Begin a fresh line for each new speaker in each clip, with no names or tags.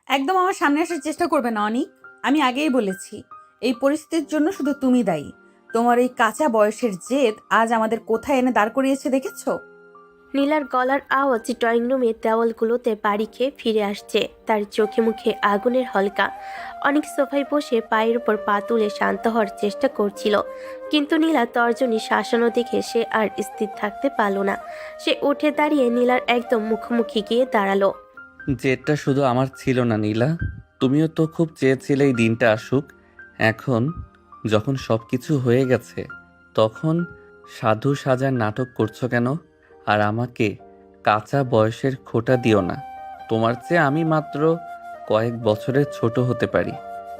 একদম আমার সামনে আসার চেষ্টা করবে না অনিক। আমি আগেই বলেছি, এই পরিস্থিতির জন্য শুধু তুমি দায়ী। তোমার এই কাঁচা বয়সের জেদ আজ আমাদের কোথায় এনে দাঁড় করিয়েছে দেখেছো?
নীলার গলার আওয়াজ ড্রয়িং রুমের দেওয়ালগুলোতে বাড়ি খেয়ে ফিরে আসছে। তার চোখে মুখে আগুনের হলকা। অনেক সোফায় বসে পায়ের উপর পা তুলে শান্ত হওয়ার চেষ্টা করছিল, কিন্তু নীলা তর্জনী শাসানো দেখে সে আর স্থির থাকতে পারল না। সে উঠে দাঁড়িয়ে নীলার একদম মুখোমুখি গিয়ে দাঁড়ালো।
জেদটা শুধু আমার ছিল না নীলা, তুমিও তো খুব চেয়েছিলে এই দিনটা আসুক। এখন যখন সব কিছু হয়ে গেছে, তখন সাধু সাজার নাটক করছো কেন? আর আমাকে কাঁচা বয়সের খোঁটা দিও না। তোমার চেয়ে আমি মাত্র কয়েক বছরের ছোট হতে পারি,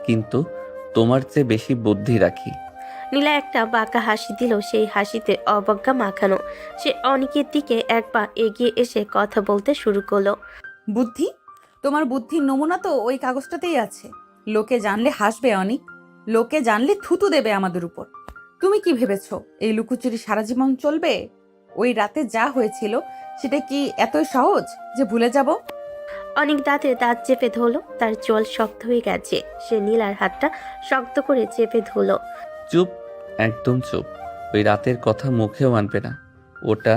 কিন্তু তোমার চেয়ে বেশি বুদ্ধি রাখি।
নীলা একটা বাঁকা হাসি দিল, সেই হাসিতে অবজ্ঞা মাখানো। সে অনেকের দিকে এক পা এগিয়ে এসে কথা বলতে শুরু করলো।
বুদ্ধি? তোমার বুদ্ধির নমুনা তো ওই কাগজটাতেই আছে। লোকে জানলে হাসবে অনিক, লোকে জানলে থুতু দেবে আমাদের উপর। তুমি কি ভেবেছো এই লুকোচুরি সারা জীবন চলবে? ওই রাতে যা হয়েছিল সেটা কি এতই সহজ যে ভুলে যাব?
অনেক দাঁতে দাঁত চেপে ধরলো, তার চোয়াল শক্ত হয়ে গেছে। সে নীলার হাতটা শক্ত করে চেপে ধরলো।
চুপ, একদম চুপ। ওই রাতের কথা মুখেও আনবে না। ওটা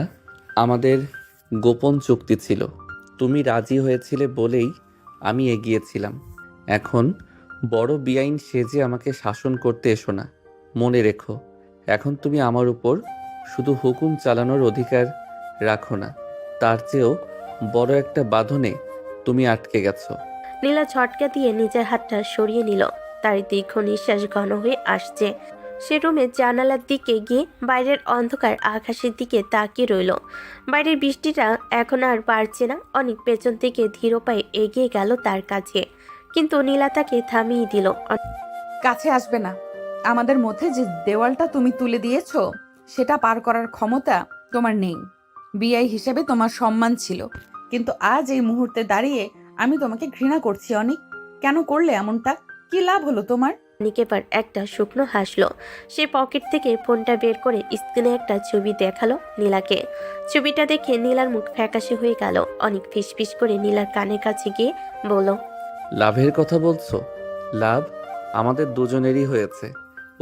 আমাদের গোপন চুক্তি ছিল। তুমি রাজি হয়েছিলে বলেই আমি এগিয়েছিলাম। এখন বড় বেআইন সেজে আমাকে শাসন করতে এসো না। মনে রেখো, এখন তুমি আমার উপর শুধু হুকুম চালানোর অধিকার রাখো না, তার চেয়েও বড় একটা বাঁধনে তুমি আটকে গেছো।
নীলা ঝটকা দিয়ে নিজের হাতটা সরিয়ে নিল। তার দীর্ঘ নিঃশ্বাস ঘন হয়ে আসছে। সে রুমের জানালার দিকে গিয়ে বাইরের অন্ধকার আকাশের দিকে তাকিয়ে রইল। বাইরের বৃষ্টিটা এখন আর বাড়ছে না। অনেক পেছন থেকে ধীর পায়ে এগিয়ে গেল তার কাছে, কিন্তু নীলা তাকে থামিয়ে দিল।
কাছে আসবে না। আমাদের মধ্যে যে দেওয়ালটা তুমি তুলে দিয়েছো সেটা পার করার ক্ষমতা তোমার নেই। বিআই হিসেবে তোমার সম্মান ছিল, কিন্তু আজ এই মুহূর্তে দাঁড়িয়ে আমি তোমাকে ঘৃণা করছি অনিক। কেন করলে এমনটা? কি লাভ হলো তোমার?
অনিক এবার একটা শুকনো হাসলো। সে পকেট থেকে ফোনটা বের করে স্ক্রিনে একটা ছবি দেখালো নীলাকে। ছবিটা দেখে নীলার মুখ ফ্যাকাশে হয়ে গেল। অনেক ফিসফিস করে নীলার কানের কাছে গিয়ে বলল,
লাভের কথা বলছো? লাভ আমাদের দুজনেরই হয়েছে।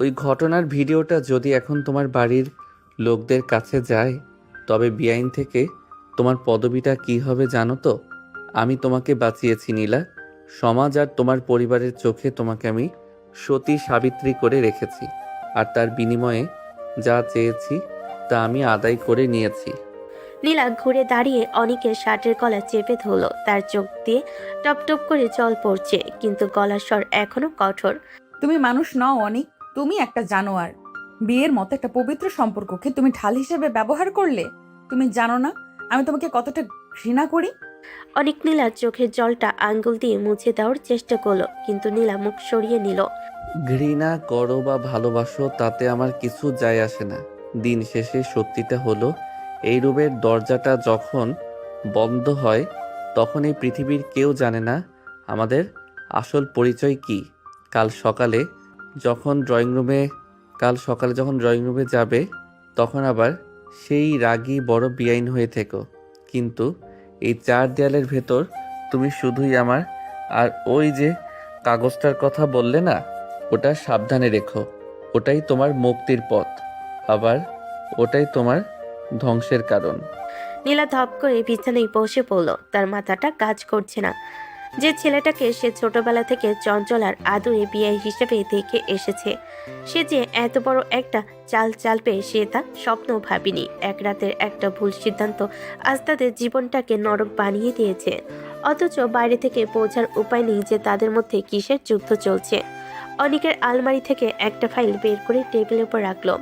ওই ঘটনার ভিডিওটা যদি এখন তোমার বাড়ির লোকদের কাছে যায়, তবে বেআইন থেকে তোমার পদবিটা কি হবে জানো তো? আমি তোমাকে বাঁচিয়েছি নীলা। সমাজ আর তোমার পরিবারের চোখে তোমাকে আমি সতী সাবিত্রী করে রেখেছি, আর তার বিনিময়ে যা চেয়েছি তা আমি আদায় করে নিয়েছি।
নীলা ঘুরে দাঁড়িয়ে অনিকের শার্টের গলা চেপে ধরল। তার চোখ দিয়ে টপ টপ করে জল পড়ছে, কিন্তু গলার স্বর এখনো কঠোর।
তুমি মানুষ নও অনিক, তুমি একটা জানোয়ার। বিয়ের মতো একটা পবিত্র সম্পর্ককে তুমি ঢাল হিসেবে ব্যবহার করলে। তুমি জানো না আমি তোমাকে কতটা ঘৃণা করি।
অনিক নীলার চোখের জলটা আঙ্গুল দিয়ে মুছে দেওয়ার চেষ্টা করলো, কিন্তু নীলা মুখ সরিয়ে নিল।
ঘৃণা করো বা ভালোবাসো তাতে আমার কিছু যায় আসে না। দিন শেষে সত্যিটা হলো, এই রুমের দরজাটা যখন বন্ধ হয়, তখন এই পৃথিবীর কেউ জানে না আমাদের আসল পরিচয় কি। কাল সকালে যখন ড্রয়িং রুমে কাল সকালে যখন ড্রয়িং রুমে যাবে, তখন আবার সেই রাগী বড় বেআইন হয়ে থেকো। কিন্তু এই চার দেয়ালের ভেতর তুমি শুধুই আমার। আর ওই যে কাগজটার কথা বললে না, ওটা সাবধানে রেখো। ওটাই তোমার মুক্তির পথ, আবার ওটাই তোমার ধ্বংসের কারণ।
নীলা ধপ করে বিছানায় বসে পড়ল। তার মাথাটা কাজ করছে না। যে ছেলেটাকে সে ছোটবেলা থেকে চঞ্চল আর আদুরে বিয়ে হিসেবে দেখে এসেছে, সে যে এত বড় একটা চাল চালবে সে তা স্বপ্ন ভাবিনি। এক রাতের একটা ভুল সিদ্ধান্ত আজ তাদের জীবনটাকে নরক বানিয়ে দিয়েছে। অথচ বাইরে থেকে বোঝার উপায় নেই যে তাদের মধ্যে কিসের যুদ্ধ চলছে। অনিকের আলমারি থেকে একটা ফাইল বের করে টেবিলের উপর রাখলো।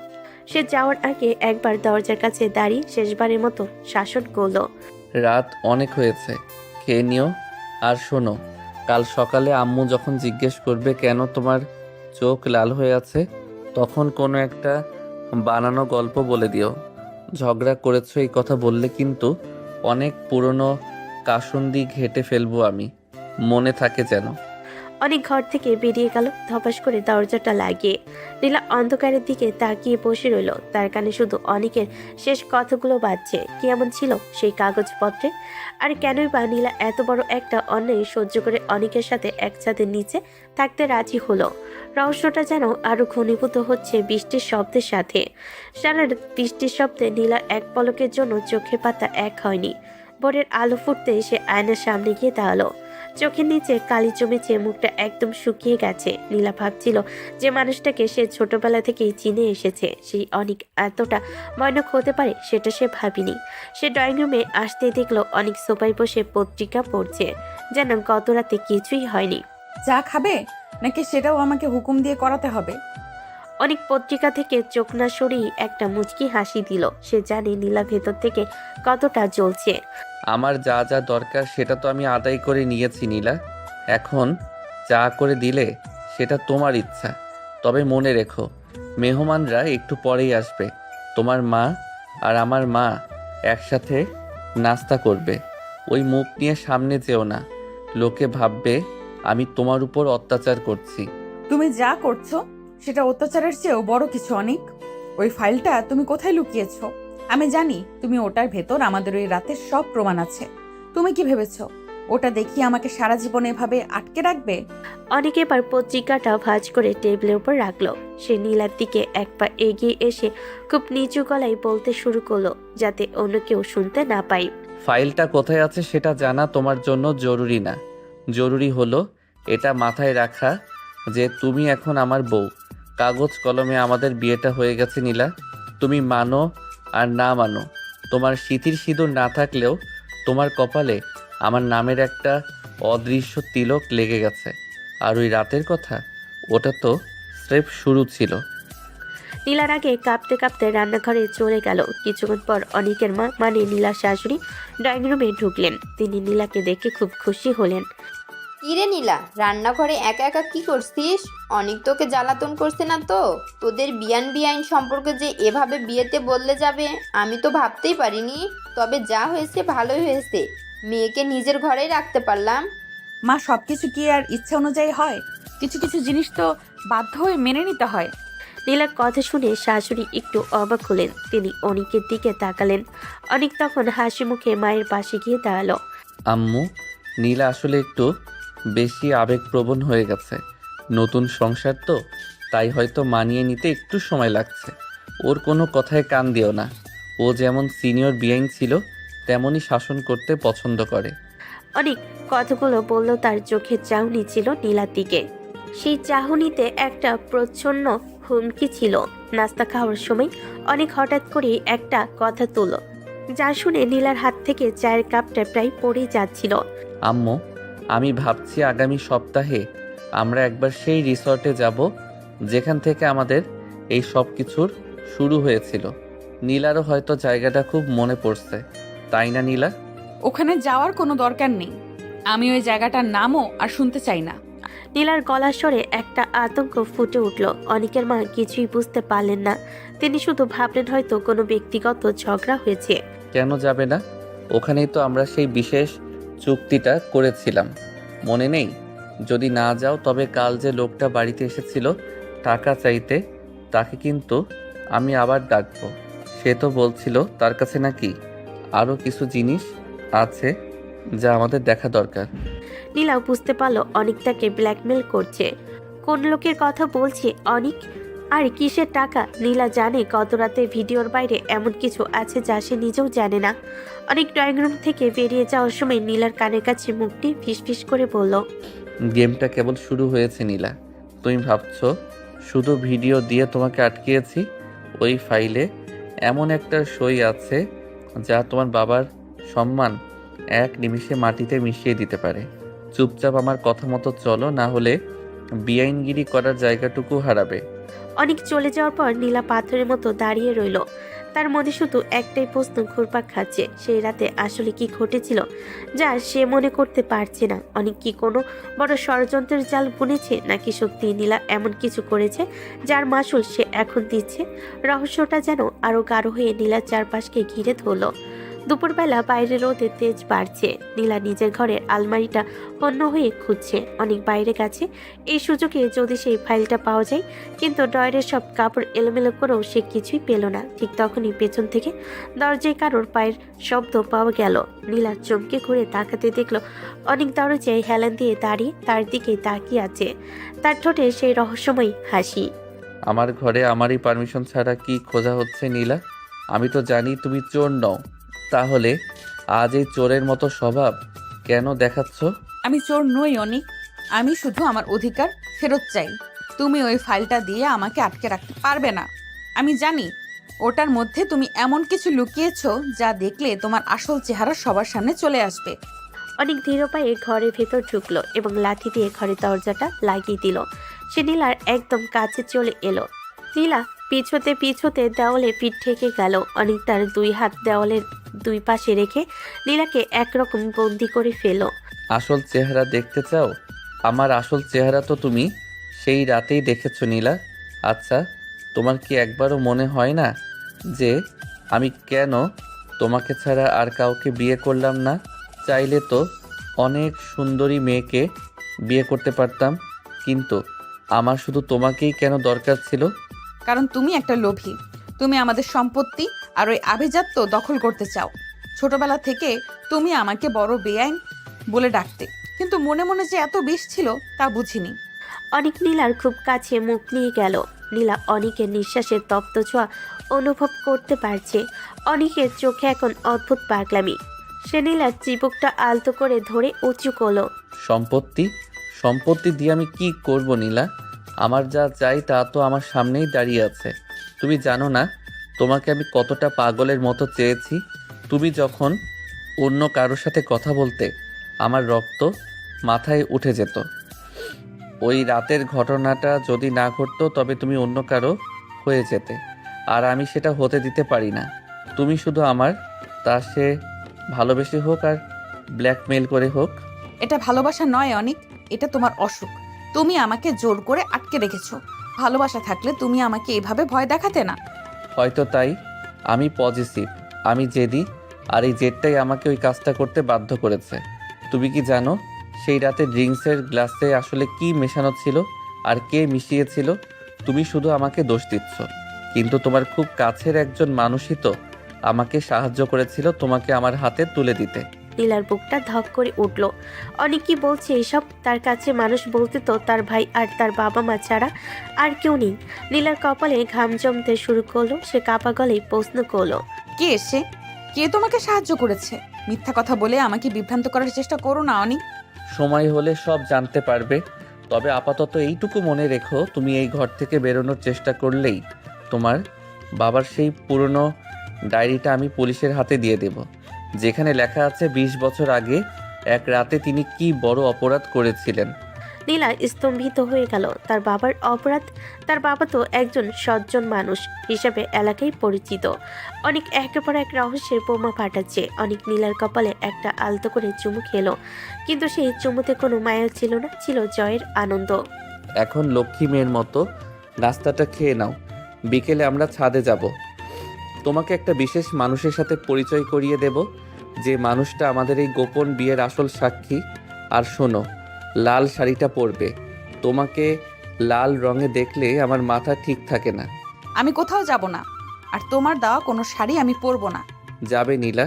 সে যাওয়ার আগে একবার দরজার কাছে দাঁড়িয়ে শেষবারের মতো শাসন করলো।
রাত অনেক হয়েছে, খেয়ে নিও। আর শোনো, কাল সকালে আম্মু যখন জিজ্ঞেস করবে কেন তোমার চোখ লাল হয়ে আছে, তখন কোনো একটা বানানো গল্প বলে দিও। ঝগড়া করেছো এই কথা বললে কিন্তু অনেক পুরনো কাসুন্দি ঘেটে ফেলবো আমি, মনে থাকে যেন।
অনেক ঘর থেকে বেরিয়ে গেল ধপাস করে দরজাটা লাগিয়ে। নীলা অন্ধকারের দিকে তাকিয়ে বসে রইল। তার কানে শুধু অনেকের শেষ কথাগুলো বাজছে। কি এমন ছিল সেই কাগজপত্রে? আর কেনই বা নীলা এত বড় একটা অন্যায় সহ্য করে অনেকের সাথে একসাথে নিচে থাকতে রাজি হলো? রহস্যটা যেন আরো ঘনীভূত হচ্ছে বৃষ্টির শব্দের সাথে। সারা বৃষ্টির শব্দে নীলা এক পলকের জন্য চোখে পাতা এক হয়নি। ভোরের আলো ফুটতে সে আয়নার সামনে গিয়ে দাঁড়ালো। চোখের নিচে কালি জমেছে, মুখটা একদম শুকিয়ে গেছে। নীলা ভাবছিল যে মানুষটাকে সে ছোটবেলা থেকেই চিনে এসেছে সেই অনেক এতটা ভয়ানক হতে পারে সেটা সে ভাবেনি। সে ড্রয়িং রুমে আসতেই দেখলো অনেক সোফায় বসে পত্রিকা পড়ছে, যেন গত রাতে কিছুই হয়নি।
চা খাবে নাকি সেটাও আমাকে হুকুম দিয়ে করাতে হবে?
অনেক পত্রিকা থেকে চোখ না সরিয়ে একটা মুচকি হাসি দিল। সে জানে নীলা ভেতর থেকে কতটা জ্বলছে।
আমার যা যা দরকার সেটা তো আমি আদায় করে নিয়েছি নীলা। এখন চা করে দিলে সেটা তোমার ইচ্ছা। তবে মনে রেখো, মেহমানরা একটু পরেই আসবে। তোমার মা আর আমার মা একসাথে নাস্তা করবে। ওই মুখ নিয়ে সামনে যেও না, লোকে ভাববে আমি তোমার উপর অত্যাচার করছি।
তুমি যা করছো সেটা অত্যাচারের চেয়েও বড় কিছু অনেক। ওই ফাইলটা তুমি কোথায় লুকিয়েছো? আমি জানি তুমি ওটার ভেতর আমাদের ওই রাতের সব প্রমাণ আছে। তুমি কি ভেবেছো ওটা দেখিয়ে আমাকে সারা জীবন এভাবে আটকে রাখবে?
অনেক এবার পত্রিকাটা ভাঁজ করে টেবিলের উপর রাখলো। সে নীলার দিকে এক পা এগিয়ে এসে খুব নিচু গলায় বলতে শুরু করলো, যাতে অন্য কেউ শুনতে না পায়।
ফাইলটা কোথায় আছে সেটা জানা তোমার জন্য জরুরি না। জরুরি হলো এটা মাথায় রাখা যে তুমি এখন আমার বউ। কাগজ কলমে আমাদের বিয়েটা হয়ে গেছে নীলা। তুমি মানো আর না মানো, তোমার সিঁথির সিঁদুর না থাকলেও তোমার কপালে আমার নামের একটা অদৃশ্য তিলক লেগে গেছে। আর ওই রাতের কথা, ওটা তো স্রেফ শুরু ছিল।
নীলার আগে কাঁপতে কাঁপতে রান্নাঘরে চলে গেল। কিছুক্ষণ পর অনিকের মা মানে নীলার শাশুড়ি ড্রয়িং রুমে ঢুকলেন। তিনি নীলাকে দেখে খুব খুশি হলেন।
কিরে নীলা, রান্নাঘরে একা একা কি করছিস? অনেক তোকে জ্বালাতন করছে না তো? তোদের বিয়ান বিয়াইন সম্পর্কে যে এভাবে বিয়েতে বললে যাবে আমি তো ভাবতেই পারিনি। তবে যা হয়েছে ভালোই হয়েছে, মেয়েকে নিজের ঘরেই রাখতে পারলাম।
মা, সবকিছু কি আর ইচ্ছা অনুযায়ী হয়? কিছু কিছু জিনিস তো বাধ্য হয়ে মেনে নিতে হয়।
নীলার কথা শুনে শাশুড়ি একটু অবাক হলেন। তিনি অনিকের দিকে তাকালেন। অনিক তখন হাসি মুখে মায়ের পাশে গিয়ে দাঁড়ালো।
আম্মু, নীলা আসলে একটু বেশি আবেগপ্রবণ হয়ে গেছে। নতুন সংসার তো, তাই হয়তো মানিয়ে নিতে একটু সময় লাগছে। ওর কোনো কথায় কান দিও না। ও যেমন সিনিয়র বিয়াইন ছিল তেমনই শাসন করতে পছন্দ করে।
অনেক কথাগুলো বলল, তার চোখের চাহনি ছিল নীলার দিকে। সেই চাহনিতে একটা প্রচ্ছন্ন হুমকি ছিল। নাস্তা খাওয়ার সময় অনেক হঠাৎ করে একটা কথা তুলল, যা শুনে নীলার হাত থেকে চায়ের কাপটা প্রায় পড়েই যাচ্ছিল।
আম্মু, আমি ভাবছি আগামী সপ্তাহে আমরা একবার সেই রিসর্টে যাব যেখান থেকে আমাদের এই সব কিছুর শুরু হয়েছিল। নীলারও হয়তো জায়গাটা খুব মনে পড়ছে, তাই না নীলা?
ওখানে যাওয়ার কোনো দরকার নেই। আমি ওই জায়গাটার নামও আর শুনতে চাই না।
নীলার গলার স্বরে একটা আতঙ্ক ফুটে উঠল। অনিকের মা কিছুই বুঝতে পারলেন না। তিনি শুধু ভাবলেন হয়তো কোনো ব্যক্তিগত ঝগড়া হয়েছে।
কেন যাবে না? ওখানেই তো আমরা সেই বিশেষ চুক্তিটা করেছিলাম, মনে নেই? যদি না যাও তবে কাল যে লোকটা বাড়িতে এসেছিল টাকা চাইতে, তাকে কিন্তু আমি আবার ডাকবো। সে তো বলছিল তার কাছে নাকি আরও কিছু জিনিস আছে যা আমাদের দেখা দরকার।
নীলা বুঝতে পারলো অনিক তাকে ব্ল্যাকমেল করছে। কোন লোকের কথা বলছে অনিক, আর কিসের টাকা? নীলা জানে গত রাতে ভিডিওর বাইরে এমন কিছু আছে যা সে নিজেও জানে না। অনেক ড্রয়িং রুম থেকে বেরিয়ে যাওয়ার সময় নীলার কানের কাছে মুখটি ফিসফিস করে বলল,
গেমটা কেবল শুরু হয়েছে নীলা। তুমি ভাবছো শুধু ভিডিও দিয়ে তোমাকে আটকিয়েছি? ওই ফাইলে এমন একটা সই আছে যা তোমার বাবার সম্মান এক নিমিষে মাটিতে মিশিয়ে দিতে পারে। চুপচাপ আমার কথা মতো চলো, না হলে বেআইনগিরি করার জায়গাটুকু হারাবে।
অনেক চলে যাওয়ার পর নীলা পাথরের মতো দাঁড়িয়ে রইল। তার মনে শুধু একটাই প্রশ্ন ঘুরপাক খাচ্ছে, সেই রাতে আসলে কি ঘটেছিল যা সে মনে করতে পারছে না। অনেক কি কোনো বড় ষড়যন্ত্রের জাল বুনেছে, নাকি সত্যি নীলা এমন কিছু করেছে যার মাসুল সে এখন দিচ্ছে? রহস্যটা যেন আরো গাঢ় হয়ে নীলার চারপাশকে ঘিরে ধরল। দুপুরবেলা বাইরে রোদের তেজ বাড়ছে। নীলা নিজের ঘরের আলমারিটা অন্য হয়ে খুঁজছে। অনেক বাইরে গেছে, এই সুযোগে যদি সেই ফাইলটা পাওয়া যায়, কিন্তু ড্রয়ারের সব কাপড় এলোমেলো করেও সে কিছুই পেল না। ঠিক তখনই পেছন থেকে দরজায় কারোর পায়ের শব্দ পাওয়া গেল। নীলা চমকে ঘুরে তাকাতে দেখলো অনেক দরজায় হেলান দিয়ে দাঁড়িয়ে তার দিকে তাকিয়ে আছে। তার ঠোঁটে সেই রহস্যময় হাসি।
আমার ঘরে আমারই পারমিশন ছাড়া কি খোঁজা হচ্ছে নীলা? আমি তো জানি তুমি চোর নও, তাহলে আজ এই চোরের মতো স্বভাব কেন দেখাচ্ছ?
আমি চোর নই অনিক, আমি শুধু আমার অধিকার ফেরত চাই। তুমি ওই ফাইলটা দিয়ে আমাকে আটকে রাখতে পারবে না। আমি জানি ওটার মধ্যে তুমি এমন কিছু লুকিয়েছো যা দেখলে তোমার আসল চেহারা সবার সামনে চলে আসবে।
অনেক ধীর পায়ে ঘরের ভেতর ঢুকলো এবং লাঠি দিয়ে ঘরের দরজাটা লাগিয়ে দিল। সে নীলার একদম কাছে চলে এলো। নীলা পিছোতে পিছোতে দেওয়ালে পিঠ ঠেকে গেল। অনেক তার দুই হাত দেওয়ালের দুই পাশে রেখে নীলাকে একরকম বন্দি করে ফেল।
আসল চেহারা দেখতে চাও? আমার আসল চেহারা তো তুমি সেই রাতেই দেখেছো নীলা। আচ্ছা, তোমার কি একবারও মনে হয় না যে আমি কেন তোমাকে ছাড়া আর কাউকে বিয়ে করলাম না? চাইলে তো অনেক সুন্দরী মেয়েকে বিয়ে করতে পারতাম, কিন্তু আমার শুধু তোমাকেই কেন দরকার ছিল?
কারণ তুমি একটা লোভী। তুমি আমাদের সম্পত্তি আর ওই আভিজাত্য দখল করতে চাও। ছোটবেলা থেকে তুমি আমাকে বড় বেআইন বলে ডাকতে, কিন্তু মনে মনে যে এত বিষ ছিল তা বুঝিনি।
অনেক নীলার খুব কাছে মুখ নিয়ে গেল। নীলা অনেকের নিঃশ্বাসের তপ্ত ছোঁয়া অনুভব করতে পারছে। অনেকের চোখে এখন অদ্ভুত পাগলামি। সে নীলার চিবুকটা আলতো করে ধরে উঁচু করলো।
সম্পত্তি? সম্পত্তি দিয়ে আমি কি করব নীলা? আমার যা চাই তা তো আমার সামনেই দাঁড়িয়ে আছে। তুমি জানো না তোমাকে আমি কতটা পাগলের মতো চেয়েছি। তুমি যখন অন্য কারোর সাথে কথা বলতে আমার রক্ত মাথায় উঠে যেত। ওই রাতের ঘটনাটা যদি না ঘটতো তবে তুমি অন্য কারো হয়ে যেতে, আর আমি সেটা হতে দিতে পারি না। তুমি শুধু আমার, তা সে ভালোবেসে হোক আর ব্ল্যাকমেল করে হোক।
এটা ভালোবাসা নয় অনিক, এটা তোমার অসুখ। তুমি আমাকে জোর করে আটকে রেখেছো। ভালোবাসা থাকলে তুমি আমাকে এভাবে ভয় দেখাতে না।
হয়তো তাই আমি পজিটিভ, আমি জেদি, আর এই জেদটাই আমাকে ওই কাজটা করতে বাধ্য করেছে। তুমি কি জানো সেই রাতে ড্রিঙ্কসের গ্লাসে আসলে কি মেশানো ছিল আর কে মিশিয়েছিল? তুমি শুধু আমাকে দোষ দিচ্ছ, কিন্তু তোমার খুব কাছের একজন মানুষই তো আমাকে সাহায্য করেছিল তোমাকে আমার হাতে তুলে দিতে।
নীলার বুকটা ধক করে উঠল। অনেক কি বলছে এসব? তার কাছে মানুষ বলতে তো তার ভাই আর তার বাবা মা ছাড়া আর কেউ নেই। নীলার কপালে ঘাম জমতে শুরু করলো। সে কাপা গলায় প্রশ্ন করলো,
কে এসে? কে তোমাকে সাহায্য করেছে? মিথ্যা কথা বলে আমাকে বিভ্রান্ত করার চেষ্টা করো না অনিক।
সময় হলে সব জানতে পারবে। তবে আপাতত এইটুকু মনে রেখো, তুমি এই ঘর থেকে বেরোনোর চেষ্টা করলেই তোমার বাবার সেই পুরনো ডায়েরিটা আমি পুলিশের হাতে দিয়ে দেব, যেখানে লেখা আছে 20 বছর আগে এক রাতে তিনি কি বড় অপরাধ করেছিলেন।
নীলা স্তম্ভিত হয়ে গেল। তার বাবার অপরাধ? তার বাবা তো একজন সজ্জন মানুষ হিসাবে এলাকায় পরিচিত। অনেক একের পর এক রহস্যের বোমা ফাটাচ্ছে। অনেক নীলার কপালে একটা আলতো করে চুমু খেলো, কিন্তু সেই চুমুতে কোনো মায়া ছিল না, ছিল জয়ের আনন্দ।
এখন লক্ষ্মী মেয়ের মতো নাস্তাটা খেয়ে নাও, বিকেলে আমরা ছাদে যাব। তোমাকে একটা বিশেষ মানুষের সাথে পরিচয় করিয়ে দেব, যে মানুষটা আমাদের এই গোপন বিয়ের আসল সাক্ষী। আর শোনো, লাল শাড়িটা পরবে। তোমাকে লাল রঙে দেখলে আমার মাথা ঠিক থাকে না।
আমি কোথাও যাব না, আর তোমার দেওয়া কোনো শাড়ি আমি পরবো না।
যাবে নীলা,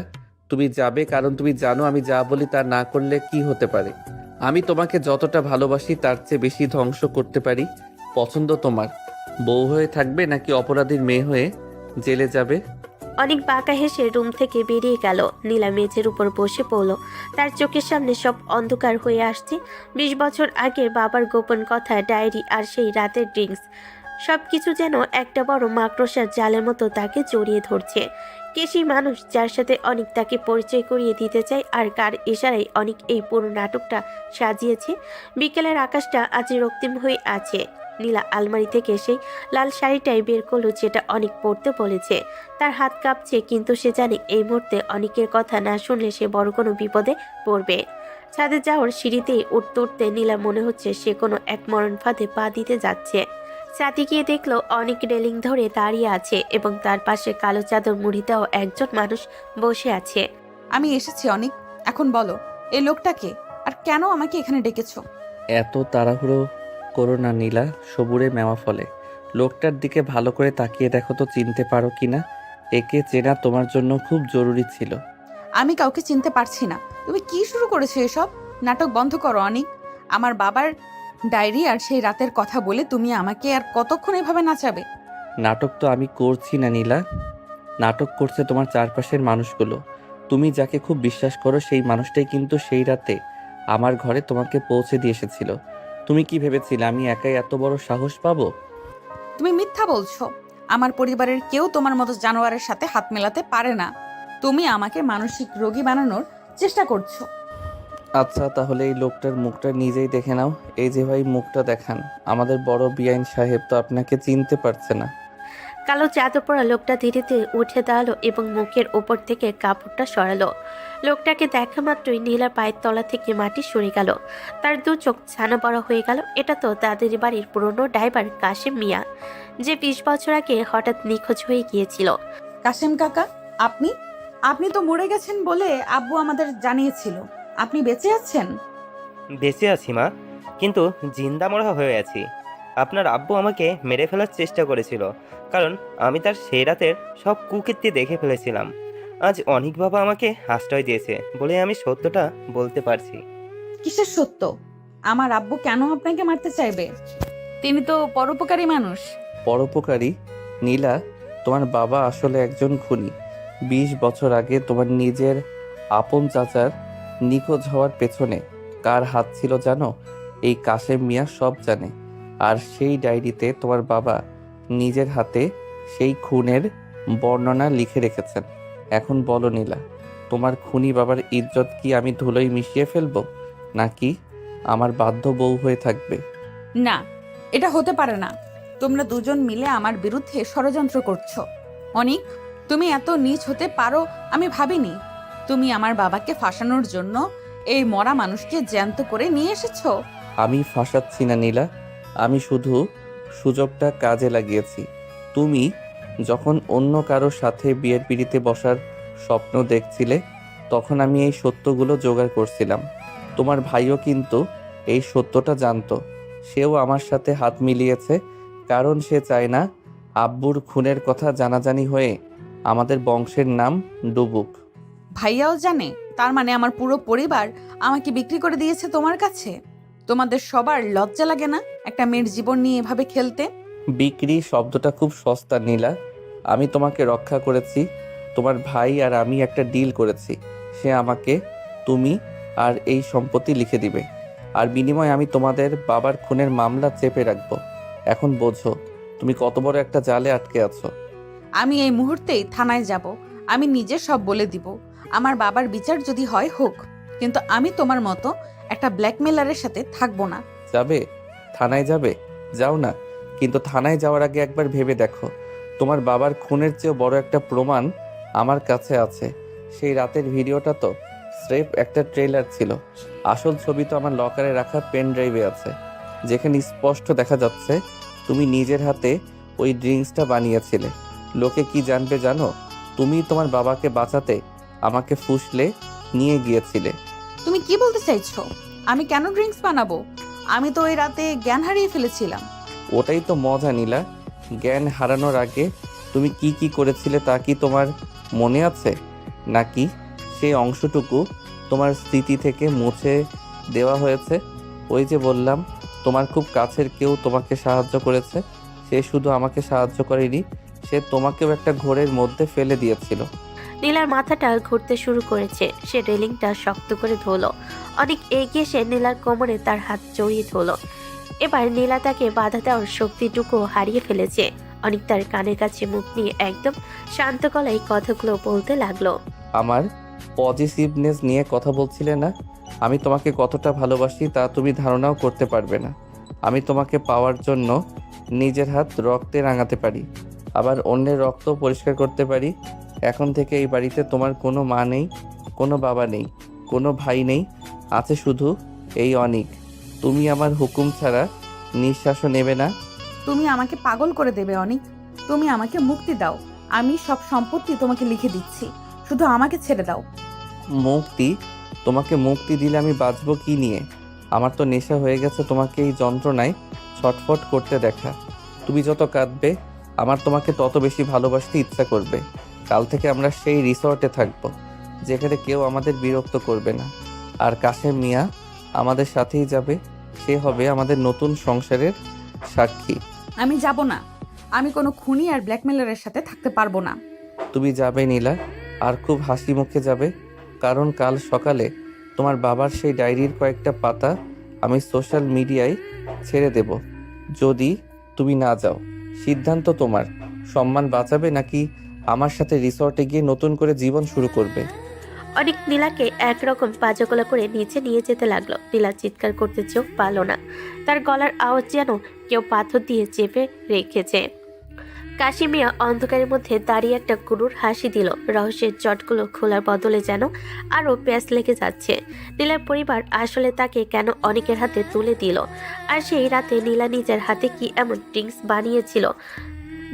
তুমি যাবে, কারণ তুমি জানো আমি যা বলি তা না করলে কি হতে পারে। আমি তোমাকে যতটা ভালোবাসি তার চেয়ে বেশি ধ্বংস করতে পারি। পছন্দ তোমার? বউ হয়ে থাকবে নাকি অপরাধীর মেয়ে হয়ে জেলে যাবে?
অনেক বাঁকা হেসে রুম থেকে বেরিয়ে গেল। নীলা মেঝের উপর বসে পড়ল। তার চোখের সামনে সব অন্ধকার হয়ে আসছে। 20 বছর আগের বাবার গোপন কথা, ডায়েরি আর সেই রাতের ড্রিঙ্কস, সবকিছু যেন একটা বড় মাকড়সার জালের মতো তাকে জড়িয়ে ধরছে। কে সেই মানুষ যার সাথে অনেক তাকে পরিচয় করিয়ে দিতে চায়, আর কার ইশারায় অনেক এই পুরো নাটকটা সাজিয়েছে? বিকেলের আকাশটা আজ রক্তিম হয়ে আছে। নীলা আলমারি থেকে সেই লাল শাড়িটাই বের করলো, যেটা অনেক পরতে বলেছে। তার হাত কাঁপছে, কিন্তু সে জানে এই মুহূর্তে অনেকের কথা না শুনলে সে বড় কোনো বিপদে পড়বে। ছাদে যাওয়ার সিঁড়িতে উঠতে উঠতে নীলা মনে হচ্ছে সে কোনো এক মরণ ফাঁদে পা দিতে যাচ্ছে। ছাদে গিয়ে দেখলো অনেক রেলিং ধরে দাঁড়িয়ে আছে এবং তার পাশে কালো চাদর মুড়ি দেওয়া একজন মানুষ বসে আছে।
আমি এসেছি অনেক। এখন বলো, এই লোকটাকে আর কেন আমাকে এখানে ডেকেছো?
এত তাড়াহুড়ো করো না নীলা, সবুরে মেওয়া ফলে। লোকটার দিকে ভালো করে তাকিয়ে দেখো তো চিনতে পারো কিনা। একে চেনা তোমার জন্য খুব জরুরি ছিল।
আমি কাউকে চিনতে পারছি না। তুমি কি শুরু করেছো এসব? নাটক বন্ধ করো অনিক। আমার বাবার ডায়েরি আর সেই রাতের কথা বলে তুমি আমাকে আর কতক্ষণ এভাবে নাচাবে?
নাটক তো আমি করছি না নীলা, নাটক করছে তোমার চারপাশের মানুষগুলো। তুমি যাকে খুব বিশ্বাস করো সেই মানুষটাই কিন্তু সেই রাতে আমার ঘরে তোমাকে পৌঁছে দিয়ে এসেছিল। তুমি কি ভেবেছিলে আমি একাই এত বড় সাহস পাবো?
তুমি মিথ্যা বলছো। আমার পরিবারের কেউ তোমার মতো জানোয়ারের সাথে হাত মেলাতে পারে না। তুমি আমাকে মানসিক রোগী বানানোর চেষ্টা করছো।
আচ্ছা তাহলে এই লোকটার মুখটা নিজেই দেখে নাও। এই যে ভাই মুখটা দেখান, আমাদের বড় বিআইন সাহেব তো আপনাকে চিনতে পারছে না।
কালো চাদর পরা লোকটা ধীরে ধীরে উঠে দাঁড়ালো এবং মুখের ওপর থেকে কাপড়টা সরালো। লোকটাকে দেখা মাত্রই নীলার পায়ের তলা থেকে মাটি সরে গেল। তার দু চোখ ছানা বড় হয়ে গেল। এটা তো তাদের বাড়ির পুরনো ড্রাইভার কাশেম মিয়া, যে 20 বছর আগে হঠাৎ নিখোঁজ হয়ে গিয়েছিল।
কাশেম কাকা, আপনি আপনি তো মরে গেছেন বলে আব্বু আমাদের জানিয়েছিল। আপনি বেঁচে আছেন?
বেঁচে আছি মা, কিন্তু জিন্দা মরা হয়ে আছি। আপনার আব্বু আমাকে মেরে ফেলার চেষ্টা করেছিল, কারণ আমি তার সেই রাতের সব কুকীর্তি দেখে ফেলেছিলাম। আজ অনেক বাবা আমাকে আশ্রয় দিয়েছে বলে আমি সত্যটা বলতে পারছি।
কিসের সত্য? আমার আব্বু কেন আপনাকে মারতে চাইবে? তিনি তো পরোপকারী মানুষ।
পরোপকারী? নীলা, তোমার বাবা আসলে একজন খুনি। 20 বছর আগে তোমার নিজের আপন চাচার নিখোঁজ হওয়ার পেছনে কার হাত ছিল জানো? এই কাশেম মিয়া সব জানে। আর সেই ডায়েরিতে তোমার বাবা নিজের হাতে সেই খুনের বর্ণনা লিখে রেখেছেন। এখন বলো নীলা, তোমার খুনি বাবার ইজ্জত কি আমি ধুলোয় মিশিয়ে ফেলবো, নাকি আমার বাধ্য বউ হয়ে থাকবে?
না, এটা হতে পারে না। তোমরা দুজন মিলে আমার বিরুদ্ধে ষড়যন্ত্র করছো। অনিক, তুমি এত নীচ হতে পারো আমি ভাবিনি। তুমি আমার বাবাকে ফাঁসানোর জন্য এই মরা মানুষকে জ্যান্ত করে নিয়ে এসেছো।
আমি ফাঁসাচ্ছি না নীলা, আমি শুধু সুযোগটা কাজে লাগিয়েছি। তুমি যখন অন্য কারোর সাথে বিয়ের পিড়িতে বসার স্বপ্ন দেখছিলে, তখন আমি এই সত্যগুলো জোগাড় করছিলাম। তোমার ভাইও কিন্তু এই সত্যটা জানতো। সেও আমার সাথে হাত মিলিয়েছে, কারণ সে চায় না আব্বুর খুনের কথা জানাজানি হয়ে আমাদের বংশের নাম ডুবুক।
ভাইয়াও জানে? তার মানে আমার পুরো পরিবার আমাকে বিক্রি করে দিয়েছে তোমার কাছে। তোমাদের সবার লজ্জা লাগে না একটা মেয়ের জীবন নিয়ে এভাবে খেলতে?
বিক্রি শব্দটা খুব সস্তা নীলা। আমি তোমাকে রক্ষা করেছি। তোমার ভাই আর আমি একটা ডিল করেছি। সে আমাকে তুমি আর এই সম্পত্তি লিখে দিবে, আর বিনিময়ে আমি তোমাদের বাবার খুনের মামলা চেপে রাখবো। এখন বোঝো তুমি কত বড় একটা জালে আটকে আছো।
আমি এই মুহূর্তেই থানায় যাব। আমি নিজে সব বলে দিব। আমার বাবার বিচার যদি হয় হোক, কিন্তু আমি তোমার মতো একটা ব্ল্যাকমেলারের সাথে থাকবো না।
যাবে? থানায় যাবে? যাও না, কিন্তু থানায় যাওয়ার আগে একবার ভেবে দেখো, তোমার বাবার খুনের চেয়েও বড় একটা প্রমাণ আমার কাছে আছে। সেই রাতের ভিডিওটা তো স্রেফ একটা ট্রেলার ছিল। আসল ছবি তো আমার লকারে রাখা পেন ড্রাইভে আছে, যেখানে স্পষ্ট দেখা যাচ্ছে তুমি নিজের হাতে ওই ড্রিঙ্কসটা বানিয়েছিলে। লোকে কি জানবে জানো? তুমি তোমার বাবাকে বাঁচাতে আমাকে ফুসলে নিয়ে গিয়েছিলে।
তুমি কি বলতে চাইছো? আমি কেন ড্রিঙ্কস বানাবো? আমি তো ওই রাতে জ্ঞান হারিয়ে ফেলেছিলাম।
ওটাই তো মজা নীলা। জ্ঞান হারানোর আগে তুমি কি কি করেছিলে তা কি তোমার মনে আছে, নাকি সেই অংশটুকু তোমার স্মৃতি থেকে মুছে দেওয়া হয়েছে? ওই যে বললাম, তোমার খুব কাছের কেউ তোমাকে সাহায্য করেছে। সে শুধু আমাকে সাহায্য করেনি, সে তোমাকেও একটা ঘোরের মধ্যে ফেলে দিয়েছিল।
নীলার মাথাটা ঘুরতে শুরু করেছে। সে রেলিংটা শক্ত করে ধরল। অনেক এগিয়ে সে নীলার কোমরে তার হাত জড়িয়ে ধরল। এবার নীলা তাকে বাধা দেওয়ার শক্তিটুকু হারিয়ে ফেলেছে। অনেক তার কানের কাছে মুখ নিয়ে একদম শান্ত গলায় কথাগুলো বলতে লাগলো।
আমার পজিটিভনেস নিয়ে কথা বলছিলে না? আমি তোমাকে কতটা ভালোবাসি তা তুমি ধারণাও করতে পারবে না। আমি তোমাকে পাওয়ার জন্য নিজের হাত রক্তে রাঙাতে পারি, আবার অন্যের রক্ত পরিষ্কার করতে পারি। এখন থেকে এই বাড়িতে তোমার কোনো মা নেই, কোনো বাবা নেই, কোনো ভাই নেই, আছে শুধু এই অনিক। তুমি আমার হুকুম ছাড়া নিঃশ্বাসও নেবে না।
তুমি আমাকে পাগল করে দেবে অনিক। তুমি আমাকে মুক্তি দাও, আমি সব সম্পত্তি তোমাকে লিখে দিচ্ছি, শুধু আমাকে ছেড়ে দাও।
মুক্তি? তোমাকে মুক্তি দিলে আমি বাঁচবো কি নিয়ে? আমার তো নেশা হয়ে গেছে তোমাকে এই যন্ত্রণায় ছটফট করতে দেখা। তুমি যত কাঁদবে আমার তোমাকে তত বেশি ভালোবাসতে ইচ্ছা করবে। কাল থেকে আমরা সেই রিসর্টে থাকবো যেখানে কেউ আমাদের বিরক্ত করবে না। আর কাশেম মিয়া আমাদের সাথেই যাবে, সে হবে আমাদের নতুন সংসারের সাক্ষী।
আমি যাব না, আমি কোনো খুনি আর ব্ল্যাকমেলারের সাথে থাকতে পারবো না।
তুমি যাবে নীলা, আর খুব হাসি মুখে যাবে, কারণ কাল সকালে তোমার বাবার সেই ডায়েরির কয়েকটা পাতা আমি সোশ্যাল মিডিয়ায় ছেড়ে দেব। যদি তুমি না যাও, সিদ্ধান্ত তোমার। সম্মান বাঁচাবে নাকি আমার সাথে রিসর্টে গিয়ে নতুন করে জীবন শুরু করবে?
অনেক নীলাকে একরকম পাজাকোলা করে নিচে নিয়ে যেতে লাগলো। নীলা চিৎকার করতে চোখ পাল না, তার গলার আওয়াজ যেন কেউ পাথর দিয়ে চেপে রেখেছে। কাশিমিয়া অন্ধকারের মধ্যে দাঁড়িয়ে একটা গুরুর হাসি দিল। রহস্যের জটগুলো খোলার বদলে যেন আরও প্যাঁচ লেগে যাচ্ছে। নীলার পরিবার আসলে তাকে কেন অনেকের হাতে তুলে দিল? আর সেই রাতে নীলা নিজের হাতে কি এমন ড্রিঙ্কস বানিয়েছিল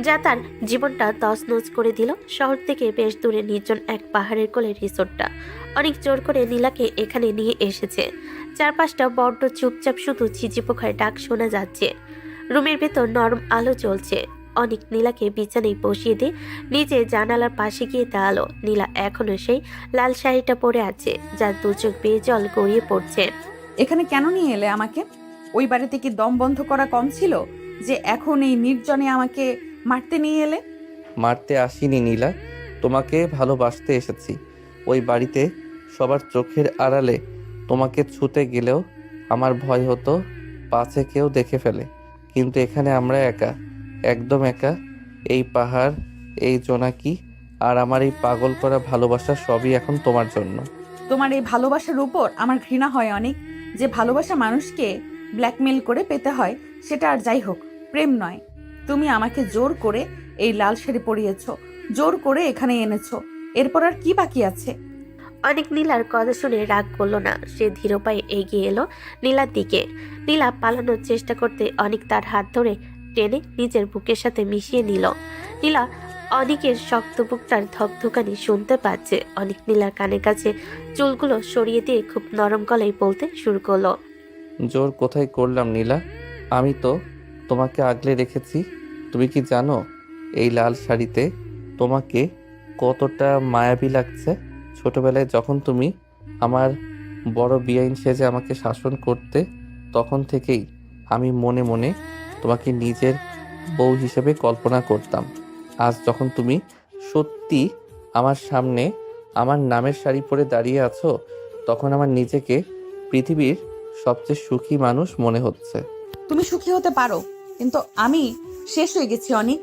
যা তার জীবনটা তছনছ করে দিল? শহর থেকে বেশ দূরে নির্জন এক পাহাড়ের কোলে রিসোর্টটা। অনেক জোর করে নীলাকে এখানে নিয়ে এসেছে। চারপাশটা বড্ড চুপচাপ, শুধু ঝিঝি পোকার ডাক শোনা যাচ্ছে। রুমের ভেতর নরম আলো জ্বলছে। অনেক নীলাকে বিছানায় বসিয়ে দিয়ে নিজে জানালার পাশে গিয়ে দাঁড়ালো। নীলা এখনো সেই লাল শাড়িটা পরে আছে, যার দু চোখ বেয়ে জল গড়িয়ে পড়ছে।
এখানে কেন নিয়ে এলে আমাকে? ওই বাড়িতে কি দম বন্ধ করা কম ছিল যে এখন এই নির্জনে আমাকে মারতে নিয়ে এলে?
মারতে আসিনি নীলা, তোমাকে ভালোবাসতে এসেছি। ওই বাড়িতে সবার চোখের আড়ালে তোমাকে ছুতে গেলেও আমার ভয় হতো পাছে কেউ দেখে ফেলে। কিন্তু এখানে আমরা একা, একদম একা। এই পাহাড়, এই জোনাকি আর আমার এই পাগল করা ভালোবাসা সবই এখন তোমার জন্য।
তোমার এই ভালোবাসার উপর আমার ঘৃণা হয় অনেক। যে ভালোবাসা মানুষকে ব্ল্যাকমেল করে পেতে হয়, সেটা আর যাই হোক, প্রেম নয়। তুমি আমাকে জোর করে এই লাল শাড়ি পরিয়েছো, জোর করে এখানে এনেছো, এরপর আর কি বাকি আছে?
অনেক নীলার কথা শুনে রাগ করলো না। সে ধীর পায়ে এগিয়ে এলো নীলার দিকে। নীলা পালানোর চেষ্টা করতে অনেক তার হাত ধরে টেনে নিজের বুকের সাথে মিশিয়ে নিল। নীলা অনেকের শক্ত বুকটার ধকধকানি শুনতে পাচ্ছে। অনেক নীলার কানের কাছে চুলগুলো সরিয়ে দিয়ে খুব নরম গলায় বলতে শুরু করলো।
জোর কোথায় করলাম নীলা? আমি তো তোমাকে আগলে রেখেছি। তুমি কি জানো এই লাল শাড়িতে তোমাকে কতটা মায়াবী লাগছে? ছোটবেলায় যখন তুমি আমার বড় বেআইন সেজে আমাকে শাসন করতে, তখন থেকেই আমি মনে মনে তোমাকে নিজের বউ হিসেবে কল্পনা করতাম। আজ যখন তুমি সত্যি আমার সামনে আমার নামের শাড়ি পরে দাঁড়িয়ে আছো, তখন আমার নিজেকে পৃথিবীর সবচেয়ে সুখী মানুষ মনে হচ্ছে।
তুমি সুখী হতে পারো, কিন্তু আমি শেষ হয়ে গেছি অনেক।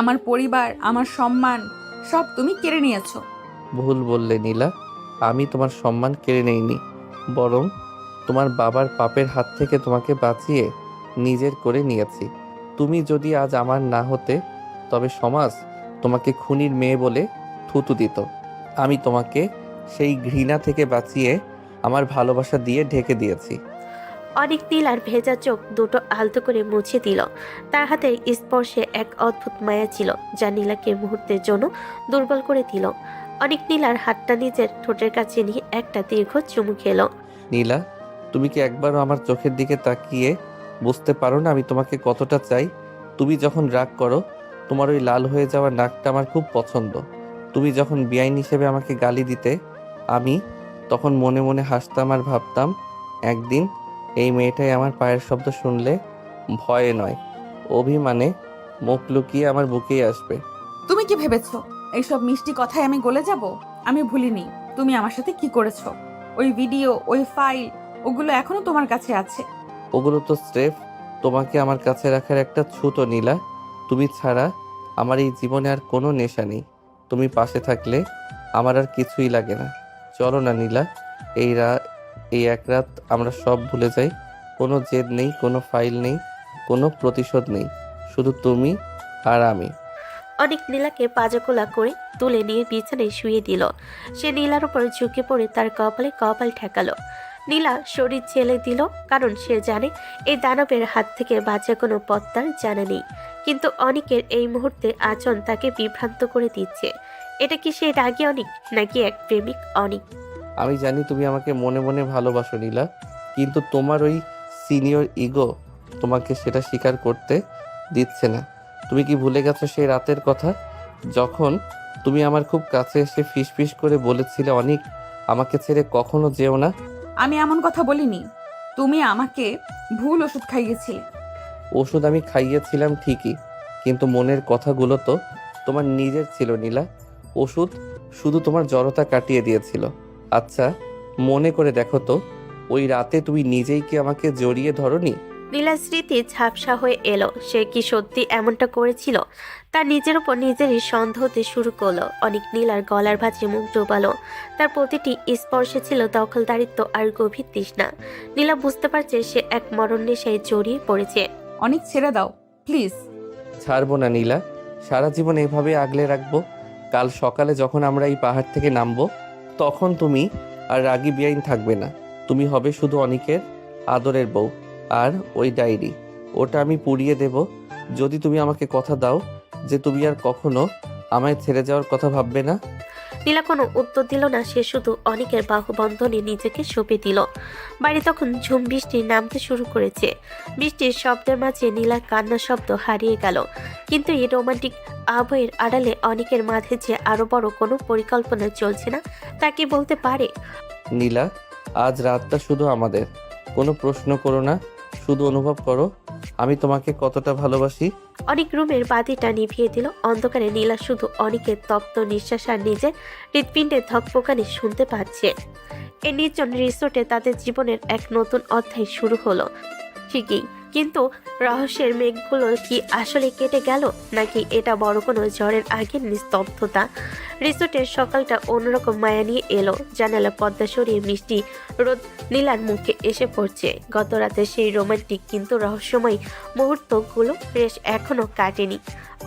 আমার পরিবার, আমার সম্মান সব তুমি কেড়ে নিয়েছো।
ভুল বললে নীলা, আমি তোমার সম্মান কেড়ে নেইনি, বরং তোমার বাবার পাপের হাত থেকে তোমাকে বাঁচিয়ে নিজের করে নিয়েছি। তুমি যদি আজ আমার না হতে, তবে সমাজ তোমাকে খুনির মেয়ে বলে থুতু দিত। আমি তোমাকে সেই ঘৃণা থেকে বাঁচিয়ে আমার ভালোবাসা দিয়ে ঢেকে দিয়েছি।
অনেক নীলার ভেজা চোখ দুটো আলতো করে মুছে দিল। তার হাতের স্পর্শে এক অদ্ভুত মায়া ছিল, যা নীলাকে মুহূর্তের জন্য দুর্বল করে দিল। অনেক নীলার হাতটা নিজের ঠোঁটের কাছে নিয়ে একটা দীর্ঘ চুমু খেলো।
নীলা, তুমি কি একবারও আমার চোখের দিকে তাকিয়ে বুঝতে পারো না আমি তোমাকে কতটা চাই? তুমি যখন রাগ করো, তোমার ওই লাল হয়ে যাওয়া নাকটা আমার খুব পছন্দ। তুমি যখন বেআইন হিসেবে আমাকে গালি দিতে, আমি তখন মনে মনে হাসতাম আর ভাবতাম, একদিন এই মেয়েটাই আমার পায়ের শব্দ শুনলে ভয়ে নয়, অভিমানে মুখ লুকিয়ে আমার বুকেই আসবে।
তুমি কি ভেবেছো এইসব মিষ্টি কথায় আমি গলে যাব? আমি ভুলিনি তুমি আমার সাথে কি করেছো। ওই ভিডিও, ওই ফাইল, ওগুলো এখনো তোমার কাছে আছে।
ওগুলো তো স্রেফ তোমাকে আমার কাছে রাখার একটা ছুতো নীলা। তুমি ছাড়া আমার এই জীবনে আর কোনো নেশা নেই। তুমি পাশে থাকলে আমার আর কিছুই লাগে না। চলো না নীলা, এই এক রাত আমরা সব ভুলে যাই। কোনো জেদ নেই, কোনো ফাইল নেই, কোনো প্রতিশোধ নেই, শুধু তুমি আর আমি।
অনেক নীলাকে পাজাকোলা করে তুলে নিয়ে বিছানায় শুয়ে দিল। সে নীলার উপর ঝুঁকে পড়ে তার কপালে কপাল ঠেকালো। নীলা শরীর ছেলে দিল, কারণ সে জানে এই দানবের হাত থেকে বাঁচার কোনো পথ তার জানা নেই। কিন্তু অনিকের এই মুহূর্তে আচরণ তাকে বিভ্রান্ত করে দিচ্ছে। এটা কি সে রাগী অনিক, নাকি এক প্রেমিক অনিক?
আমি জানি তুমি আমাকে মনে মনে ভালোবাসো নীলা, কিন্তু তোমার ওই সিনিয়র ইগো তোমাকে সেটা স্বীকার করতে দিচ্ছে না। তুমি কি ভুলে গেছো সেই রাতের কথা, যখন তুমি আমার খুব কাছে এসে ফিসফিস করে বলেছিলে অনিক আমাকে ছেড়ে কখনো যেও না?
আমি এমন কথা বলিনি। তুমি আমাকে ভুল ওষুধ খাইয়েছিলে।
ওষুধ আমি খাইয়েছিলাম ঠিকই, কিন্তু মনের কথাগুলো তো তোমার নিজের ছিল নীলা। ওষুধ শুধু তোমার জড়তা কাটিয়ে দিয়েছিল। আচ্ছা মনে করে দেখো তো, ওই রাতে তুমি নিজেই কি আমাকে জড়িয়ে ধরনি?
নীলার স্মৃতি ঝাপসা হয়ে এলো। সে কি সত্যি এমনটা করেছিল? তার নিজের উপর নিজেরই সন্দেহ হতে শুরু করলো। অনেক নীলার গলার ভাঁজে মুখ ডোবালো। তার প্রতিটি স্পর্শে ছিল দখলদারিত্ব আর গভীর তৃষ্ণা। নীলা বুঝতে পারছে সে এক মরণ নেশায় জড়িয়ে পড়েছে।
অনেক ছেড়ে দাও প্লিজ।
ছাড়বো না নীলা, সারা জীবন এভাবে আগলে রাখবো। কাল সকালে যখন আমরা এই পাহাড় থেকে নামবো, তখন তুমি আর রাগী বেআইন থাকবে না। তুমি হবে শুধু অনিকের আদরের বউ। আর ওই ডায়েরি, ওটা আমি পুড়িয়ে দেব যদি তুমি আমাকে কথা দাও যে তুমি আর কখনো আমায় ছেড়ে যাওয়ার কথা ভাববে না।
নীলা কোনো উত্তর দিল না। সে শুধু অনেকের বাহুবন্ধনে নিজেকে সঁপে দিল। বাইরে তখন ঝুম বৃষ্টি নামতে শুরু করেছে। বৃষ্টির শব্দের মাঝে নীলার কান্নার শব্দ হারিয়ে গেল। কিন্তু এই রোমান্টিক আবহের আড়ালে অনেকের মাঝে যে আরো বড় কোনো পরিকল্পনা চলছে না, তা কি বলতে পারে?
নীলা, আজ রাতটা শুধু আমাদের। কোনো প্রশ্ন করো না, শুধু অনুভব করো আমি তোমাকে কতটা ভালোবাসি।
অনেক রুমের বাতিটা নিভিয়ে দিল। অন্ধকারে নীলা শুধু অনেকের তপ্ত নিঃশ্বাস আর নিজের হৃৎপিণ্ডের ধকপকানি শুনতে পাচ্ছে। এই নির্জন রিসোর্টে তাদের জীবনের এক নতুন অধ্যায় শুরু হলো ঠিকই, কিন্তু রহস্যের মেঘগুলো কি আসলে কেটে গেল, নাকি এটা বড় কোনো ঝড়ের আগের নিস্তব্ধতা? রিসোর্টের সকালটা অন্যরকম মায়া নিয়ে এলো। জানালা পর্দা সরিয়ে মিষ্টি রোদ নীলার মুখে এসে পড়ছে। গত রাতে সেই রোমান্টিক কিন্তু রহস্যময় মুহূর্তগুলো রেশ এখনো কাটেনি।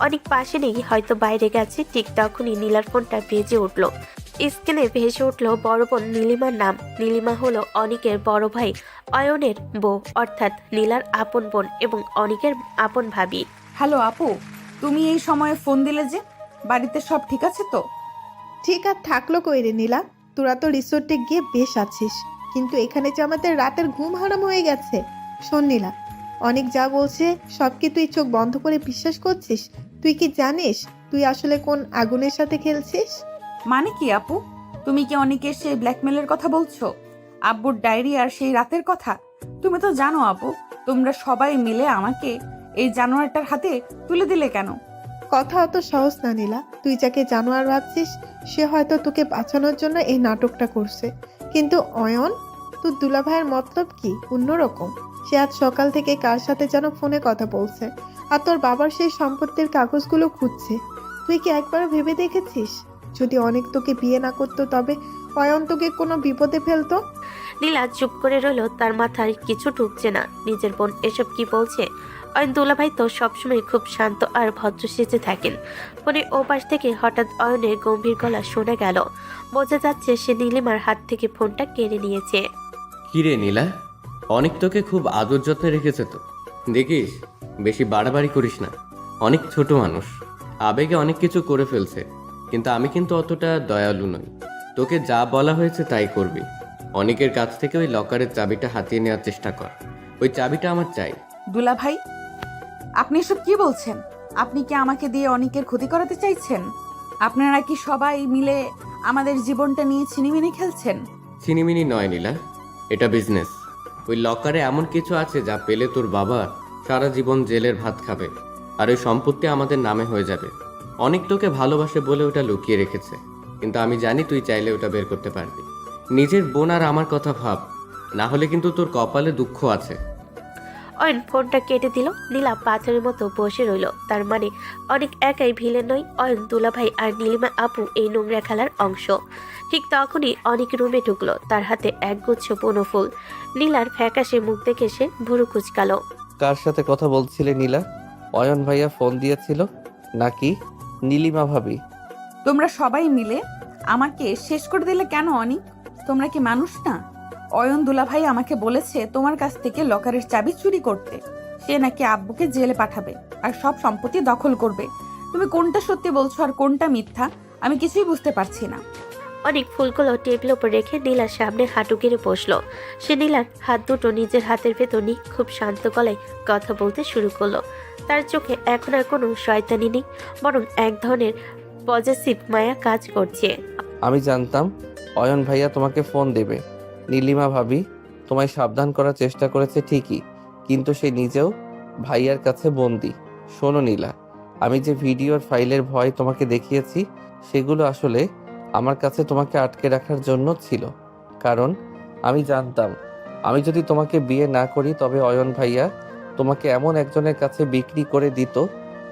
অনেক পাশে নেই, হয়তো বাইরে গেছে। ঠিক তখনই নীলার ফোনটা বেজে উঠল। স্ক্রিনে ভেসে উঠল বড় বোন নীলিমার নাম। নীলিমা হলো অনিকের বড় ভাই অয়নের বউ, অর্থাৎ নীলার আপন বোন এবং অনিকের আপন ভাবি।
হ্যালো আপু, তুমি এই সময়ে ফোন দিলে যে? বাড়িতে সব ঠিক আছে তো?
ঠিক আর থাকলো কই রে নীলা, তোরা তো রিসোর্টে গিয়ে বেশ আছিস, কিন্তু এখানে যে আমাদের রাতের ঘুম হারাম হয়ে গেছে। শোন নীলা, অনেক যা বলছে সব কি তুই চোখ বন্ধ করে বিশ্বাস করছিস? তুই কি জানিস তুই আসলে কোন আগুনের সাথে খেলছিস?
মানে কি আপু? তুমি কি অনেকের সেই ব্ল্যাকমেলের কথা বলছো? আব্বুর ডায়েরি আর সেই রাতের কথা? তুমি তো জানো আপু, তোমরা সবাই মিলে আমাকে এই জানোয়ারটার হাতে তুলে দিলে কেন?
কথা অত সহজ না নীলা। তুই যাকে জানোয়ার ভাবছিস সে হয়তো তোকে বাঁচানোর জন্য এই নাটকটা করছে, কিন্তু অয়ন, তোর দুলাভাইয়ের মতলব কি অন্যরকম। সে আজ সকাল থেকে কার সাথে যেন ফোনে কথা বলছে, আর তোর বাবার সেই সম্পত্তির কাগজগুলো খুঁজছে। তুই কি একবার ভেবে দেখেছিস যদি অনেক তোকে বিয়ে না করতো, তবে অয়ন তোকে কোনো বিপদে ফেলতো?
নীলা চুপ করে রইল। তার মাথায় কিছু ঢুকছে না। নিজের বোন এসব কি বলছে? অয়ন দুলাভাই তো সবসময় খুব শান্ত আর ভদ্র সেজে থাকেন। ফোনে ওপাশ থেকে হঠাৎ অয়নের গম্ভীর গলা শোনা গেল। বোঝা যাচ্ছে সে নীলিমার হাত থেকে ফোনটা কেড়ে নিয়েছে।
কিরে নীলা, অনেক তোকে খুব আদর যত্নে রেখেছে তো। দেখিস, বেশি বাড়াবাড়ি করিস না। অনেক ছোট মানুষ, আবেগে অনেক কিছু করে ফেলছে, কিন্তু আমি কিন্তু অতটা দয়ালু নই। তোকে যা বলা হয়েছে তাই করবি। অনেকের কাছ থেকে ওই লকারের চাবিটা হাতিয়ে নেওয়ার চেষ্টা কর। ওই চাবিটা আমার চাই।
দুলা ভাই, আপনি এসব কি বলছেন? আপনি কি আমাকে দিয়ে অনেকের ক্ষতি করাতে চাইছেন? আপনারা কি সবাই মিলে আমাদের জীবনটা নিয়ে ছিনিমিনি খেলছেন?
ছিনিমিনি নয় নীলা, এটা বিজনেস। ওই লকারে এমন কিছু আছে যা পেলে তোর বাবা সারা জীবন জেলের ভাত খাবে, আর ওই সম্পত্তি আমাদের নামে হয়ে যাবে। অনেক তোকে ভালোবাসে বলে ওটা লুকিয়ে রেখেছে, কিন্তু আমি জানি তুই চাইলে ওটা বের করতে পারবি। নিজের বোন আর আমার কথা ভাব, না হলে কিন্তু তোর কপালে দুঃখ আছে।
অয়ন ফোনটা কেটে দিল। নীলা পাথরের মতো বসে রইল। তার মানে অনেক একাই ভিলেন নয়। অয়ন দুলাভাই আর নীলিমা আপু এই নোংরা খেলার অংশ। ঠিক তখনই অনেক রুমে ঢুকলো। তার হাতে একগুচ্ছ বনফুল। নীলার ফ্যাকাশে মুখ দেখে সে ভুরু কুচকালো।
কার সাথে কথা বলছিলে নীলা? অয়ন ভাইয়া ফোন দিয়েছিল নাকি নীলিমা ভাবি?
তোমরা সবাই মিলে আমাকে শেষ করে দিলে কেন অনিক? তোমরা কি মানুষ না? অয়ন দুলাভাই আমাকে বলেছে তোমার কাছ থেকে লকারের চাবি চুরি করতে। সে নাকি আব্বুকে জেলে পাঠাবে আর সব সম্পত্তি দখল করবে। তুমি কোনটা সত্যি বলছো আর কোনটা মিথ্যা আমি কিছুই বুঝতে পারছি না।
অনেক ফুলগুলো টেবিলের উপর রেখে নীলার সামনে হাঁটু গেড়ে বসলো। সে নীলার হাত দুটো নিজের হাতের ভেতর নিয়ে খুব শান্ত গলায় কথা বলতে শুরু করলো। তার চোখে এখন আর কোনো শয়তানি নেই, বরং এক ধরনের পজেসিভ মায়া কাজ করছে।
আমি জানতাম অয়ন ভাইয়া তোমাকে ফোন দেবে। নীলিমা ভাবি তোমায় সাবধান করার চেষ্টা করেছে ঠিকই, কিন্তু সে নিজেও ভাইয়ার কাছে বন্দি। শোনো নীলা, আমি যে ভিডিওর ফাইলের ভয় তোমাকে দেখিয়েছি সেগুলো আসলে আমার কাছে তোমাকে আটকে রাখার জন্য ছিল। কারণ আমি জানতাম আমি যদি তোমাকে বিয়ে না করি তবে অয়ন ভাইয়া তোমাকে এমন একজনের কাছে বিক্রি করে দিত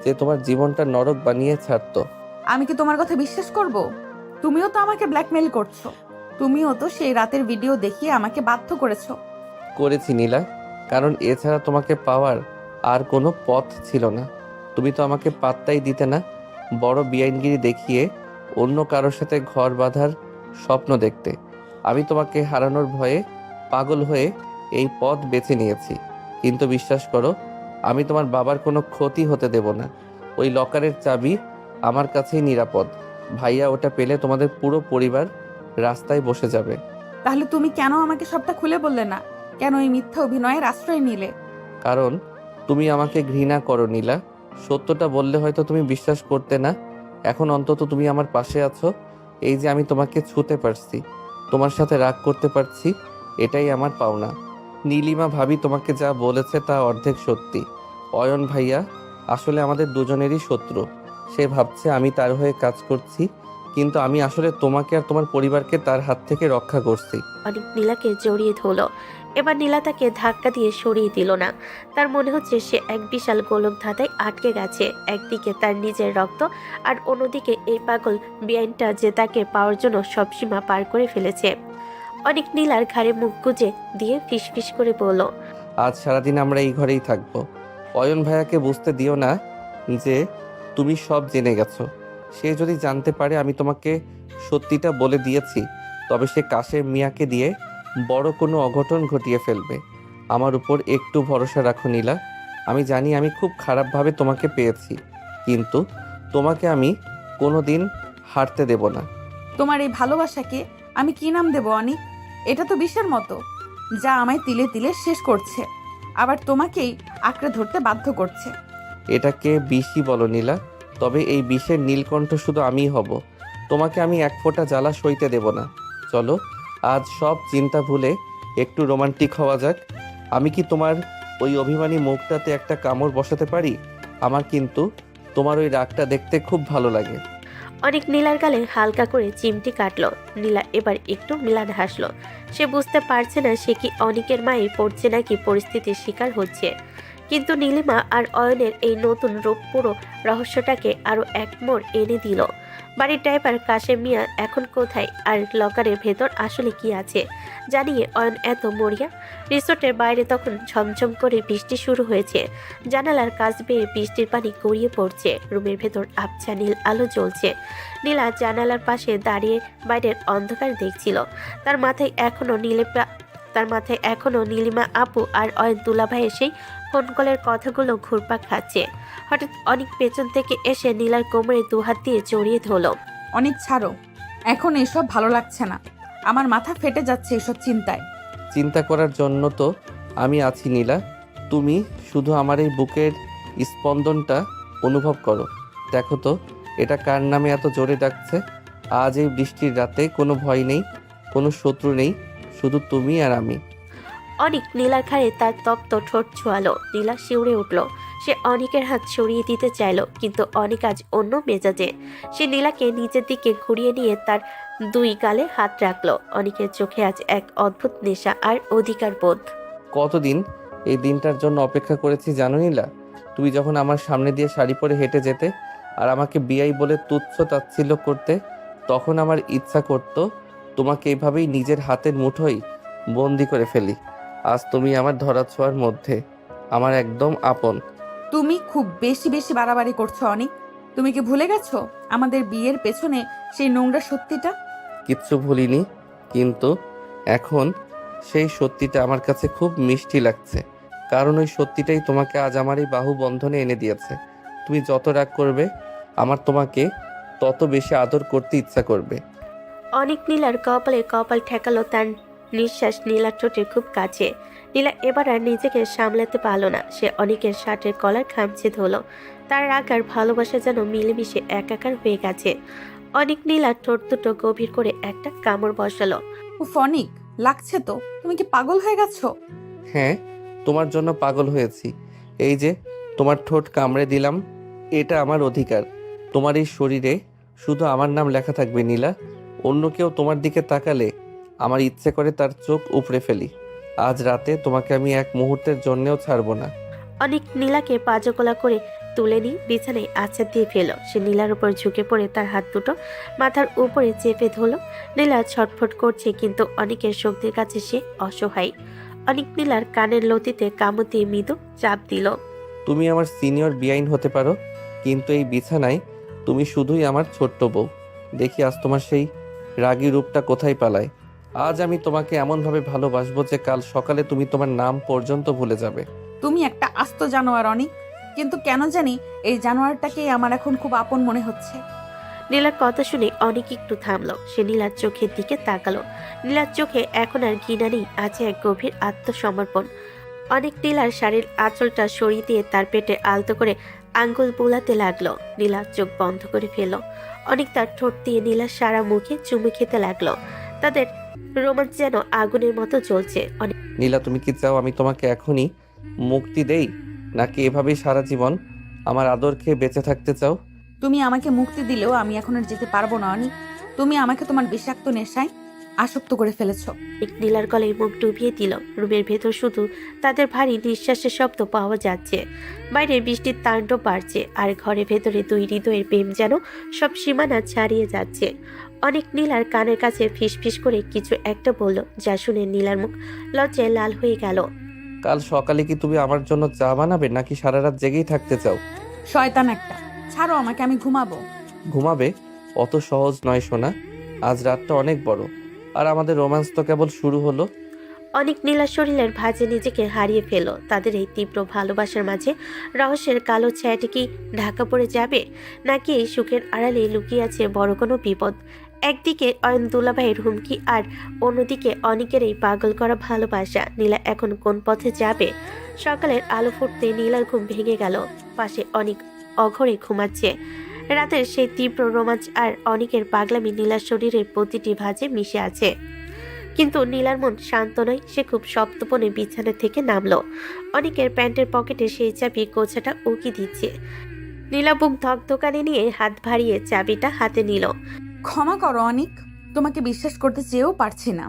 যে তোমার জীবনটা নরক বানিয়ে ছাড়তো।
আমি কি তোমার কথা বিশ্বাস করব? তুমিও তো আমাকে ব্ল্যাকমেল করছো। তুমিও তো সেই রাতের ভিডিও দেখিয়ে আমাকে বাধ্য করেছো।
করেছি নীলা, কারণ এছাড়া তোমাকে পাওয়ার আর কোনো পথ ছিল না। তুমি তো আমাকে পাত্তাই দিতে না, বড় বেআইনগিরি দেখিয়ে অন্য কারোর সাথে ঘর বাঁধার স্বপ্ন দেখতে। আমি তোমাকে হারানোর ভয়ে পাগল হয়ে এই পথ বেছে নিয়েছি। কিন্তু বিশ্বাস করো, আমি তোমার বাবার কোনো ক্ষতি হতে দেব না। ওই লকারের চাবি আমার কাছেই নিরাপদ। ভাইয়া ওটা পেলে তোমাদের পুরো পরিবার রাস্তায় বসে যাবে।
তাহলে তুমি কেন আমাকে সবটা খুলে বললে না? কেন এই মিথ্যা অভিনয়ের আশ্রয় নিলে?
কারণ তুমি আমাকে ঘৃণা করো নীলা। সত্যটা বললে হয়তো তুমি বিশ্বাস করতে না। এখন অন্তত তুমি আমার পাশে আছো। এই যে আমি তোমাকে ছুতে পারছি, তোমার সাথে রাগ করতে পারছি, এটাই আমার পাওনা। নীলিমা ভাবি তোমাকে যা বলেছে তা অর্ধেক সত্যি। অয়ন ভাইয়া আসলে আমাদের দুজনেরই শত্রু। সে ভাবছে আমি তার হয়ে কাজ করছি, কিন্তু আমি আসলে তোমাকে আর তোমার পরিবারকে তার হাত থেকে রক্ষা করছি।
অনেক নীলাকে জড়িয়ে ধরল। এবার নীলা তাকে ধাক্কা দিয়ে সরিয়ে দিল না। তার মনে হচ্ছে সে এক বিশাল গোলক ধাঁধায় আটকে গেছে। একদিকে তার নিজের রক্ত, আর অন্যদিকে এই পাগল বেআইনটা যে তাকে পাওয়ার জন্য সব সীমা পার করে ফেলেছে। অনেক নীলার ঘাড়ে মুখ গুজে দিয়ে ফিসফিস করে বলল,
আজ সারাদিন আমরা এই ঘরেই থাকবো। অয়ন ভাইয়াকে বুঝতে দিও না যে তুমি সব জেনে গেছো। সে যদি জানতে পারে আমি তোমাকে সত্যিটা বলে দিয়েছি, তবে সে কাশেম মিয়াকে দিয়ে বড় কোনো অঘটন ঘটিয়ে ফেলবে। আমার উপর একটু ভরসা রাখো নীলা। আমি জানি আমি খুব খারাপভাবে তোমাকে পেয়েছি, কিন্তু তোমাকে আমি কোনো দিন হারতে দেব না।
তোমার এই ভালোবাসাকে আমি কি নাম দেব অনিক? এটা তো বিষের মতো, যা আমায় তিলে তিলে শেষ করছে, আবার তোমাকেই আঁকড়ে ধরতে বাধ্য করছে।
এটাকে বিষই বলো নীলা, তবে এই বিষের নীলকণ্ঠ শুধু আমিই হব। তোমাকে আমি এক ফোঁটা জ্বালা সইতে দেব না। চলো আজ সব চিন্তা ভুলে একটু রোমান্টিক হওয়া যাক। আমি কি তোমার ওই অভিমানী মুখটাতে একটা কামড় বসাতে পারি? আমার কিন্তু তোমার ওই রাগটা দেখতে খুব ভালো লাগে।
অনেক নীলার গালে হালকা করে চিমটি কাটলো। নীলা এবার একটু ম্লান হাসলো। সে বুঝতে পারছে না সে কি অনিকের মায়ে পড়ছে নাকি পরিস্থিতির শিকার হচ্ছে। কিন্তু নীলিমা আর অয়নের এই নতুন রূপ পুরো রহস্যটাকে আরো এক মোড় এনে দিল। বাড়ির ড্রাইভার কাশেম মিয়া এখন কোথায়, আর লকারের ভেতর আসলে কি আছে জানিয়ে অয়ন এত মরিয়া। রিসোর্টের বাইরে তখন ঝমঝম করে বৃষ্টি শুরু হয়েছে। জানালার কাছ বেয়ে বৃষ্টির পানি গড়িয়ে পড়ছে। রুমের ভেতর আবছা নীল আলো জ্বলছে। নীলা জানালার পাশে দাঁড়িয়ে বাইরের অন্ধকার দেখছিল। তার মাথায় এখনো নীলিমা আপু আর অয়ন দুলাভাইয়ের সেই ফোন কলের কথাগুলো ঘুরপাক খাচ্ছে। হঠাৎ অনেক পেছন থেকে এসে নীলার কোমরে দুহাত দিয়ে জড়িয়ে ধরল।
অনেক ছাড়ো, এখন এসব ভালো লাগছে না। আমার মাথা ফেটে যাচ্ছে এসব চিন্তায়।
চিন্তা করার জন্য তো আমি আছি নীলা। তুমি শুধু আমার এই বুকের স্পন্দনটা অনুভব করো। দেখো তো এটা কার নামে এত জোরে ডাকছে। আজ এই বৃষ্টির রাতে কোনো ভয় নেই, কোনো শত্রু নেই, শুধু তুমি আর আমি।
অনেক নীলার ঘাড়ে তার তপ্ত ঠোঁট ছোঁয়ালো। নীলা শিউরে উঠল। সে অনিকের হাত সরিয়ে দিতে চাইল, কিন্তু অনিক আজ অন্য মেজাজে। সে নীলাকে নিজের দিকে ঘুরিয়ে নিয়ে তার দুই গালে হাত রাখলো। অনিকের চোখে আজ এক অদ্ভুত নেশা আর অধিকার বোধ।
কতদিন এই দিনটার জন্য অপেক্ষা করেছি জানো নীলা? তুমি যখন আমার সামনে দিয়ে শাড়ি পরে হেঁটে যেতে আর আমাকে বিয়াই বলে তুচ্ছ তাচ্ছিল্য করতে, তখন আমার ইচ্ছা করতো তোমাকে এইভাবেই নিজের হাতের মুঠোয় বন্দি করে ফেলি। আজ তুমি আমার ধরাছোঁয়ার মধ্যে, আমার একদম আপন।
তুমি খুব বেশি বেশি বাড়াবাড়ি করছো অনিক। তুমি কি ভুলে গেছো আমাদের বিয়ের পেছনে সেই নোংরা সত্যিটা?
কিচ্ছু ভুলিনি, কিন্তু এখন সেই সত্যিটা আমার কাছে খুব মিষ্টি লাগছে, কারণ ওই সত্যিটাই তোমাকে আজ আমার এই বাহু বন্ধনে এনে দিয়েছে। তুমি যত রাগ করবে, আমার তোমাকে তত বেশি আদর করতে ইচ্ছা করবে।
অনেক নীলার কপালে কপাল ঠেকালো, তার নিঃশ্বাস নীলার ঠোঁটের খুব কাছে। নীলা এবার আর নিজেকে সামলাতে পারল না, সে অনেকের শার্টের কলার খামচে ধরল। তার রাগ আর ভালোবাসা যেন মিলেমিশে একাকার হয়ে গেছে। অনেক নীলার ঠোঁট দুটো গভীর করে একটা কামড় বসালো।
উফ অনিক, লাগছে তো। তুমি কি পাগল হয়ে গেছো?
হ্যাঁ, তোমার জন্য পাগল হয়েছি। এই যে তোমার ঠোঁট কামড়ে দিলাম, এটা আমার অধিকার। তোমার এই শরীরে শুধু আমার নাম লেখা থাকবে নীলা। অন্য কেউ তোমার দিকে তাকালে আমার ইচ্ছে করে তার চোখ উপড়ে ফেলি। আজ রাতে তোমাকে আমি এক মুহূর্তের জন্যেও ছাড়বো না।
অনেক নীলাকে পাজকোলা করে তুলে নিয়ে বিছানায় আছাড় দিয়ে ফেলো। সে নীলার উপর ঝুঁকে পড়ে তার হাত দুটো মাথার উপরে চেপে ধরলো। নীলা ছটফট করছে, কিন্তু অনেকের শক্তির কাছে সে অসহায়। অনেক নীলার কানের লতিতে কামড় দিয়ে মৃদু চাপ দিল।
তুমি আমার সিনিয়র বেআইন হতে পারো, কিন্তু এই বিছানায় তুমি শুধুই আমার ছোট্ট বউ। দেখি আজ তোমার সেই রাগী রূপটা কোথায় পালায়। আজ আমি তোমাকে এমনভাবে ভালোবাসবো যে কাল সকালে তুমি তোমার নাম পর্যন্ত ভুলে যাবে।
তুমি একটা আস্ত জানোয়ার অনিক, কিন্তু কেন জানি এই জানোয়ারটাকেই আমার এখন খুব আপন মনে হচ্ছে।
নীলার কথা শুনে অনেক একটু থামলো। সে নীলার চোখের দিকে তাকালো। নীলার চোখে এখন আর ঘৃণা নেই, আছে এক গভীর আত্মসমর্পণ। অনেক নীলার শাড়ির আঁচলটা সরিয়ে দিয়ে তার পেটে আলতো করে আঙ্গুল বোলাতে লাগলো। নীলা চোখ বন্ধ করে ফেলল। অনেক তার ঠোঁট দিয়ে নীলার সারা মুখে চুমু খেতে লাগলো। তাদের রোমাঞ্চ যেন আগুনের মতো জ্বলছে। অনেক
নীলা, তুমি কি চাও আমি তোমাকে এখনই মুক্তি দেই, নাকি এভাবেই সারা জীবন আমার আদর খেয়ে বেঁচে থাকতে চাও?
তুমি আমাকে মুক্তি দিলেও আমি এখন আর যেতে পারবো না অনিক। তুমি আমাকে তোমার বিষাক্ত নেশায় আসক্ত করে ফেলেছো।
নীলার গলায় মুখ ডুবিয়ে দিল। রুমের ভেতর শুধু তাদের ভারী নিঃশ্বাসের শব্দ পাওয়া যাচ্ছে। বাইরে বৃষ্টির তাণ্ডব বাড়ছে, আর ঘরের ভেতরে দুই হৃদয়ের প্রেম যেন সব সীমানা ছাড়িয়ে যাচ্ছে। অনেক নীলার কানের কাছে ফিসফিস করে কিছু একটা বলল, যা শুনে নীলার মুখ লজ্জায় লাল হয়ে গেল।
কাল সকালে কি তুমি আমার জন্য চা বানাবে, নাকি সারা রাত জেগেই থাকতে চাও?
শয়তান একটা, ছাড়ো আমাকে, আমি ঘুমাবো।
ঘুমাবে? অত সহজ নয় সোনা। আজ রাতটা অনেক বড়, আর আমাদের রোম্যান্স তো কেবল শুরু হলো।
অনেক নীলা শরীরের ভাঁজে নিজেকে হারিয়ে ফেল। তাদের এই তীব্র ভালোবাসার মাঝে রহস্যের কালো ছায়াটি কি ঢাকা পড়ে যাবে, নাকি এই সুখের আড়ালে লুকিয়ে আছে বড় কোনো বিপদ? একদিকে অয়ন দুলাভাইয়ের হুমকি, আর অন্যদিকে অনেকের এই পাগল করা ভালোবাসা। নীলা এখন কোন পথে যাবে? সকালের আলো ফুটতে নীলার ঘুম ভেঙে গেল। পাশে অনেক অঘরে ঘুমাচ্ছে। রাতের সেই তীব্র রোমাঞ্চ আর অনেকের পাগলামি নীলার শরীরের প্রতিটি ভাঁজে মিশে আছে। কিন্তু নীলার মন শান্ত নয়। সে খুব সপ্তপনে বিছানা থেকে নামলো। অনেকের প্যান্টের পকেটে সেই চাবি গোছাটা উকি দিচ্ছে। নীলা বুক ধকধকানি নিয়ে হাত ভারিয়ে চাবিটা হাতে নিল।
ক্ষমা করো অনিক, তোমাকে বিশ্বাস করতে চেয়েও পারছি না।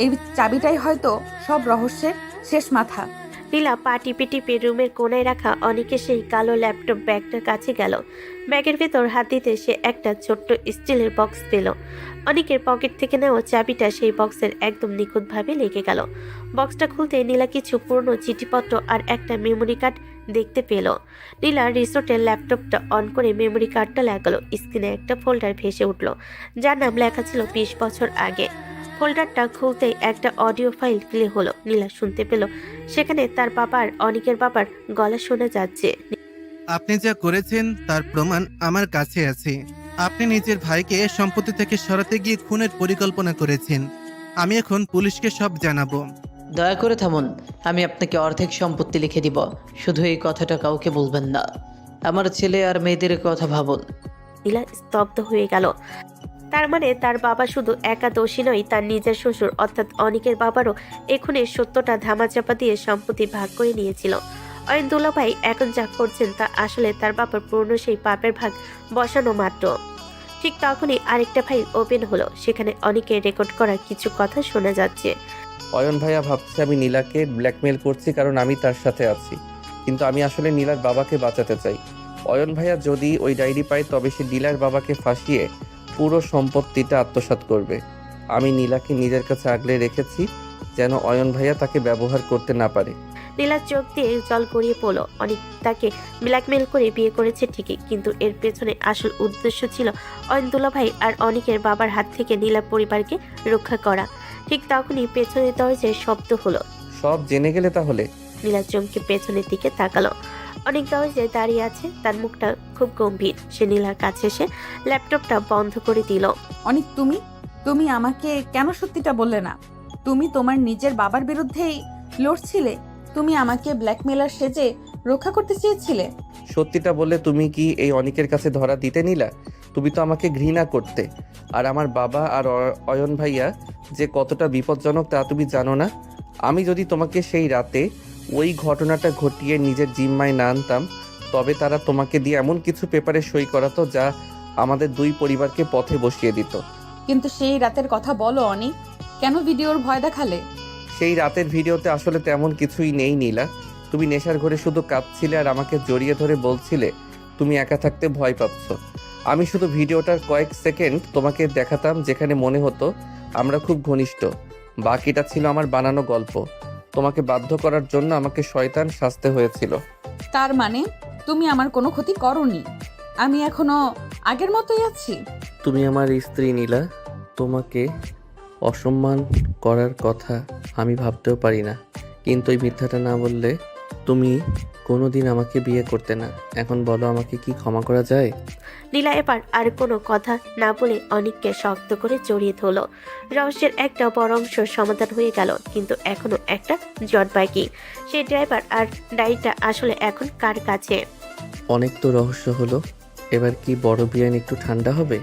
এই চাবিটাই হয়তো সব রহস্যের শেষ মাথা।
নীলা পা টিপে টিপে রুমের কোনায় রাখা অনেকের সেই কালো ল্যাপটপ ব্যাগটার কাছে গেল। ব্যাগের ভেতর হাত দিতে সে একটা ছোট্ট স্টিলের বক্স পেল। অনেকের পকেট থেকে নেওয়া চাবিটা সেই বক্সের একদম নিখুঁতভাবে লেগে গেল। বক্সটা খুলতে নীলা কিছু পুরনো চিঠিপত্র আর একটা মেমোরি কার্ড দেখতে পেল। নীলা রিসোর্টের ল্যাপটপটা অন করে মেমোরি কার্ডটা লাগালো। স্ক্রিনে একটা ফোল্ডার ভেসে উঠল, যার নাম লেখা ছিল 20 বছর আগে। ফোল্ডারটা খুলতেই একটা অডিও ফাইল প্লে হলো। নীলা শুনতে পেল সেখানে তার বাবার, অনেকের বাবার গলা শোনা যাচ্ছে।
আপনি যা করেছেন তার প্রমাণ আমার কাছে আছে। আপনি নিজের ভাইকে সম্পত্তি থেকে সরাতে গিয়ে খুনের পরিকল্পনা করেছেন। আমি এখন পুলিশকে সব জানাবো।
দয়া করে থামুন, আমি আপনাকে অর্ধেক সম্পত্তি লিখে দিব। শুধু এই কথাটা কাউকে বলবেন না। আমার ছেলে আর মেয়েদের কথা ভাবুন।
নীলা স্তব্ধ হয়ে গেল। তার মানে তার বাবা শুধু একা দোষী নয়, তার নিজের শ্বশুর অর্থাৎ অনিকের বাবারও এখনের সত্যটা ধামাচাপা দিয়ে সম্পত্তি ভাগ করে নিয়েছিল। অয়ন দুলাভাই এখন যা করছেন তা আসলে তার বাবার পুরনো সেই পাপের ভাগ বসানো মাত্র। ঠিক তখনই আরেকটা ফাইল ওপেন হলো। সেখানে অনেকের রেকর্ড করা কিছু কথা শোনা যাচ্ছে।
অয়ন ভাইয়া ভাবছে আমি নীলাকে ব্ল্যাকমেল করছি কারণ আমি তার সাথে আছি, কিন্তু আমি আসলে নীলার বাবাকে বাঁচাতে চাই। অয়ন ভাইয়া যদি ওই ডায়েরি পায়, তবে সে নীলার বাবাকে ফাঁসিয়ে পুরো সম্পত্তিটা আত্মসাৎ করবে। আমি নীলাকে নিজের কাছে আগলে রেখেছি, যেন অয়ন ভাইয়া তাকে ব্যবহার করতে না পারে।
নীলার চোখ দিয়ে জল গড়িয়ে পড়ল। অনেক তাকে ব্ল্যাকমেল করে বিয়ে করেছে ঠিকই, কিন্তু এর পেছনে আসল উদ্দেশ্য ছিল অয়ন দুলাভাই আর অনেকের বাবার হাত থেকে নীলা পরিবারকে রক্ষা করা। ঠিক তখনই পেছনের দরজায় শব্দ হলো।
সব জেনে গেলে তাহলে?
নীলা চমকে পেছনের দিকে তাকালো। অনেক দরজায় দাঁড়িয়ে আছে, তার মুখটা খুব গম্ভীর। সে নীলার কাছে এসে ল্যাপটপটা বন্ধ করে দিল।
অনেক তুমি তুমি আমাকে কেন সত্যিটা বললে না? তুমি তোমার নিজের বাবার বিরুদ্ধেই লড়ছিলে। তুমি আমাকে ব্ল্যাকমেলার সেজে রক্ষা করতে চেয়েছিলে।
সত্যিটা বললে তুমি কি এই অনিকের কাছে ধরা দিতে নিলা? তুমি তো আমাকে ঘৃণা করতে। আর আমার বাবা আর অয়ন ভাইয়া যে কতটা বিপজ্জনক তা তুমি জানো না? আমি যদি তোমাকে সেই রাতে ওই ঘটনাটা ঘটিয়ে নিজের জিম্মায় না আনতাম, তবে তারা তোমাকে দিয়ে এমন কিছু পেপারে সই করাতো যা আমাদের দুই পরিবারকে পথে বসিয়ে দিত।
কিন্তু সেই রাতের কথা বলো অনিক, কেন ভিডিওর ভয় দেখালে?
সেই রাতের ভিডিওতে আসলে তেমন কিছুই নেই নীলা। তুমি নেশার ঘরে শুধু কাঁদছিলে আর আমাকে জড়িয়ে ধরে বলছিলে তুমি একা থাকতে ভয় পাচ্ছ। আমি শুধু ভিডিওটার কয়েক সেকেন্ড তোমাকে দেখাতাম যেখানে মনে হতো আমরা খুব ঘনিষ্ঠ। বাকিটা ছিল আমার বানানো গল্প। তোমাকে বাধ্য করার জন্য আমাকে শয়তান সাজতে হয়েছিল।
তার মানে তুমি আমার কোনো ক্ষতি করোনি? আমি এখনো আগের মতোই আছি?
তুমি আমার স্ত্রী নীলা, তোমাকে অসম্মান করার কথা আমি ভাবতেও পারি না। কিন্তু এই মিথ্যাটা না বললে তুমি কোনোদিন আমাকে বিয়ে করতে না। এখন বলো, আমাকে কি ক্ষমা করা যায়?
নীলা এবার আর কোনো কথা না বলে অনিককে শক্ত করে জড়িয়ে ধরল। রহস্যের একটা বড় অংশ সমাধান হয়ে গেল, কিন্তু এখনো একটা জট বাকি। সেই ড্রাইভার আর ডায়েরিটা আসলে এখন কার কাছে?
অনেক তো রহস্য হলো, এবার কি বড় বিয়ান একটু ঠান্ডা হবে?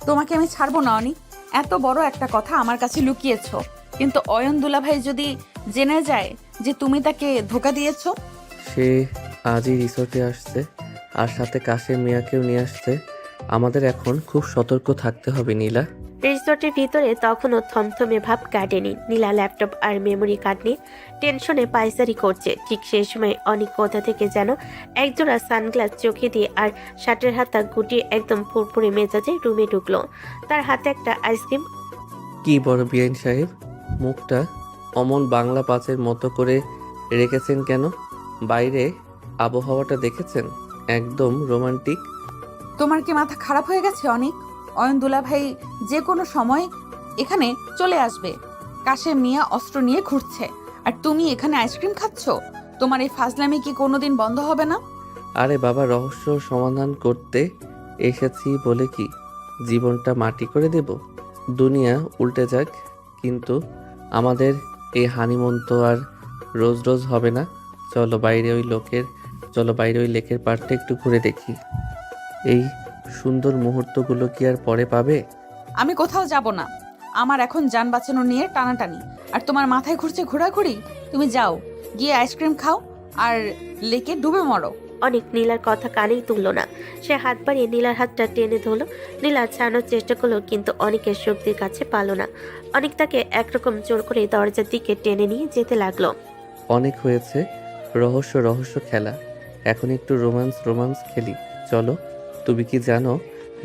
তোমাকে আমি ছাড়বো না অনিক। এত বড় একটা কথা আমার কাছে লুকিয়েছো, কিন্তু অয়ন দুলাভাই যদি জেনে যায় যে তুমি তাকে ধোকা দিয়েছো?
সে আজই রিসোর্টে আসছে আর সাথে কাশেম মিয়াকেও নিয়ে আসছে। আমাদের এখন খুব সতর্ক থাকতে হবে নীলা।
রিসোর্টের ভিতরে তখনও থমথমে ভাব কাটেনি। নীলা ল্যাপটপ আর মেমোরি কার্ড নিয়ে টেনশনে পায়চারি করছে। ঠিক সেই সময় অনেক কোথা থেকে যেন একজোড়া সানগ্লাস চোখে দিয়ে আর শার্টের হাতা গুটিয়ে একদম ফুরফুরে মেজাজে রুমে ঢুকলো। তার হাতে একটা আইসক্রিম।
কি বড় বিয়ান সাহেব, মুখটা অমন বাংলা পাঁচের মতো করে রেখেছেন কেন? বাইরে আবহাওয়াটা দেখেছেন? একদম রোমান্টিক।
তোমার কি মাথা খারাপ হয়ে গেছে অনিক? অয়ন দুলাভাই যে কোনো সময় এখানে চলে আসবে। কাশেম মিয়া অস্ত্র নিয়ে ঘুরছে, আর তুমি এখানে আইসক্রিম খাচ্ছ। তোমার এই ফাজলামি কি কোনোদিন বন্ধ হবে না?
আরে বাবা, রহস্য সমাধান করতে এসেছি বলে কি জীবনটা মাটি করে দেব? দুনিয়া উল্টে যাক, কিন্তু আমাদের এই হানিমুন তো আর রোজ রোজ হবে না। চলো বাইরে ওই লেকের পাড়টা একটু ঘুরে দেখি। এই সুন্দর মুহূর্তগুলো কি আর পরে পাবে?
আমি কোথাও যাব না। আমার এখন যান বাঁচানো নিয়ে টানাটানি, আর তোমার মাথায় ঘুরছে ঘোরাঘুরি। তুমি যাও, গিয়ে আইসক্রিম খাও আর লেকে ডুবে মরো।
অনেক নীলার কথা কানেই তুললো না। সে হাত বাড়িয়ে নীলার হাতটা টেনে ধরলো। নীলা ছাড়ানোর চেষ্টা করলো, কিন্তু অনেকের শক্তির কাছে পালো না। অনেক তাকে একরকম জোর করে দরজার দিকে টেনে নিয়ে যেতে লাগলো।
অনেক হয়েছে রহস্য খেলা, এখন একটু রোমান্স খেলি। চলো। তুমি কি জানো,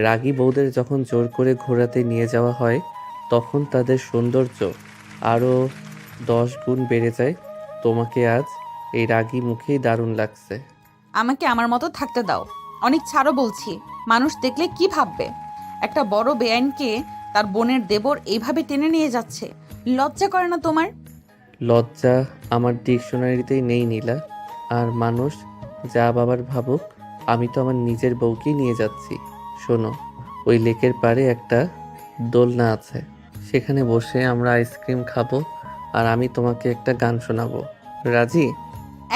রাগী বউদের যখন জোর করে ঘোরাতে নিয়ে যাওয়া হয় তখন তাদের সৌন্দর্য আরও 10 গুণ বেড়ে যায়। তোমাকে আজ এই রাগী মুখেই দারুণ লাগছে।
আমাকে আমার মতো থাকতে দাও। অনেক ছাড়ো বলছি। মানুষ দেখলে কি ভাববে? একটা বড় বেআইনকে তার বোনের দেবর এইভাবে টেনে নিয়ে যাচ্ছে। লজ্জা করে না তোমার?
লজ্জা আমার ডিকশনারিতেই নেই নীলা। আর মানুষ যা বাবার ভাবুক, আমি তো আমার নিজের বউকেই নিয়ে যাচ্ছি। শোনো, ওই লেকের পাড়ে একটা দোলনা আছে, সেখানে বসে আমরা আইসক্রিম খাবো আর আমি তোমাকে একটা গান শোনাবো। রাজি?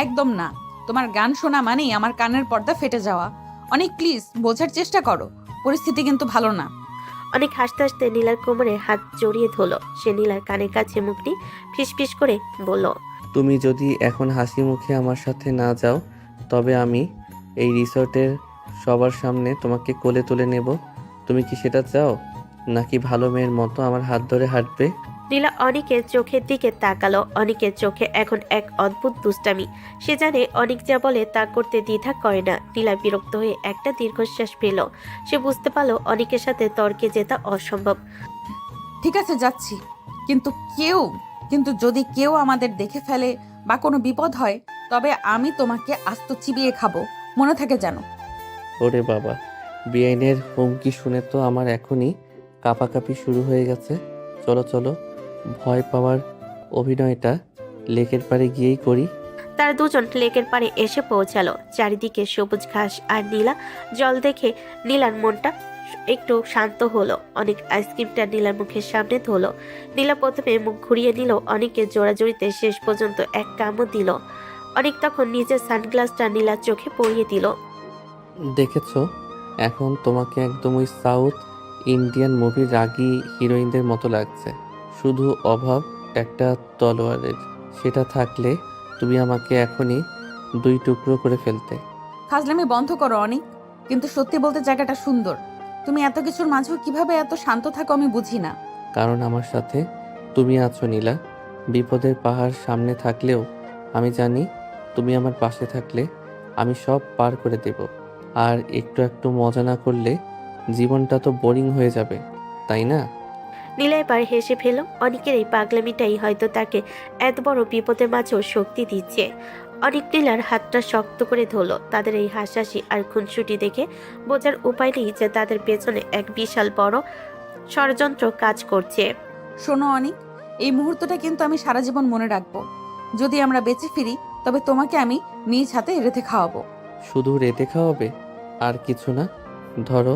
একদম না। তোমার গান শোনা মানেই আমার কানের পর্দা ফেটে যাওয়া। অনেক প্লিজ বোঝার চেষ্টা করো, পরিস্থিতি কিন্তু ভালো না।
অনেক হাসতে হাসতে নীলার কোমরে হাত জড়িয়ে ধরলো। সে নীলার কানের কাছে মুখটি ফিসফিস করে বলল,
তুমি যদি এখন হাসি মুখে আমার সাথে না যাও, তবে আমি এই রিসর্টের সবার সামনে তোমাকে কোলে তুলে নেব। তুমি কি সেটা চাও, নাকি ভালো মেয়ের মতো আমার হাত ধরে হাঁটবে?
নীলা অনিকের চোখের দিকে তাকালো। অনিকের চোখে এখন এক অদ্ভুত দুষ্টামি। সে জানে অনিক যা বলে তা করতে দ্বিধা করে না। নীলা বিরক্ত হয়ে একটা দীর্ঘশ্বাস পেল। সে বুঝতে পারলো অনিকের সাথে তর্কে জেতা অসম্ভব।
ঠিক আছে, যাচ্ছি। কিন্তু যদি কেউ আমাদের দেখে ফেলে বা কোনো বিপদ হয়, তবে আমি তোমাকে আস্ত চিবিয়ে খাবো, মনে থাকে যেন।
ওরে বাবা, বেআইনের হুমকি শুনে তো আমার এখনই কাঁপাকাঁপি শুরু হয়ে গেছে। চলো, ভয় পাওয়ার অভিনয়টা লেকের পাড়ে গিয়েই করি।
তারা দুজন লেকের পাড়ে এসে পৌঁছালো। চারিদিকে সবুজ ঘাস আর নীলা জল দেখে নীলার মনটা একটু শান্ত হলো। অনেক আইসক্রিমটা নীলার মুখের সামনে ধরলো। নীলা প্রথমে মুখ ঘুরিয়ে নিল, অনেককে জোড়াজুড়িতে শেষ পর্যন্ত এক কামড় দিল। অনেক তখন নিজের সানগ্লাসটা নীলার চোখে পরিয়ে দিল।
দেখেছো, এখন তোমাকে একদম ওই সাউথ ইন্ডিয়ান মুভির রাগী হিরোইনদের মতো লাগছে। শুধু অভাব একটা তলোয়ারের, সেটা থাকলে তুমি আমাকে এখনই 2 টুকরো করে ফেলতে।
ফাজলামি বন্ধ করো অনেক। কিন্তু সত্যি বলতে জায়গাটা সুন্দর। তুমি এত কিছুর মাঝেও কিভাবে এত শান্ত থাকো আমি বুঝি না।
কারণ আমার সাথে তুমি আছো নীলা। বিপদের পাহাড় সামনে থাকলেও আমি জানি তুমি আমার পাশে থাকলে আমি সব পার করে দেব। আর একটু একটু মজা না করলে জীবনটা তো বোরিং হয়ে যাবে, তাই না?
নীলা এবার হেসে ফেল। অনেকের এই পাগলামিটাই হয়তো তাকে এত বড় বিপদের মাঝেও শক্তি দিচ্ছে। অনেক নীলার হাতটা শক্ত করে ধরলো। তাদের এই হাসাহাসি আর খুনসুটি দেখে বোঝার উপায় নেই যে তাদের পেছনে এক বিশাল বড় ষড়যন্ত্র কাজ করছে।
শোনো অনেক, এই মুহূর্তটা কিন্তু আমি সারা জীবন মনে রাখবো। যদি আমরা বেঁচে ফিরি তবে তোমাকে আমি নিজ হাতে রেঁধে খাওয়াবো।
শুধু রেতে খাওয়াবে আর কিছু না? ধরো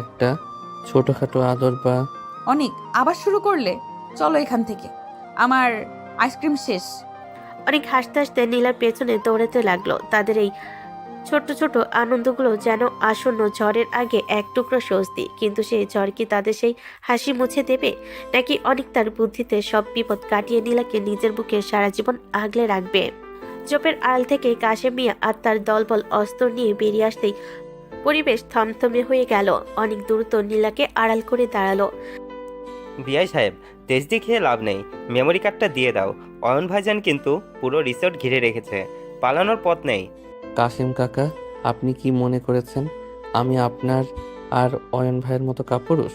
একটা ছোটোখাটো আদর বা।
অনেক, আবার শুরু করলে? চলো এখান থেকে, আমার আইসক্রিম শেষ।
অনেক হাসতে হাসতে নীলার পেছনে দৌড়াতে লাগলো। তাদের এই ছোট ছোট আনন্দগুলো যেন আসন্ন ঝড়ের আগে এক টুকরো স্বস্তি। কিন্তু সেই ঝড় কি তাদের সেই হাসি মুছে দেবে, নাকি অনেক তার বুদ্ধিতে সব বিপদ কাটিয়ে নীলাকে নিজের বুকে সারা জীবন আগলে রাখবে? জোপের আড়াল থেকে কাশেম মিয়া আর তার দলবল অস্ত্র নিয়ে বেরিয়ে আসতেই পরিবেশ থমথমে হয়ে গেল। অনেক দ্রুত নীলাকে আড়াল করে দাঁড়ালো।
বিআই সাহেব, তেজদি খেয়ে লাভ নেই, মেমোরি কার্ডটা দিয়ে দাও। অয়ন ভাইজান কিন্তু পুরো রিসোর্ট ঘিরে রেখেছে, পালানোর পথ নেই।
কাশেম কাকা, আপনি কি মনে করেছেন আমি আপনার আর অয়ন ভাইয়ের মতো কাপুরুষ?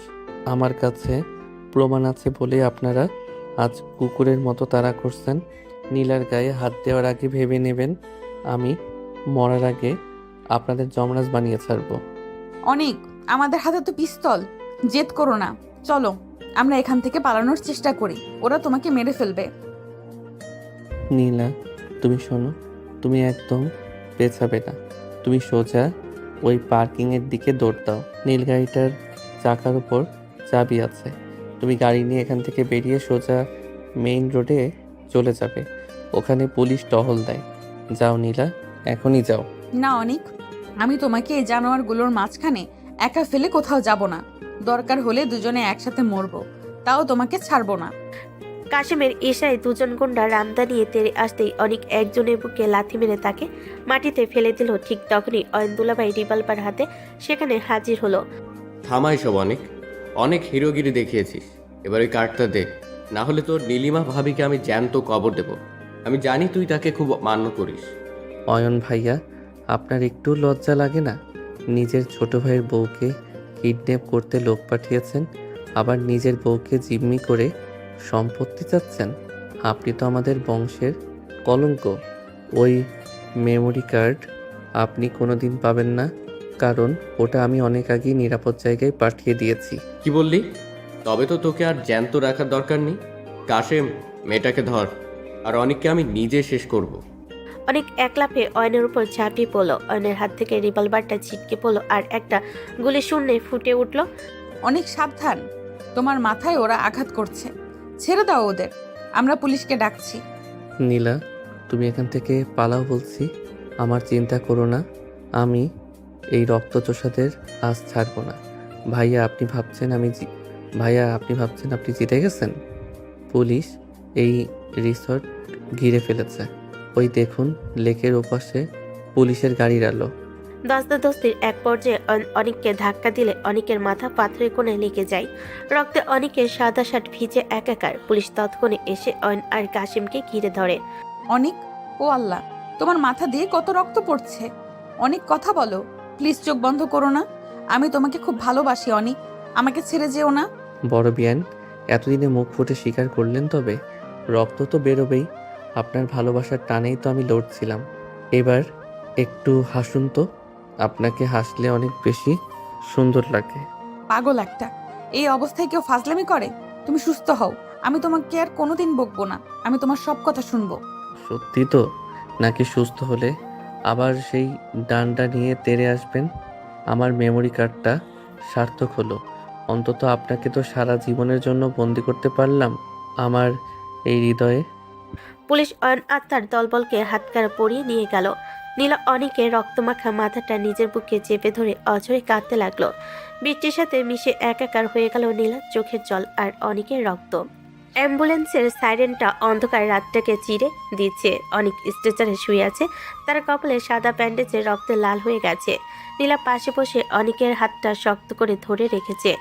আমার কাছে প্রমাণ আছে বলে আপনারা আজ কুকুরের মতো তাড়া করছেন। নীলার গায়ে হাত দেওয়ার আগে ভেবে নেবেন আমি মরার আগে আপনাদের যমরাজ বানিয়ে ছাড়বো।
অনেক, আমাদের হাতে তো পিস্তল। জেদ করো না, চলো আমরা এখান থেকে পালানোর চেষ্টা করি। ওরা তোমাকে মেরে ফেলবে।
নীলা, তুমি শোনো, তুমি একদম পেছাবে না। তুমি সোজা ওই পার্কিংয়ের দিকে দৌড় দাও। নীল গাড়িটার চাকার উপর চাবি আছে। তুমি গাড়ি নিয়ে এখান থেকে বেরিয়ে সোজা মেইন রোডে চলে যাবে। ওখানে পুলিশ টহল দেয়। যাও নীলা, এখনই যাও।
না অনেক, আমি তোমাকে এই জানোয়ারগুলোর মাঝখানে একা ফেলে কোথাও যাব না। দরকার হলে দুজনে একসাথে মরবো, তাও তোমাকে ছাড়বো না।
কাশেমের ইশারায় দুজন গুন্ডা রামদা নিয়ে তেড়ে আসতেই অনেক একজনের বুকে লাথি মেরে তাকে মাটিতে ফেলে দিল। ঠিক তখনই অয়ন দুলাভাই রিভলভার হাতে সেখানে হাজির হলো।
থামাই সব, অনেক অনেক হিরোগিরি দেখিয়েছিস, এবার ওই কার্ডটা দে, না হলে তোর নীলিমা ভাবিকে আমি জ্যান্ত কবর দেব। আমি জানি তুই তাকে খুব মান্য করিস।
অয়ন ভাইয়া, আপনার একটু লজ্জা লাগে না? নিজের ছোট ভাইয়ের বউকে কিডন্যাপ করতে লোক পাঠিয়েছেন, আবার নিজের বউকে জিম্মি করে সম্পত্তি চাচ্ছেন। আপনি তো আমাদের বংশের কলঙ্ক। ওই মেমোরি কার্ড আপনি কোনোদিন পাবেন না, কারণ ওটা আমি অনেক আগেই নিরাপদ জায়গায় পাঠিয়ে দিয়েছি।
কি বললি? তবে তো তোকে আর জ্যান্ত রাখার দরকার নেই। কাশেম, মেয়েটাকে ধর, আর অনেককে আমি নিজে শেষ করব।
অনেক এক লাফে অয়নের উপর ঝাঁপিয়ে পড়লো। অয়নের হাত থেকে রিভলভারটা ছিটকে পড়লো আর একটা গুলি শূন্যে ফুটে উঠলো।
অনেক সাবধান, তোমার মাথায় ওরা আঘাত করছে। ছেড়ে দাও ওদের, আমরা পুলিশকে ডাকছি।
নীলা, তুমি এখান থেকে পালাও বলছি। আমার চিন্তা করো না, আমি এই রক্তচোষাদের আজ ছাড়বো না। ভাইয়া আপনি ভাবছেন আপনি জিতে গেছেন? পুলিশ এই রিসর্ট ঘিরে ফেলেছে। ওই দেখুন, লেকের ওপাশে পুলিশের গাড়ির আলো।
দস্তাদস্তির এক পর্যায়ে অনেককে ধাক্কা দিলে অনেকের মাথা পাথরের কোণে লেগে যায়। রক্তে অনেকের সাদা শার্ট ভিজে একাকার। পুলিশ তৎক্ষণে এসে অয়ন আর কাশিমকে ঘিরে ধরে।
অনেক, ও আল্লাহ, তোমার মাথা দিয়ে কত রক্ত পড়ছে। অনেক কথা বলো, প্লিজ চোখ বন্ধ করো না। আমি তোমাকে খুব ভালোবাসি অনেক, আমাকে ছেড়ে যেও না।
বড় বিয়ান, এতদিনে মুখ ফুটে স্বীকার করলেন, তবে রক্ত তো বেরোবেই। আপনার ভালোবাসার টানেই তো আমি লড়ছিলাম। এবার একটু হাসুন তো, আপনাকে হাসলে অনেক বেশি সুন্দর লাগে।
পাগল একটা, এই অবস্থায় কেউ ফাজলামি করে? তুমি সুস্থ হও, আমি তোমাকে আর কোনোদিন বকবো না, আমি তোমার সব কথা শুনবো।
সত্যি তো? নাকি সুস্থ হলে আবার সেই ডান্ডা নিয়ে তেড়ে আসবেন? আমার মেমোরি কার্ডটা সার্থক হলো। অন্তত আপনাকে তো সারা জীবনের জন্য বন্দি করতে পারলাম আমার এই হৃদয়ে।
পুলিশ অয়ন আত্মার দলবলকে হাতকারা পরিয়ে নিয়ে গেল। নীলা অনেকের রক্তমাখা মাথাটা নিজের বুকে চেপে ধরে অঝরে কাঁদতে লাগলো। বৃষ্টির সাথে মিশে একাকার হয়ে গেল নীলার চোখের জল আর অনেকের রক্ত। অ্যাম্বুলেন্সের সাইরেনটা অন্ধকার রাতটাকে চিরে দিচ্ছে। অনেক স্ট্রেচারে শুয়ে আছে, তার কপালে সাদা ব্যান্ডেজে রক্তে লাল হয়ে গেছে। নীলা পাশে বসে অনেকের হাতটা শক্ত করে ধরে রেখেছে।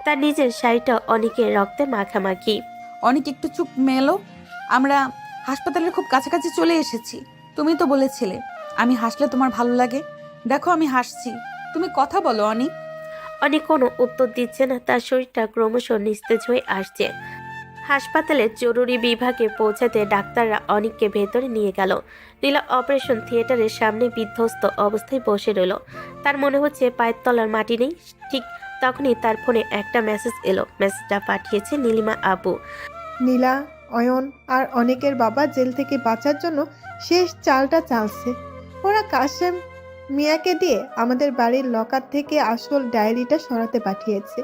তার নিজের শাড়িটা অনেকের রক্তে মাখামাখি।
অনেক একটু চুপ মেলো, আমরা হাসপাতালের খুব কাছাকাছি চলে এসেছি। তুমি তো বলেছিলে আমি হাসলে তোমার ভালো লাগে, দেখো আমি হাসছি, তুমি কথা বলো অনিক।
অনেক কোনো উত্তর দিচ্ছে না, তার শরীরটা ক্রমশ নিস্তেজ হয়ে আসছে। হাসপাতালের জরুরি বিভাগে পৌঁছাতে ডাক্তাররা অনেককে ভেতরে নিয়ে গেল। নীলা অপারেশন থিয়েটারের সামনে বিধ্বস্ত অবস্থায় বসে রইল। তার মনে হচ্ছে পায়ের তলার মাটি নেই। ঠিক তখনই তার ফোনে একটা মেসেজ এলো। মেসেজটা পাঠিয়েছে নীলিমা আপু।
নীলা, অয়ন আর অনেকের বাবা জেল থেকে বাঁচার জন্য শেষ চালটা চালছে। ওরা কাশেম মিয়াকে দিয়ে আমাদের বাড়ির লকার থেকে আসল ডায়েরিটা সরাতে পাঠিয়েছে।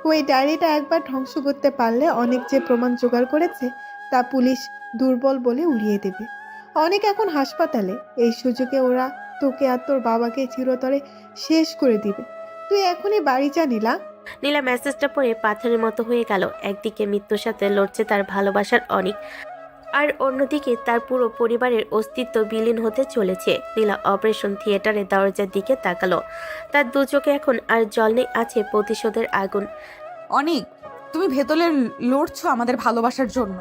ওই ডায়েরিটা একবার ধ্বংস করতে পারলে অনেক যে প্রমাণ জোগাড় করেছে তা পুলিশ দুর্বল বলে উড়িয়ে দেবে। অনেক এখন হাসপাতালে, এই সুযোগে ওরা তোকে আর তোর বাবাকে চিরতরে শেষ করে দিবে। তুই এখনই বাড়ি যা নীলা।
নীলা মেসেজটা পড়ে পাথরের মতো হয়ে গেল। একদিকে মৃত্যুর সাথে লড়ছে তার ভালোবাসার অনেক, আর অন্যদিকে তার পুরো পরিবারের অস্তিত্ব বিলীন হতে চলেছে। নীলা অপারেশন থিয়েটারের দরজার দিকে তাকালো। তার দু চোখে এখন আর জল নেই, আছে প্রতিশোধের আগুন।
অনিক, তুমি ভেতরে লড়ছো আমাদের ভালোবাসার জন্য,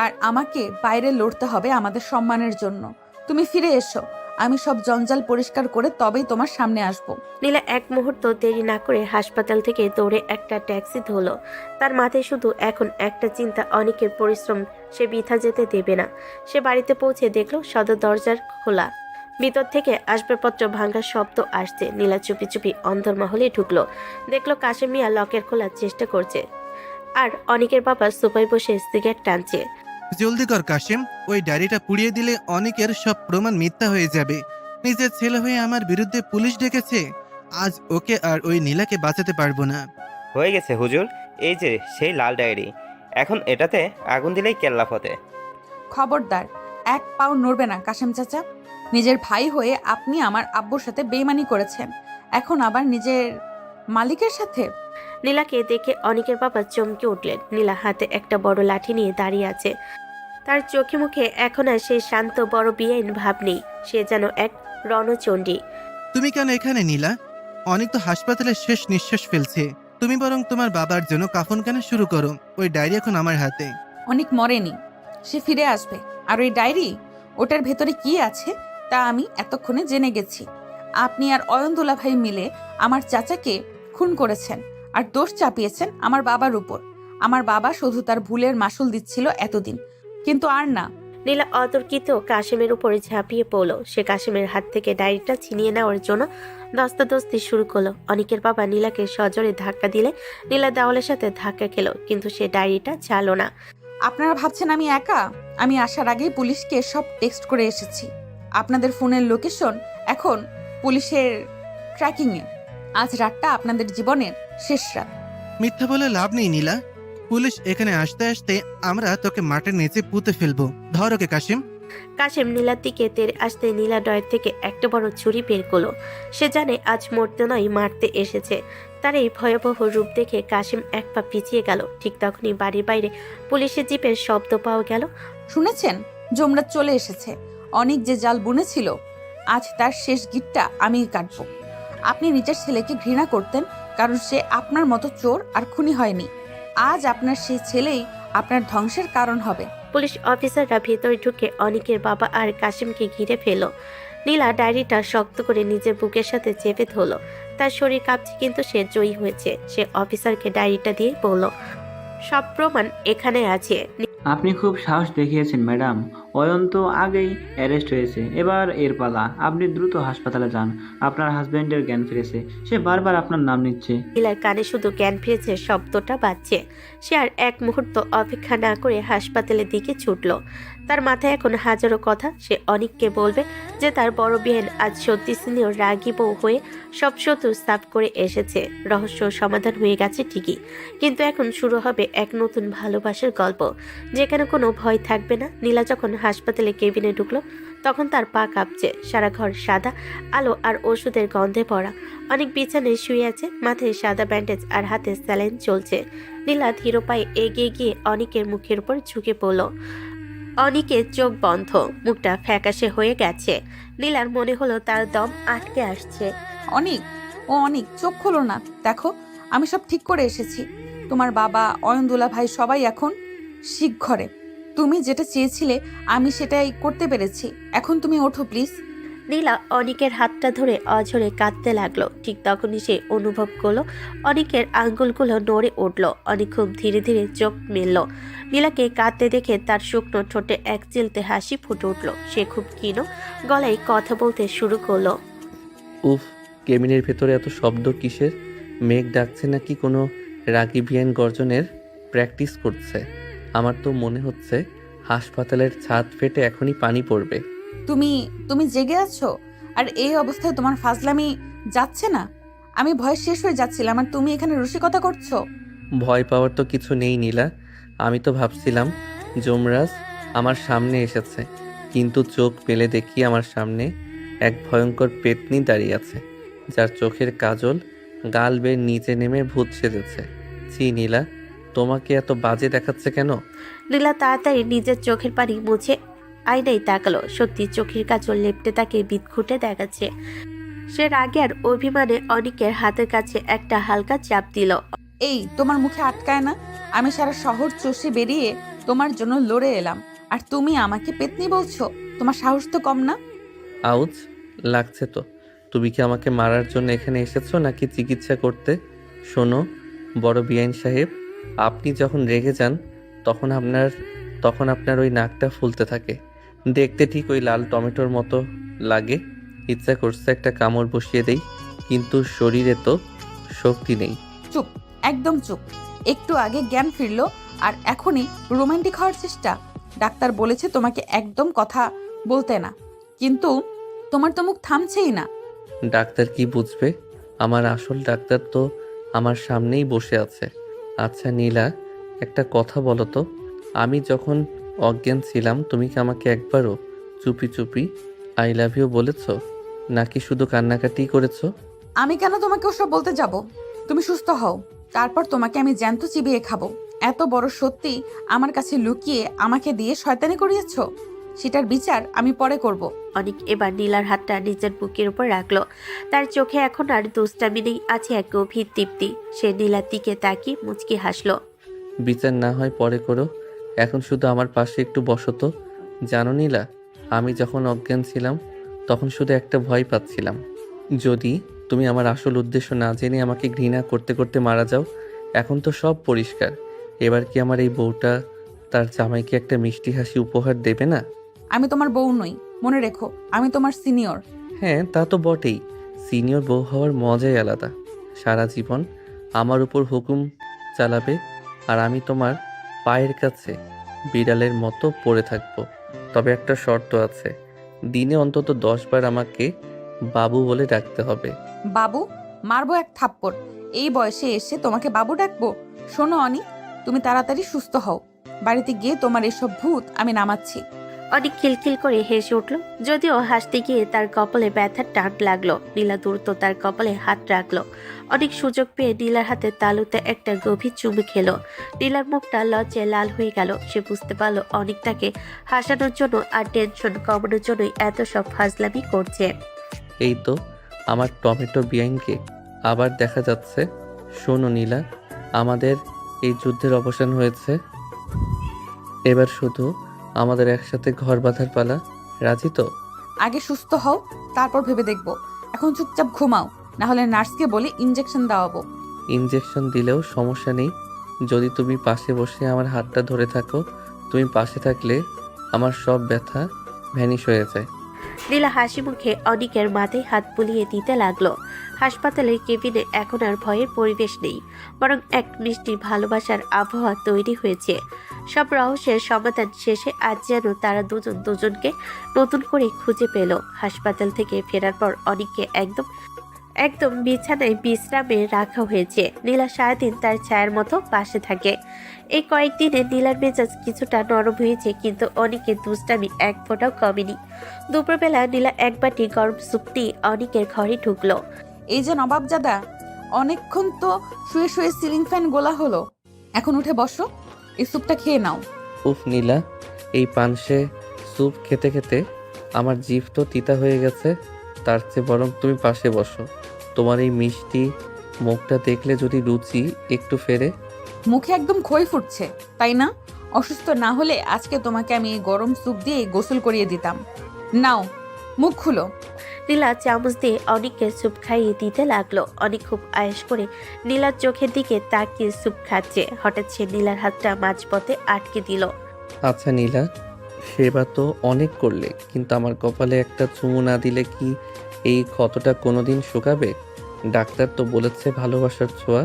আর আমাকে বাইরে লড়তে হবে আমাদের সম্মানের জন্য। তুমি ফিরে এসো, আমি সব জঞ্জাল পরিষ্কার করে তবেই তোমার সামনে আসবো।
নীলা এক মুহূর্ত দেরি না করে হাসপাতাল থেকে দৌড়ে একটা ট্যাক্সি ধরল। তার মাথায় শুধু এখন একটা চিন্তা, অনেকের পরিশ্রম সে বৃথা যেতে দেবে না। সে বাড়িতে পৌঁছে দেখলো সদর দরজার খোলা, ভিতর থেকে আসবাবপত্র ভাঙার শব্দ আসছে। নীলা চুপি চুপি অন্দরমহলে ঢুকলো। দেখলো কাশেম মিয়া লকের খোলার চেষ্টা করছে, আর অনেকের বাবা সোফায় বসে সিগারেট টানছে।
জলদি কর কাশিম, ওই ডায়েরিটা পুড়িয়ে দিলে অনেকের সব প্রমাণ মিথ্যা হয়ে যাবে। নিজের ছেলে হয়ে আমার বিরুদ্ধে পুলিশ ডেকেছে, আজ ওকে আর ওই নীলাকে বাঁচাতে পারবো না।
হয়ে গেছে হুজুর, এই যে সেই লাল ডায়েরি, এখন এটাতে আগুন দিলেই কেল্লা ফতে।
খবরদার, এক পাও নড়বে না কাশেম চাচা। নিজের ভাই হয়ে আপনি আমার আব্বুর সাথে বেইমানি করেছেন, এখন আবার নিজের মালিকের সাথে।
নীলাকে দেখে অনেকের বাবা চমকে উঠলেন। নীলা হাতে একটা বড় লাঠি নিয়ে দাঁড়িয়ে আছে। তার চোখে মুখে এখন আর সেই শান্ত বড় বেআইন ভাব নেই, সে যেন এক রণচণ্ডী।
তুমি কেন এখানে নীলা? অনেক তো হাসপাতালে শেষ নিঃশ্বাস ফেলছে। তুমি বরং তোমার বাবার জন্য কাফন কেনা শুরু করো। ওই ডায়েরি এখন আমার হাতে।
অনেক মরেনি, সে ফিরে আসবে। আর ওই ডায়েরি, ওটার ভেতরে কি আছে তা আমি এতক্ষণে জেনে গেছি। আপনি আর অয়নদুলা ভাই মিলে আমার চাচাকে খুন করেছেন, আর দোষ চাপিয়েছেন আমার বাবার উপর। আমার বাবা শুধু তার ভুলের মাসুল দিচ্ছিল এতদিন, কিন্তু আর না।
নীলা অতর্কিত কাশেমের উপরে ঝাঁপিয়ে পড়ল। সে কাশেমের হাত থেকে ডায়েরিটা ছিনিয়ে নেওয়ার জন্য দস্তাদস্তি শুরু করলো। অনেকের বাবা নীলাকে সজোরে ধাক্কা দিলে নীলা দেওয়ালের সাথে ধাক্কা খেলো, কিন্তু সে ডায়েরিটা চালো না।
আপনারা ভাবছেন আমি একা? আমি আসার আগেই পুলিশকে সব টেক্সট করে এসেছি। আপনাদের ফোনের লোকেশন এখন পুলিশের ট্র্যাকিংয়ে। আজ রাতটা আপনাদের জীবনের শেষ রাত।
মিথ্যা বলে লাভ নেই নীলা। পুলিশ এখানে আসতে আসতে আমরা তোকে মাটির নিচে পুঁতে ফেলবো। ধর ওকে কাশিম।
কাশেম নীলার দিকে তেড়ে আসতে নীলা ডয়ের থেকে একটা বড় ছুরি বের করলো। সে জানে আজ মরতে নয় মারতে এসেছে। তার এই ভয়াবহ রূপ দেখে কাশেম এক পা পিছিয়ে গেল। ঠিক তখনই বাড়ির বাইরে পুলিশের জিপের শব্দ পাওয়া গেল।
শুনেছেন, জমরাত চলে এসেছে। অনেক যে জাল বুনেছিল, আজ তার শেষ গিটটা আমিই কাটবো। আপনি নিজের ছেলেকে ঘৃণা করতেন, কারণ সে আপনার মতো চোর আর খুনি হয়নি। আজ আপনার সেই ছেলেই আপনার ধ্বংসের কারণ হবে।
পুলিশ অফিসাররা ভেতরে ঢুকে অনেকের বাবা আর কাশিমকে ঘিরে ফেলল। নীলা ডায়েরিটা শক্ত করে নিজের বুকের সাথে চেপে ধরল। তার শরীর কাঁপছে, কিন্তু সে জয়ী হয়েছে। সে অফিসারকে ডায়েরিটা দিয়ে বলল, সব প্রমাণ এখানে আছে।
আপনি খুব সাহস দেখিয়েছেন ম্যাডাম। অয়ন তো আগেই অ্যারেস্ট হয়েছে, এবার এর পালা। আপনি দ্রুত হাসপাতালে যান, আপনার হাজব্যান্ডের জ্ঞান ফিরেছে, সে বারবার আপনার নাম নিচ্ছে।
নীলার কানে শুধু জ্ঞান ফিরেছে শব্দটা বাজছে। সে আর এক মুহূর্ত অপেক্ষা না করে হাসপাতালের দিকে ছুটল। তার মাথায় এখন হাজারো কথা। সে অনিককে বলবে যে তার বড় বিহেন আজ সত্যি সিনিয়র রাগী বউ হয়ে সব শত্রু সাফ করে এসেছে। রহস্য সমাধান হয়ে গেছে ঠিকই, কিন্তু এখন শুরু হবে এক নতুন ভালোবাসার গল্প, যেখানে কোনো ভয় থাকবে না। নীলা যখন হাসপাতালে কেবিনে ঢুকলো তখন তার পা কাঁপছে। সারা ঘর সাদা আলো আর ওষুধের গন্ধে ভরা। অনেক বিছানায় শুয়ে আছে, মাথায় সাদা ব্যান্ডেজ আর হাতে স্যালাইন চলছে। নীলা ধীর পায়ে এগিয়ে গিয়ে অনিকের মুখের উপর ঝুঁকে পড়ল। অনিকের চোখ বন্ধ, মুখটা ফ্যাকাশে হয়ে গেছে। নীলার মনে হলো তার দম আটকে আসছে।
অনিক, ও অনিক, চোখ খোলো না। দেখো, আমি সব ঠিক করে এসেছি। তোমার বাবা, অয়নদুলা ভাই সবাই এখন শিগঘরে। তুমি যেটা চেয়েছিলে আমি সেটাই করতে পেরেছি। এখন তুমি ওঠো প্লিজ।
নীলা অনিকের হাতটা ধরে অঝরে কাঁদতে লাগলো। ঠিক তখনই সে অনুভব করলো অনিকের আঙ্গুলগুলো নড়ে উঠল। অনিক খুব ধীরে ধীরে চোখ মেলল। নীলাকে কাঁদতে দেখে তার শুকনো ঠোঁটে এক চিলতে হাসি ফুটে উঠল। সে খুব ক্ষীণ গলায় কথা বলতে শুরু করলো।
উফ, কেবিনের ভেতরে এত শব্দ কিসের? মেঘ ডাকছে নাকি কোনো রাগী বিয়ান গর্জনের প্র্যাকটিস করছে? আমার তো মনে হচ্ছে হাসপাতালের ছাদ ফেটে এখনই পানি পড়বে।
তুমি তুমি জেগে আছো আর এই অবস্থায় তোমার ফাজলামি যাচ্ছে না? আমি ভয় শেষ হয়ে যাচ্ছিলাম আর তুমি এখানে রসিকতা করছো।
ভয় পাওয়ার তো কিছু নেই নীলা। আমি তো ভাবছিলাম যমরাজ আমার সামনে এসেছে, কিন্তু চোখ মেলে দেখি আমার সামনে এক ভয়ঙ্কর পেতনি দাঁড়িয়ে আছে, যার চোখের কাজল গাল বেয়ে নিচে নেমে ভূত সেজেছে। ছি নীলা, তোমাকে এত বাজে দেখাচ্ছে কেন?
নীলা তাড়াতাড়ি নিজের চোখের পানি মুছে আয়নায় তাকালো। সত্যি চোখের কাজল লেপটে তাকে বিদঘুটে দেখাচ্ছে। সে রাগে আর অভিমানে অনিকের হাতের কাছে একটা হালকা চাপ দিল।
এই, তোমার মুখে আটকায় না? আমি সারা শহর চষে বেরিয়ে তোমার জন্য লড়ে এলাম আর তুমি আমাকে পেতনি বলছো? তোমার সাহস তো কম না?
আউচ লাগছে তো। তুমি কি আমাকে মারার জন্য এখানে এসেছো নাকি চিকিৎসা করতে? শোনো বড় বিআইন সাহেব, আপনি যখন রেগে যান তখন আপনার ওই নাকটা ফুলতে থাকে। দেখতে ঠিক ওই লাল টমেটোর মতো লাগে। ইচ্ছা করছে একটা কামড় বসিয়ে দেই, কিন্তু শরীরে তো শক্তি নেই।
চুপ, একদম চুপ। একটু আগে জ্ঞান ফিরলো আর এখনই রোমান্টিক হওয়ার চেষ্টা। ডাক্তার বলেছে তোমাকে একদম কথা বলতে না, কিন্তু তোমার তো মুখ থামছেই না।
ডাক্তার কি বুঝবে? আমার আসল ডাক্তার তো আমার সামনেই বসে আছে। আচ্ছা নীলা, একটা কথা বলো তো, আমি যখন অজ্ঞান ছিলাম তুমি কি আমাকে একবারও চুপি চুপি আই লাভ ইউ বলেছো, নাকি শুধু কান্নাকাটি করেছো?
আমি কেন তোমাকে ওসব বলতে যাব? তুমি সুস্থ হও, তারপর তোমাকে আমি জ্যান্ত চিবিয়ে খাবো। এত বড় সত্যি আমার কাছে লুকিয়ে আমাকে দিয়ে শয়তানি করিয়েছো, সেটার বিচার আমি পরে করব।
অনিক এবার নীলার হাতটা নিজের বুকের উপর রাখলো। তার চোখে এখন আর দুষ্টামি নেই, আছে এক গভীর তৃপ্তি। সে নীলার দিকে তাকিয়ে মুচকি হাসলো।
বিচার না হয় পরে করো, এখন শুধু আমার পাশে একটু বসো তো। জানো নীলা, আমি যখন অজ্ঞান ছিলাম তখন শুধু একটা ভয় পাচ্ছিলাম, যদি তুমি আমার আসল উদ্দেশ্য না জেনে আমাকে ঘৃণা করতে করতে মারা যাও। এখন তো সব পরিষ্কার। এবার কি আমার এই বউটা তার জামাইকে একটা মিষ্টি হাসি উপহার দেবে না?
আমি তোমার বউ নই, মনে রেখো। আমি তোমার সিনিয়র।
হ্যাঁ, তা তো বটেই। সিনিয়র বউ হওয়ার মজাই আলাদা। সারা জীবন আমার উপর হুকুম চালাবে আর আমি তোমার পায়ের কাছে বিড়ালের মতো পড়ে থাকবো। তবে একটা শর্ত আছে, দিনে অন্তত 10 বার আমাকে বাবু বলে ডাকতে হবে।
বাবু? মারবো এক থাপ্পড়। এই বয়সে এসে তোমাকে বাবু ডাকবো? শোনো অনি, তুমি তাড়াতাড়ি সুস্থ হও। বাড়িতে গিয়ে তোমার এসব ভূত আমি নামাচ্ছি।
অনেক খিলখিল করে হেসে উঠল, যদিও হাসতে গিয়ে তার কপালে ব্যথার টান লাগলো। নীলা দ্রুত তার কপালে হাত রাখলো। অনেক সুযোগ পেয়ে নীলার হাতে তালুতে একটা গভীর চুমু খেলো। নীলার মুখটা লজ্জায় লাল হয়ে গেল। সে বুঝতে পারলো অনেক তাকে হাসানোর জন্য আর টেনশন কমানোর জন্যই এত সব ফাজলামি করছে।
এই তো আমার টমেটো বিয়াইনকে আবার দেখা যাচ্ছে। শোনো নীলা, আমাদের এই যুদ্ধের অবসান হয়েছে। এবার শুধু আমাদের একসাথে ঘর বাঁধার পালা। রাজি তো?
আগে সুস্থ হও, তারপর ভেবে দেখবো। এখন চুপচাপ ঘুমাও, না হলে নার্সকে বলে ইনজেকশন দেওয়াবো।
ইনজেকশন দিলেও সমস্যা নেই, যদি তুমি পাশে বসে আমার হাতটা ধরে থাকো। তুমি পাশে থাকলে আমার সব ব্যথা ভ্যানিশ হয়ে যায়।
নীলা হাসি মুখে অনিকের মাথায় হাত বুলিয়ে দিতে লাগলো। হাসপাতালের কেবিনে এখন আর ভয়ের পরিবেশ নেই, বরং এক মিষ্টি ভালোবাসার আবহাওয়া তৈরি হয়েছে। সব রহস্যের সমাধান শেষে আজ যেন তারা দুজন দুজনকে নতুন করে খুঁজে পেল। হাসপাতাল থেকে ফেরার পর অনিককে একদম বিছানায় বিশ্রামে রাখা হয়েছে। নীলা সারাদিন তার ছায়ার মতো পাশে থাকে। এই কয়েকদিনে নীলার মেজাজ কিছুটা নরম হয়েছে, কিন্তু অনিকের দুষ্টামি এক ফোঁটাও কমেনি। দুপুরবেলা নীলা এক বাটি গরম স্যুপ নিয়ে অনিকের ঘরে ঢুকলো।
এই যে নবাবজাদা, অনেকক্ষণ তো শুয়ে শুয়ে সিলিং ফ্যান গোলা হলো, এখন উঠে বসো, এই স্যুপটা খেয়ে নাও।
উফ নীলা, এই পানসে স্যুপ খেতে খেতে আমার জিভ তো তিতা হয়ে গেছে। তার চেয়ে বরং তুমি পাশে বসো। তোমার এই মিষ্টি মুখটা দেখলে যদি রুচি একটু ফেরে।
মুখে একদম খই ফুটছে, তাই না? অসুস্থ না হলে আজকে তোমাকে আমি এই গরম স্যুপ দিয়ে গোসল করিয়ে দিতাম। নাও, মুখ খুলো।
নীলা চামচ দিয়ে অনিককে স্যুপ খাইয়ে দিতে লাগলো। অনিক খুব আয়েশ করে নীলার চোখের দিকে তাকিয়ে স্যুপ খাচ্ছে। হঠাৎ সে নীলার হাতটা মাঝপথে আটকে দিল।
আচ্ছা নীলা, সেবা তো অনেক করলে, কিন্তু আমার কপালে একটা চুমু না দিলে কি এই ক্ষতটা কোনোদিন শুকাবে? ডাক্তার তো বলেছে ভালোবাসার ছোঁয়া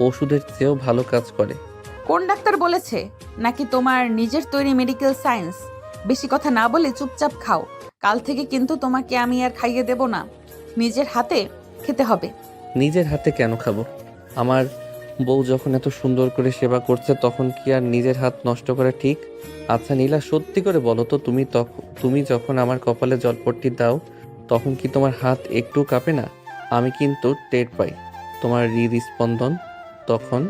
ওষুধের চেয়েও ভালো কাজ করে।
কোন ডাক্তার বলেছে? নাকি তোমার নিজের তৈরি মেডিকেল সায়েন্স? বেশি কথা না বলে চুপচাপ খাও। কাল থেকে কিন্তু তোমাকে আমি আর খাইয়ে দেব না, নিজের হাতে খেতে হবে।
নিজের হাতে কেন খাবো? আমার বউ যখন এত সুন্দর করে সেবা করছে, তখন কি আর নিজের হাত নষ্ট করা ঠিক? আচ্ছা নীলা, সত্যি করে বলো তো, তুমি যখন আমার কপালে জলপট্টি দাও, তখন কি তোমার হাত একটু কাঁপে না? আমি কিন্তু টের পাই তোমার হৃদস্পন্দন তখন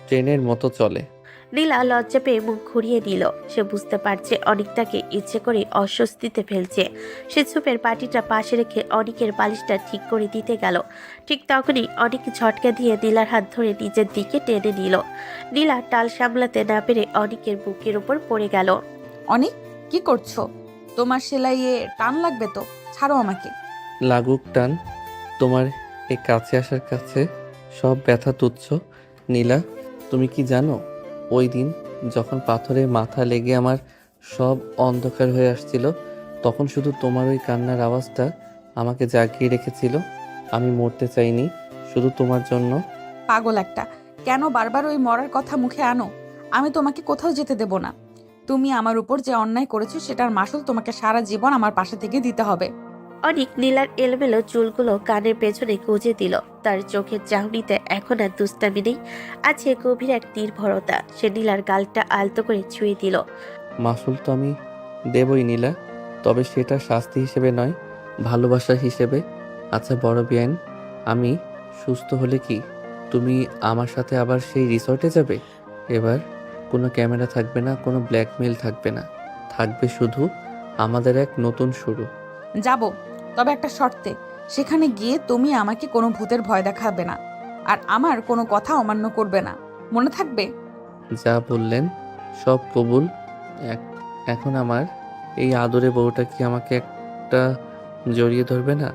ট্রেনের মতো চলে।
নীলা লজ্জা পেয়ে মুখ ঘুরিয়ে নিল। সে বুঝতে পারছে অনিক তাকে ইচ্ছে করে অস্বস্তিতে ফেলছে। সে সুপের পাটিটা পাশে রেখে অনিকের বালিশটা ঠিক করে দিতে গেল। ঠিক তখনই অনিক ঝটকা দিয়ে নীলার হাত ধরে নিজের দিকে টেনে নিল। নীলা টাল সামলাতে না পেরে অনিকের বুকের উপর পড়ে গেল।
অনেক, কি করছো? তোমার সেলাইয়ে টান লাগবে তো, ছাড়ো আমাকে।
লাগুক টান, তোমার এই কাছে আসার কাছে সব ব্যথা তুচ্ছ। নীলা, তুমি কি জানো, ওই দিন যখন পাথরে মাথা লেগে আমার সব অন্ধকার হয়ে আসছিল, তখন শুধু তোমার ওই কান্নার আওয়াজটা আমাকে জাগিয়ে রেখেছিল। আমি মরতে চাইনি শুধু তোমার জন্য।
পাগল একটা, কেন বারবার ওই মরার কথা মুখে আনো? আমি তোমাকে কোথাও যেতে দেব না। তুমি আমার উপর যে অন্যায় করেছো সেটার মাসুল তোমাকে সারা জীবন আমার পাশে থেকে দিতে হবে।
অনিক নীলার এলোমেলো চুলগুলো কানের পেছনে গুজে দিল। তার চোখের চাহনিতে এখন আর দুষ্টামি নেই, আছে গভীর এক নির্ভরতা। সে নীলার গালটা আলতো করে ছুঁয়ে দিল।
মাসুল তো আমি দেবই নীলা, তবে সেটা শাস্তি হিসেবে নয়, ভালোবাসা হিসেবে। আচ্ছা বড় বিয়ান, আমি সুস্থ হলে কি তুমি আমার সাথে আবার সেই রিসর্টে যাবে? এবার কোনো ক্যামেরা থাকবে না, কোনো ব্ল্যাকমেল থাকবে না, থাকবে শুধু আমাদের এক নতুন শুরু।
যাব, তবে একটা শর্তে। সেখানে গিয়ে তুমি আমাকে কোনো ভূতের ভয় দেখাবে না, আর আমার কোনো কথা অমান্য করবে না, মনে থাকবে?
যা বললেন সব কবুল। এখন আমার এই আদরে বউটা কি আমাকে একটা জড়িয়ে ধরবে না?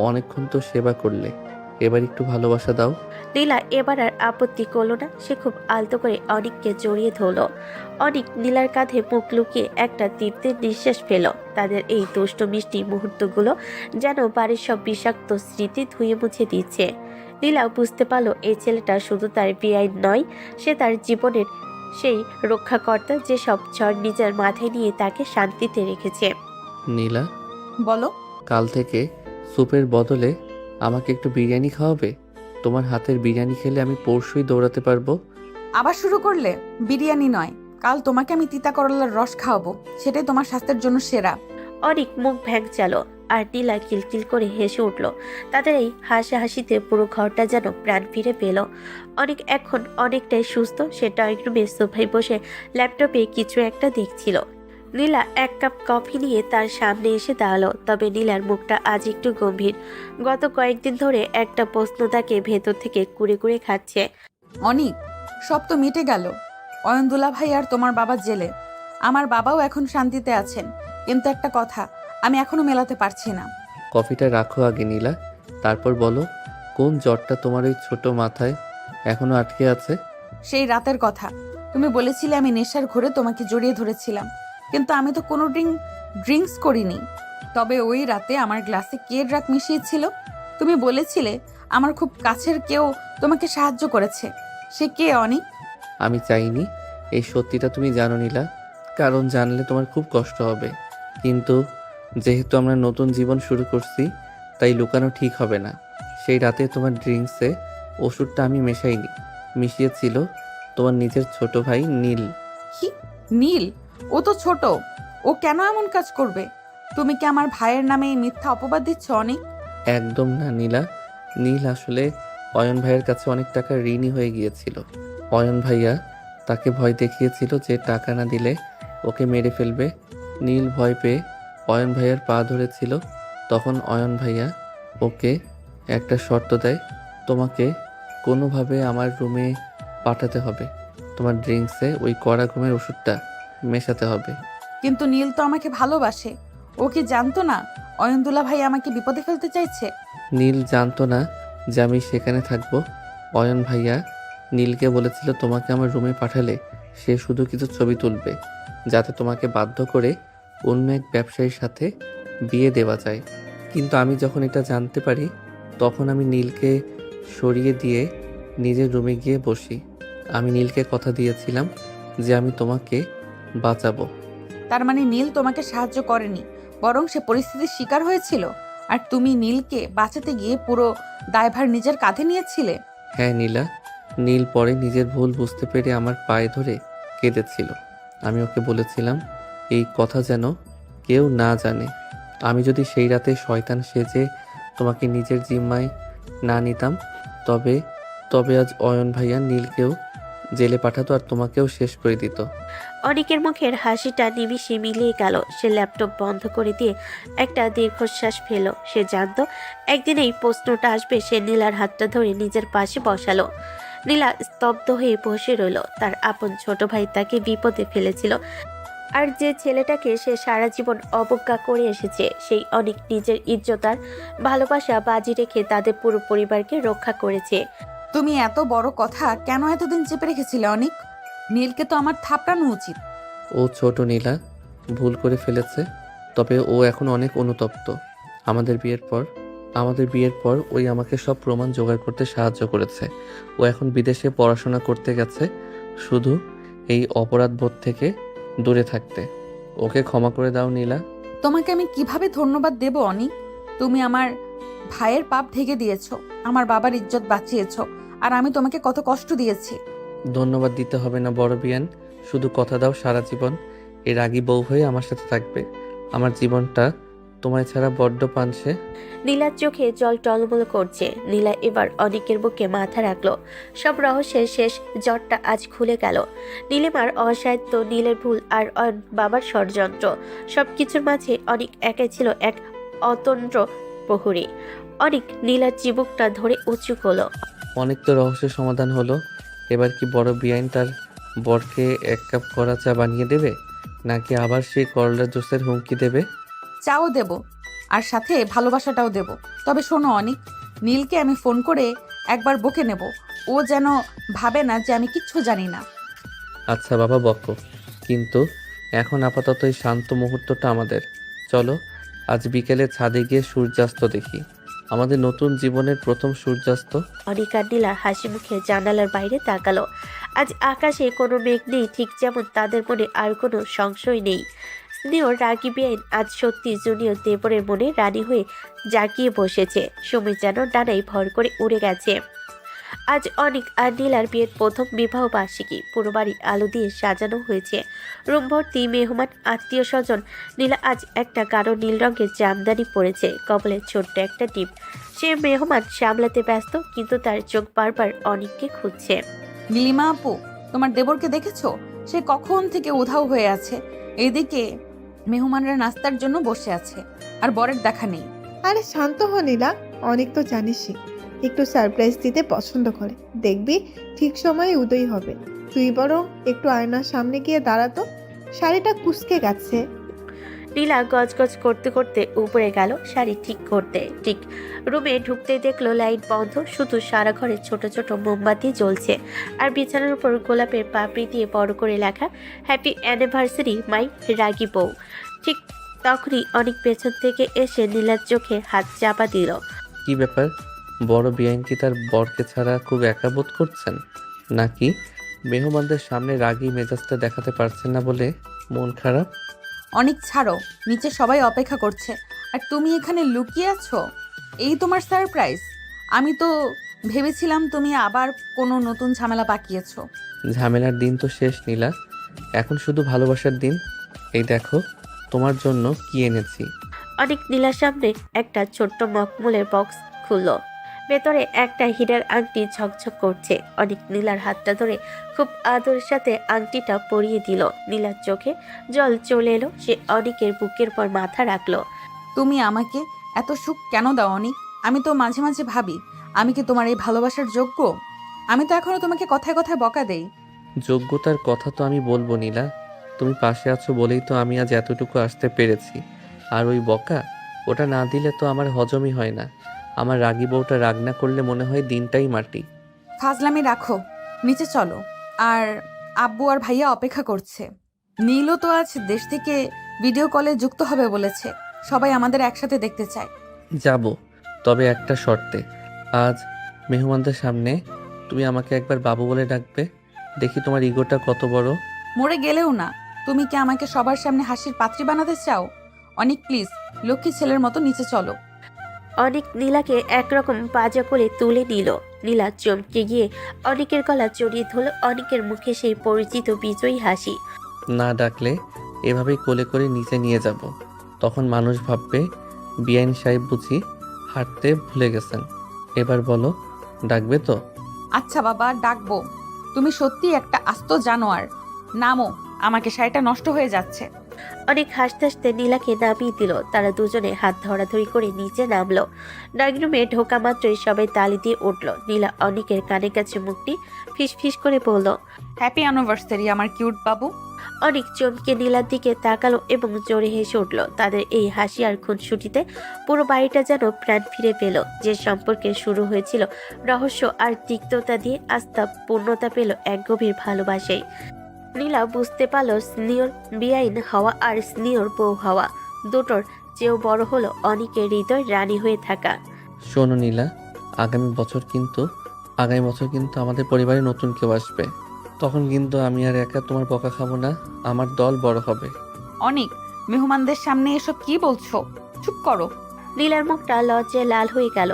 অনেকক্ষণ তো সেবা করলে, এবার একটু ভালোবাসা দাও।
নীলা এবার আর আপত্তি করলো না। সে খুব আলতো করে অনিককে জড়িয়ে ধরল। অনিক নীলার কাঁধে মুখ লুকিয়ে একটা তৃপ্তির নিঃশ্বাস ফেল। তাদের এই দুষ্ট মিষ্টি মুহূর্তগুলো যেন বাড়ির সব বিষাক্ত স্মৃতি ধুয়ে মুছে দিচ্ছে। নীলা বুঝতে পারলো এই ছেলেটা শুধু তার বেআইন নয়, সে তার জীবনের সেই রক্ষাকর্তা, যে সব ঝড় নিজের মাথায় নিয়ে তাকে শান্তিতে রেখেছে।
নীলা,
বলো।
কাল থেকে স্যুপের বদলে আমাকে একটু বিরিয়ানি খাওয়াবে? তোমার হাতের বিরিয়ানি খেলে আমি পরশুই দৌড়াতে পারবো।
আবার শুরু করলে? বিরিয়ানি নয়, কাল তোমাকে আমি তিতা করলার রস খাওয়াবো, সেটাই তোমার স্বাস্থ্যের জন্য সেরা।
অনেক মুখ ভ্যাংচালো আর নীলা কিলকিল করে হেসে উঠল। তাদের এই হাসাহাসিতে পুরো ঘরটা যেন প্রাণ ফিরে পেল। অনেক এখন অনেকটাই সুস্থ। সে ড্রয়িং রুমে সোফায় বসে ল্যাপটপে কিছু একটা দেখছিল। নীলা এক কাপ কফি নিয়ে তার সামনে এসে দাঁড়ালো। তবে নীলার মুখটা আজ একটু গম্ভীর। গত কয়েকদিন ধরে একটা প্রশ্ন তাকে ভেতর থেকে কুড়ে কুড়ে খাচ্ছে।
অনিক, সব তো মিটে গেল। অয়নদুলা ভাই আর তোমার বাবা জেলে, আমার বাবাও এখন শান্তিতে আছেন, কিন্তু একটা কথা আমি এখনো মেলাতে পারছি না।
কফিটা রাখো আগে নীলা, তারপর বলো কোন জ্বরটা তোমার ওই ছোট মাথায় এখনো আটকে আছে?
সেই রাতের কথা, তুমি বলেছিলে আমি নেশার ঘোরে তোমাকে জড়িয়ে ধরেছিলাম। কিন্তু আমি তো কোনো ড্রিঙ্কস করিনি। তবে ওই রাতে আমার গ্লাসে কে ড্রাগ মিশিয়েছিল? তুমি বলেছিলে আমার খুব কাছের কেউ তোমাকে সাহায্য করেছে। সে কে অনিক?
আমি চাইনি এই সত্যিটা তুমি জানো নীলা, কারণ জানলে তোমার খুব কষ্ট হবে। কিন্তু যেহেতু আমরা নতুন জীবন শুরু করছি, তাই লুকানো ঠিক হবে না। সেই রাতে তোমার ড্রিঙ্কসে ওষুধটা আমি মেশাইনি, মিশিয়েছিল তোমার নিজের ছোট ভাই নীল।
কি? নীল? ও তো ছোট, ও কেন এমন কাজ করবে? তুমি কি আমার ভাইয়ের নামে এই মিথ্যা অপবাদ দিচ্ছ অনিক?
একদম না নীলা, নীল আসলে অয়ন ভাইয়ের কাছে অনেক টাকা ঋণী হয়ে গিয়েছিল। অয়ন ভাইয়া তাকে ভয় দেখিয়েছিল যে টাকা না দিলে ওকে মেরে ফেলবে। নীল ভয় পেয়ে অয়ন ভাইয়ার পা ধরেছিল। তখন অয়ন ভাইয়া ওকে একটা শর্ত দেয়, তোমাকে কোনোভাবে আমার রুমে পাঠাতে হবে, তোমার ড্রিঙ্কসে ওই কড়া ঘুমের ওষুধটা মেশাতে হবে।
কিন্তু নীল তো আমাকে ভালোবাসে। ও কি জানতো না অয়নদুলা ভাই আমাকে বিপদে ফেলতে চাইছে?
নীল জানতো না যে আমি সেখানে থাকবো। অয়ন ভাইয়া নীলকে বলেছিল তোমাকে আমার রুমে পাঠালে সে শুধু কিছু ছবি তুলবে, যাতে তোমাকে বাধ্য করে অন্য এক ব্যবসায়ীর সাথে বিয়ে দেওয়া যায়। কিন্তু আমি যখন এটা জানতে পারি, তখন আমি নীলকে সরিয়ে দিয়ে নিজের রুমে গিয়ে বসি। আমি নীলকে কথা দিয়েছিলাম যে আমি তোমাকে বাঁচাবো।
তার মানে নীল তোমাকে সাহায্য করেনি, বরং সে পরিস্থিতির শিকার হয়েছিল। আর তুমি নীলকে বাঁচাতে গিয়ে পুরো দায়ভার নিজের কাঁধে নিয়েছিলে।
হ্যাঁ নীলা, নীল পরে নিজের ভুল বুঝতে পেরে আমার পায়ে ধরে কেঁদেছিল। আমি ওকে বলেছিলাম এই কথা যেন কেউ না জানে। আমি যদি সেই রাতে শয়তান সেজে তোমাকে নিজের জিম্মায় না নিতাম, তবে তবে আজ অয়ন ভাইয়া নীলকেও জেলে পাঠাতো আর তোমাকেও শেষ করে দিত।
অনিকের মুখের হাসিটা নিমিষে মিলিয়ে গেল। সে ল্যাপটপ বন্ধ করে দিয়ে একটা দীর্ঘশ্বাস ফেল। সে জানতো একদিন এই প্রশ্নটা আসবে। সে নীলার হাতটা ধরে নিজের পাশে বসালো। নীলা স্তব্ধ হয়ে বসে রইল। তার আপন ছোট ভাই তাকে বিপদে ফেলেছিল, আর যে ছেলেটাকে সে সারা জীবন অবজ্ঞা করে এসেছে, সেই অনেক নিজের ইজ্জত আর ভালোবাসা বাজি রেখে তাদের পুরো পরিবারকে রক্ষা করেছে।
তুমি এত বড় কথা কেন এতদিন চেপে রেখেছিলে অনিক? নীলকে তো আমার থাপড়ানো উচিত।
ও ছোট নীলা, ভুল করে ফেলেছে। তবে ও এখন অনেক অনুতপ্ত। আমাদের বিয়ের পর ওই আমাকে সব প্রমাণ জোগাড় করতে সাহায্য করেছে। ও এখন বিদেশে পড়াশোনা করতে গেছে, শুধু এই অপরাধ বোধ থেকে দূরে থাকতে। ওকে ক্ষমা করে দাও নীলা।
তোমাকে আমি কিভাবে ধন্যবাদ দেব অনিক? তুমি আমার ভাইয়ের পাপ ঢেকে দিয়েছো, আমার বাবার ইজ্জত বাঁচিয়েছো, আর আমি তোমাকে কত কষ্ট দিয়েছি।
ধন্যবাদ দিতে হবে না বড় বিয়ান, শুধু কথা দাও সারা জীবন এর আগী বউ হয়ে আমার সাথে থাকবে। আমার জীবনটা তোমায় ছাড়া বড্ড পানসে।
নীলার চোখে জল টলমল করছে। নীলা এবার অনিকের বুকে মাথা রাখলো। সব রহস্যের শেষ জটটা আজ খুলে গেল। নীলিমার অসাহিত্য, নীলের ভুল আর বাবার ষড়যন্ত্র, সবকিছুর মাঝে অনিক একাই ছিল এক অতন্ত্র প্রহরী। অনিক নীলার চিবুকটা ধরে উঁচু হলো।
অনেক তো রহস্যের সমাধান হলো। এবার কি বড় বিয়ান তার বরকে এক কাপ কড়া চা বানিয়ে দেবে, নাকি আবার সেই করলার জুসের হুমকি দেবে?
চাও দেব, আর সাথে ভালোবাসাটাও দেব। তবে শোনো অনিক, নীলকে আমি ফোন করে একবার বকে নেব। ও যেন ভাবে না যে আমি কিচ্ছু জানি না।
আচ্ছা বাবা বকো, কিন্তু এখন আপাতত এই শান্ত মুহূর্তটা আমাদের। চলো আজ বিকেলে ছাদে গিয়ে সূর্যাস্ত দেখি, আমাদের নতুন জীবনের প্রথম সূর্যাস্ত।
অনিক আর নীলা হাসি মুখে জানালার বাইরে তাকালো। আজ আকাশে কোনো মেঘ নেই, ঠিক যেমন তাদের মনে আর কোনো সংশয় নেই। স্নেহ রাগী বেআইন আজ সত্যি জুনিয়র দেবরের মনে রানী হয়ে জাগিয়ে বসেছে। সময় যেন ডানায় ভর করে উড়ে গেছে। আজ অনিক আর নীলার বিয়ের প্রথম বিবাহ বার্ষিকী। পুরো বাড়ি আলো দিয়ে সাজানো হয়েছে। রুম ভর্তি মেহমান, আত্মীয় স্বজন। নীলা আজ একটা গাঢ় নীল রঙের জামদানি পরেছে, কপালে ছোট্ট একটা টিপ। সে মেহমান সামলাতে ব্যস্ত, কিন্তু তার চোখ বারবার অনিককে খুঁজছে।
নীলিমা আপু, তোমার দেবরকে দেখেছো? সে কখন থেকে উধাও হয়ে আছে। এইদিকে মেহমানরা নাস্তার জন্য বসে আছে, আর বরের দেখা নেই।
আরে শান্ত হ নীলা, অনেক তো জানিসই একটু সারপ্রাইজ দিতে পছন্দ করে। দেখবি ঠিক সময়ে উদয় হবে। তুই বরং একটু আয়নার সামনে গিয়ে দাঁড়াতো, শাড়িটা কুঁচকে গেছে।
নীলা গজগজ করতে করতে উপরে গেল শাড়ি ঠিক করতে। ঠিক রুমে ঢুকতে দেখলো লাইট বন্ধ, শুধু সারা ঘরে ছোট ছোট মোমবাতি জ্বলছে আর বিছানার উপর গোলাপের পাপড়ি দিয়ে বড় করে লেখা হ্যাপি অ্যানিভার্সারি মাই রাগী বউ। ঠিক তখনই অনেক পেছন থেকে এসে নীলার চোখে হাত চাপা দিল।
কি ব্যাপার, বড় বিআইন কি তার বরকে ছাড়া খুব একা বোধ করছেন, নাকি মেহমানদের সামনে রাগী মেজাজটা দেখাতে পারছেন না বলে মন খারাপ?
অনেক ছাড়ো, নিচে সবাই অপেক্ষা করছে আর তুমি এখানে লুকিয়ে আছো। এই তোমার সারপ্রাইজ? আমি তো ভেবেছিলাম তুমি আবার কোনো নতুন ঝামেলা পাকিয়েছো।
ঝামেলার দিন তো শেষ নীলা, এখন শুধু ভালোবাসার দিন। এই দেখো তোমার জন্য কি এনেছি।
অনেক নীলার সামনে একটা ছোট্ট মখমলের বক্স খুললো। ভেতরে একটা হীরার আংটি ঝকঝক করছে। অনেক নীলার হাতটা ধরে খুব আদরের সাথে আংটিটা পরিয়ে দিল। নীলার চোখে জল চলে এলো। সে অনেকের বুকের পর মাথা রাখলো।
তুমি আমাকে এত সুখ কেন দাও অনিক? আমি তো মাঝে মাঝে ভাবি, আমি কি তোমার এই ভালোবাসার যোগ্য? আমি তো এখনো তোমাকে কথায় কথায় বকা দেই।
যোগ্যতার কথা তো আমি বলবো নীলা, তুমি পাশে আছো বলেই তো আমি আজ এতটুকু আসতে পেরেছি। আর ওই বকা, ওটা না দিলে তো আমার হজমই হয় না। আমার রাগী বউটা রাগ না করলে মনে হয় দিনটাই মাটি।
ফাজলামি রাখো, নিচে চলো। আর আব্বু আর ভাইয়া অপেক্ষা করছে। নীলও তো আজ দেশ থেকে ভিডিও কলে যুক্ত হবে বলেছে। সবাই আমাদের একসাথে দেখতে চায়।
যাব, তবে একটা শর্তে। আজ মেহমানদের সামনে তুমি আমাকে একবার বাবু বলে ডাকবে। দেখি তোমার ইগোটা কত বড়।
মরে গেলেও না। তুমি কি আমাকে সবার সামনে হাসির পাত্রী বানাতে চাও? অনিক প্লিজ, লক্ষ্মী ছেলের মতো নিচে চলো।
অনেক নীলাকে একরকম পাজা করে তুলে নিল। নীলা চমকে গিয়ে অনেকের গলা জড়িয়ে ধরল। অনেকের মুখে সেই পরিচিত বিজয়ী হাসি।
না ডাকলে এভাবেই কোলে করে নিচে নিয়ে যাব। তখন মানুষ ভাববে বিআইন সাহেব বুঝি হাঁটতে ভুলে গেছেন। এবার বলো, ডাকবে তো?
আচ্ছা বাবা, ডাকবো। তুমি সত্যি একটা আস্ত জানোয়ার। নামো, আমাকে শাড়িটা নষ্ট হয়ে যাচ্ছে।
অনেক হাসতে হাসতে নীলাকে নামিয়ে দিল। তারা দুজনে হাত ধরাধরি করে নিচে নামলো। ড্রয়িং রুমে ঢোকা মাত্রই সবাই তালি দিয়ে উঠল। নীলা অনেকের কানে কাছে মুখটি ফিস ফিস করে বলল,
হ্যাপি অ্যানিভার্সারি আমার কিউট বাবু।
অনেক চমকে নীলার দিকে তাকালো এবং জোরে হেসে উঠল। তাদের এই হাসি আর খুনসুটিতে পুরো বাড়িটা যেন প্রাণ ফিরে পেল। যে সম্পর্কে শুরু হয়েছিল রহস্য আর তিক্ততা দিয়ে আস্থা পূর্ণতা পেল এক গভীর ভালোবাসায়। নীলা বুঝতে পারল স্নেহর বেআইন হওয়া আর স্নেহর বউ হওয়া দুটোর চেয়েও বড় হলো অনেকের হৃদয় রানী হয়ে থাকা।
শোনো নীলা, আগামী বছর কিন্তু আমাদের পরিবারে নতুন কেউ আসবে। তখন কিন্তু আমি আর একা তোমার বকা খাবো না, আমার দল বড় হবে।
অনিক, মেহমানদের সামনে এসব কি বলছো? চুপ করো।
নীলার মুখটা লজ্জায় লাল হয়ে গেল।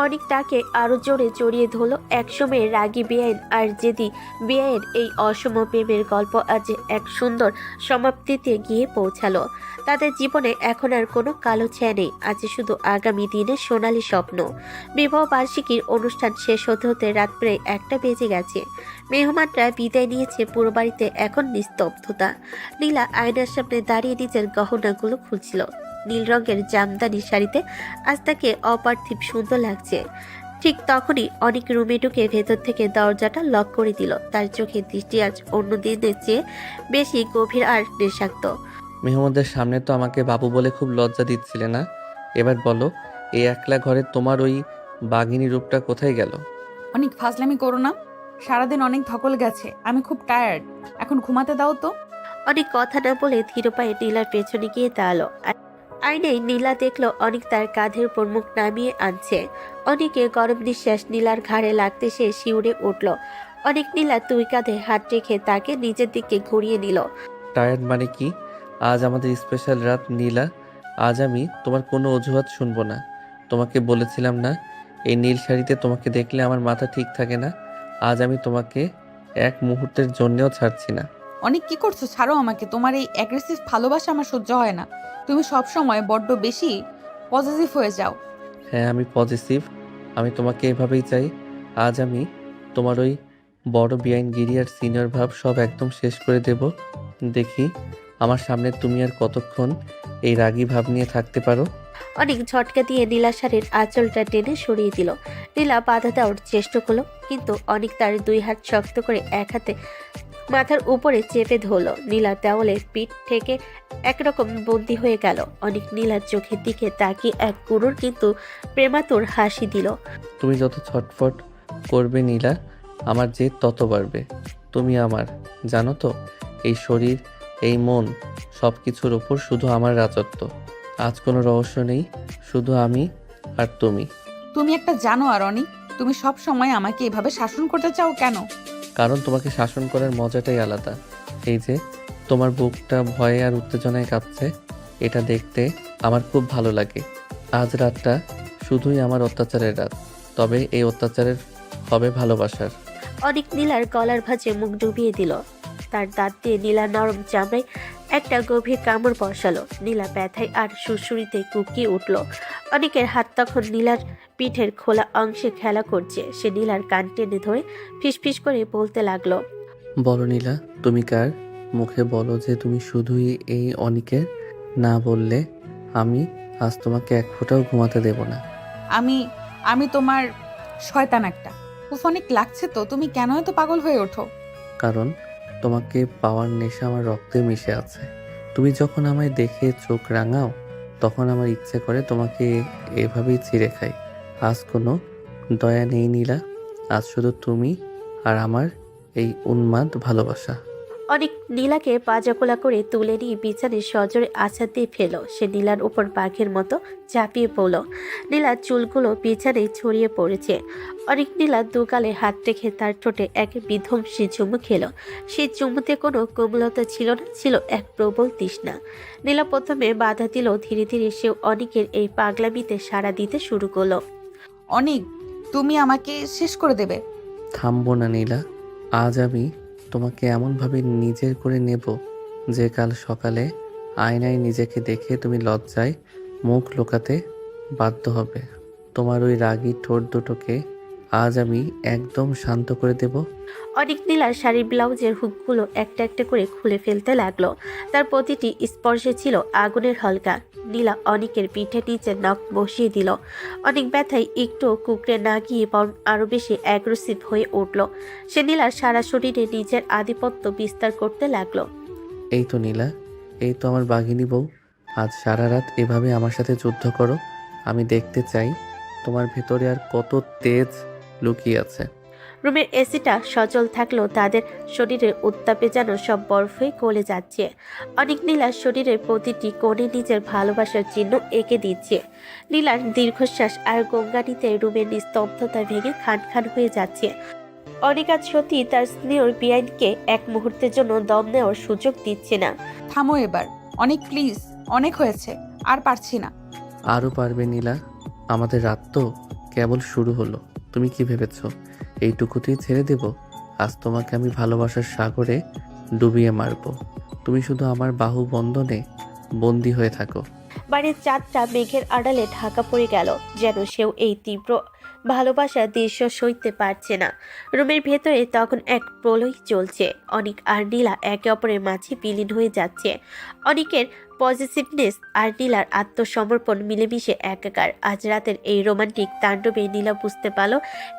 অনেক তাকে আরো জোরে জড়িয়ে ধরল। একসময় রাগী বেআইন আর জেদি বেআইন এই অসম প্রেমের গল্প আজ এক সুন্দর সমাপ্তিতে গিয়ে পৌঁছালো। তাদের জীবনে এখন আর কোনো কালো ছায়া নেই, আছে শুধু আগামী দিনের সোনালী স্বপ্ন। বিবাহ বার্ষিকীর অনুষ্ঠান শেষ হতে হতে রাত প্রায় 1টা বেজে গেছে। মেহমানরা বিদায় নিয়েছে, পুরো বাড়িতে এখন নিস্তব্ধতা। নীলা আয়নার সামনে দাঁড়িয়ে নিজের গহনাগুলো খুলছিল। নীল রঙের জামদানি শাড়িতে আজ তাকে অপার্থিব সুন্দর লাগছে। ঠিক তখনই অনেক রুমে ঢুকে ভেতর থেকে দরজাটা লক করে দিল। তার চোখের দৃষ্টি আজ অন্য দিনের চেয়ে বেশি গভীর আর নেশাক্ত।
মেহমানদের সামনে তো আমাকে বাবু বলে খুব লজ্জা দিচ্ছিলে না? এবার বলো, এই একলা ঘরে তোমার ওই বাঘিনী রূপটা কোথায় গেল?
অনেক ফাজলামি করো না। সারাদিন অনেক ধকল গেছে, আমি খুব টায়ার্ড। এখন ঘুমাতে দাও তো।
অনেক কথা না বলে ধীর পায়ে নীলার পেছনে গিয়ে দাঁড়ালো। আয়নায় নীলা দেখলো অনেক তার কাঁধের উপর মুখ নামিয়ে আনছে। অনেকে গরম নিঃশ্বাস নীলার ঘাড়ে লাগতে সে শিউরে উঠল। অনেক নীলা দুই কাঁধে হাত রেখে তাকে নিজের দিকে ঘুরিয়ে নিল।
টায়ার্ড মানে কি? আজ আমাদের স্পেশাল রাত নীলা, আজ আমি তোমার কোনো অজুহাত শুনবো না। তোমাকে বলেছিলাম না, এই নীল শাড়িতে তোমাকে দেখলে আমার মাথা ঠিক থাকে না। আজ আমি তোমাকে এক মুহূর্তের জন্যেও ছাড়ছি না।
অনেক কি করছো? ছাড়ো আমাকে। তোমার এই অ্যাগ্রেসিভ ভালোবাসা আমার সহ্য হয় না। তুমি সব সময় বড্ড বেশি পজিটিভ হয়ে যাও।
হ্যাঁ, আমি পজিটিভ, আমি তোমাকে এভাবেই চাই। আজ আমি তোমার ওই বড় বেআইনগিরি আর সিনিয়র ভাব সব একদম শেষ করে দেব। দেখি আমার সামনে তুমি আর কতক্ষণ এই রাগী ভাব নিয়ে থাকতে পারো।
অনেক ঝটকা দিয়ে নীলা শাড়ির আঁচলটা টেনে সরিয়ে দিল। নীলা বাধা দেওয়ার চেষ্টা করলো, কিন্তু অনেক তার দুই হাত শক্ত করে এক হাতে মাথার উপরে চেপে ধরলো। নীলা দেওয়ালের পিঠ থেকে একরকম বন্দী হয়ে গেল। অনেক নীলার চোখের দিকে তাকিয়ে এক করুণ কিন্তু প্রেমাতুর হাসি দিল।
তুমি যত ছটফট করবে নীলা, আমার জেদ তত বাড়বে। তুমি আমার, জানো তো, এই শরীর, এই মন, সব কিছুর ওপর শুধু আমার রাজত্ব। আজ কোনো রহস্য নেই, শুধু আমি আর তুমি।
তুমি একটা জানোয়ার অনিক। তুমি সব সময় আমাকে এভাবে শাসন করতে চাও কেন?
কারণ তোমাকে শাসন করার মজাটাই আলাদা। এই যে তোমার বুকটা ভয়ে আর উত্তেজনায় কাঁপছে, এটা দেখতে আমার খুব ভালো লাগে। আজ রাতটা শুধুই আমার অত্যাচারের রাত, তবে এই অত্যাচারের হবে ভালোবাসার।
অনেক নীলার গলার ভাঁজে মুখ ডুবিয়ে দিল। তার দাঁত দিয়ে নীলার নরম চামড়ায় একটা গভীর কামড় বসালো। নীলা ব্যথায় আর সুরসুরিতে কুকিয়ে উঠল। অনেকের হাত তখন নীলার পিঠের খোলা অংশে খেলা করছে। সে নীলার কান টেনে ধরে ফিসফিস করে বলতে লাগলো,
বলো নীলা, তুমি কার? মুখে বলো যে তুমি শুধুই এই অনিকের। না বললে আমি আজ তোমাকে এক ফোঁটাও ঘুমাতে দেব না।
আমি আমি তোমার শয়তান একটা। উফ, অনেক লাগছে তো। তুমি কেন এত পাগল হয়ে ওঠো?
কারণ তোমাকে পাওয়ার নেশা আমার রক্তে মিশে আছে। তুমি যখন আমায় দেখে চোখ রাঙাও, তখন আমার ইচ্ছে করে তোমাকে এভাবেই ছিঁড়ে খাই। আজ কোনো দয়া নেই নীলা, আজ শুধু তুমি আর আমার এই উন্মাদ ভালোবাসা।
অনেক নীলাকে পাজাকোলা করে তুলে নিয়ে বিছানায় সজোরে আছাড় দিয়ে ফেলো। সে নীলার উপর বাঘের মতো ঝাঁপিয়ে পড়ল। নীলার চুলগুলো বিছানায় ছড়িয়ে পড়েছে। অনেক নীলা দুগালে হাত রেখে তার ঠোঁটে এক বিধ্বংসী চুমু খেলো। সেই চুমুতে কোনো কোমলতা ছিল না, ছিল এক প্রবল তৃষ্ণা। নীলা প্রথমে বাধা দিল, ধীরে ধীরে সেও অনেকের এই পাগলামিতে সাড়া দিতে শুরু করলো।
অনিক, তুমি আমাকে শেষ করে দেবে।
থামবো না নীলা, আজ আমি তোমাকে এমনভাবে নিজের করে নেব যে কাল সকালে আয়নায় নিজেকে দেখে তুমি লজ্জায় মুখ লুকাতে বাধ্য হবে। তোমার ওই রাগী ঠোঁট দুটোকে আজ আমি একদম শান্ত করে দেব।
অনেক নীলার শাড়ির ব্লাউজের হুকগুলো একটা একটা করে খুলে ফেলতে লাগলো। তার প্রতিটি স্পর্শে ছিল আগুনের হলকা। নীলা অনেকের পিঠে নিচে নখ বসিয়ে দিল। অনেক ব্যথায় একটু কুকড়ে না গিয়ে বরং আরো বেশি অ্যাগ্রেসিভ হয়ে উঠল। সে নীলার সারা শরীরে নিজের আধিপত্য বিস্তার করতে লাগলো।
এই তো নীলা, এই তো আমার বাঘিনী বউ। আজ সারা রাত এভাবে আমার সাথে যুদ্ধ করো। আমি দেখতে চাই তোমার ভেতরে আর কত তেজ লুকিয়ে আছে।
রুমের এসিটা সচল থাকলেও তাদের শরীরের উত্তাপে যেন সব বরফ হয়ে গলে যাচ্ছে। অনেক নীলার শরীরের প্রতিটি কোণে নিজের ভালোবাসার চিহ্ন এঁকে দিচ্ছে। নীলার দীর্ঘশ্বাস আর গঙ্গানিতে রুমের নিস্তব্ধতা ভেঙে খান খান হয়ে যাচ্ছে। অনেক আজ সত্যি তার স্নেহর বেআইনকে এক মুহূর্তের জন্য দম নেওয়ার সুযোগ দিচ্ছে না।
থামো এবার অনিক, প্লিজ। অনেক হয়েছে, আর পারছি না।
আরও পারবে নীলা, আমাদের রাত তো কেবল শুরু হলো। তুমি কি ভেবেছো এইটুকুতেই ছেড়ে দেব? আজ তোমাকে আমি ভালোবাসার সাগরে ডুবিয়ে মারবো। তুমি শুধু আমার বাহু বন্ধনে বন্দি হয়ে থাকো।
বাড়ির চাঁদটা মেঘের আড়ালে ঢাকা পড়ে গেল, যেন সেও এই তীব্র ভালোবাসার দৃশ্য সইতে পারছে না। রুমের ভেতরে তখন এক প্রলয় চলছে। অনিক আর নীলা একে অপরের মাঝে বিলীন হয়ে যাচ্ছে। অনিকের পজিটিভনেস আর নীলার আত্মসমর্পণ মিলেমিশে একাকার। আজ রাতের এই রোমান্টিক তাণ্ডবে নীলা বুঝতে পারল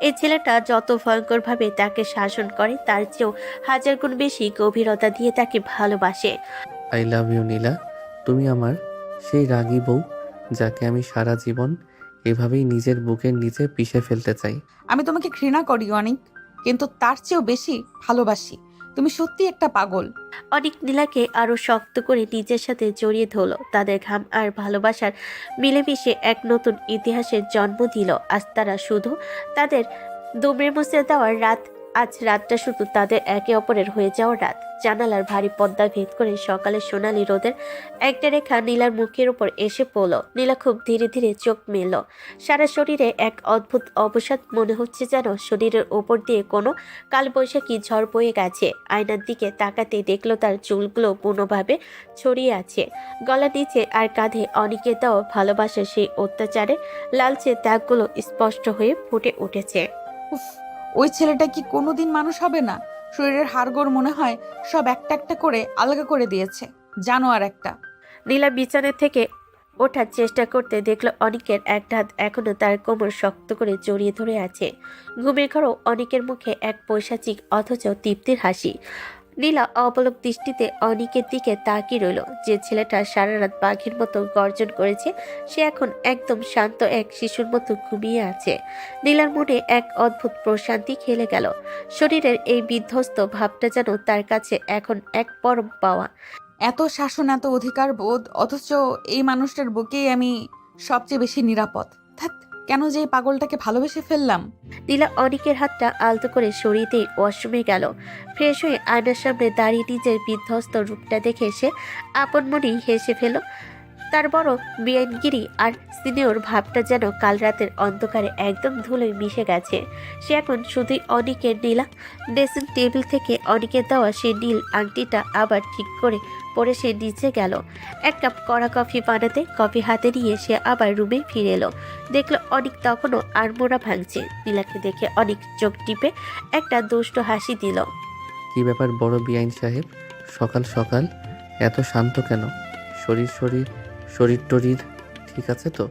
এই ছেলেটা যত ভয়ঙ্করভাবে তাকে শাসন করে, তার চেয়েও হাজার গুণ বেশি গভীরতা দিয়ে তাকে ভালোবাসে।
আই লাভ ইউ নীলা, তুমি আমার সেই রাগী বউ যাকে আমি সারা জীবন এভাবেই নিজের বুকের নিচে পিষে ফেলতে চাই।
আমি তোমাকে ঘৃণা করি অনিক, কিন্তু তার চেয়েও বেশি ভালোবাসি। তুমি সত্যি একটা পাগল।
অনেক নীলাকে আরো শক্ত করে নিজের সাথে জড়িয়ে ধরল। তাদের ঘাম আর ভালোবাসার মিলেমিশে এক নতুন ইতিহাসের জন্ম দিল। আজ তারা শুধু তাদের দুমড়ে মুচড়ে দেওয়ার রাত, আজ রাতটা শুধু তাদের একে অপরের হয়ে যাওয়ার রাত। জানালার ভারী পর্দা ভেদ করে সকালের সোনালি রোদের একটা রেখা নীলার মুখের উপর এসে পড়ল। নীলা খুব ধীরে ধীরে চোখ মেলল। সারা শরীরে এক অদ্ভুত অবসাদ, মনে হচ্ছে যেন শরীরের ওপর দিয়ে কোনো কালবৈশাখী ঝড় বয়ে গেছে। আয়নার দিকে তাকাতে দেখলো তার চুলগুলো বুনোভাবে ছড়িয়ে আছে। গলা নিচে আর কাঁধে অনেকে দেওয়া ভালোবাসার সেই অত্যাচারে লালচে দাগগুলো স্পষ্ট হয়ে ফুটে উঠেছে।
উফ, ওই ছেলেটা কি কোনোদিন মানুষ হবে না? শরীরের হাড়গোড় মনে হয় সব একটা একটা করে আলগা করে দিয়েছে। জানোয়ার একটা।
নীলা বিছানা থেকে ওঠার চেষ্টা করতে দেখলো অনিকের একটা হাত এখনো তার কোমর শক্ত করে জড়িয়ে ধরে আছে। ঘুমের ঘরেও অনিকের মুখে এক পৈশাচিক অথচ তৃপ্তির হাসি। নীলা অপলক দৃষ্টিতে অনিকের দিকে তাকিয়ে রইল। যে ছেলেটা সারা রাত বাঘের মতো গর্জন করেছে সে এখন একদম শান্ত এক শিশুর মতো ঘুমিয়ে আছে। নীলার মনে এক অদ্ভুত প্রশান্তি খেলে গেল। শরীরের এই বিধ্বস্ত ভাবটা যেন তার কাছে এখন এক পরম পাওয়া।
এত শাসন, এত অধিকার বোধ, অথচ এই মানুষটার বুকেই আমি সবচেয়ে বেশি নিরাপদ। ধ্যাৎ, কেন যে এই পাগলটাকে ভালোবেসে ফেললাম।
নীলা অনিকের হাতটা আলতো করে সরিয়ে দিয়ে ওয়াশরুমে গেল। ফ্রেশ হয়ে আয়নার সামনে দাঁড়িয়ে নিজের বিধ্বস্ত রূপটা দেখে সে আপন মনেই হেসে ফেল। তার বড় বেআইনগিরি আর সিনিয়র ভাবটা যেন কাল রাতের অন্ধকারে একদম ধুলোয় মিশে গেছে। সে এখন শুধুই অনিকের। নীলা ড্রেসিং টেবিল থেকে অনিকের দেওয়া সেই নীল আংটিটা আবার ঠিক করে পরে সে নিচে গেল এক কাপ কড়া কফি বানাতে। কফি হাতে নিয়ে সে আবার রুমে ফিরে এলো। দেখলো অনিক তখনও আড়মোড়া ভাঙছে। নীলাকে দেখে অনিক চোখ টিপে একটা দুষ্ট হাসি দিল।
কি ব্যাপার বড় বিআইন সাহেব, সকাল সকাল এত শান্ত কেন? শরীর টরীর ঠিক আছে তো,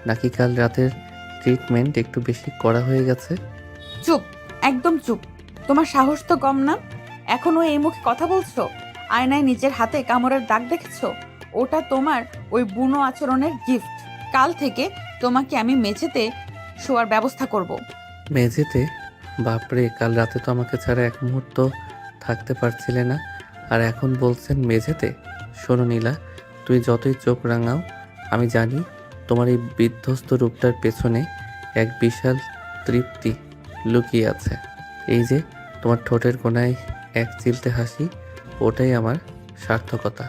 নাকি কাল রাতের ট্রিটমেন্ট একটু বেশি করা হয়ে গেছে?
চুপ, একদম চুপ। তোমার সাহস তো কম না। এখনো এই মুখে কথা বলছো? আয়নায় নিজের হাতে কামড়ের দাগ দেখেছো? ওটা তোমার ওই বুনো আচরণের গিফট। কাল থেকে তোমাকে আমি মেঝেতে শোয়ার ব্যবস্থা করব।
মেঝেতে? বাপরে, কাল রাতে তো আমাকে ছাড়া এক মুহূর্ত থাকতে পারছিলে না, আর এখন বলছেন মেঝেতে? শোনো নীলা, তুই যতই চোখ রাঙাও, আমি জানি তোমার এই বিধ্বস্ত রূপটার পেছনে এক বিশাল তৃপ্তি লুকিয়ে আছে। এই যে তোমার ঠোঁটের কোণায় এক চিলতে হাসি, ওটাই আমার সার্থকতা।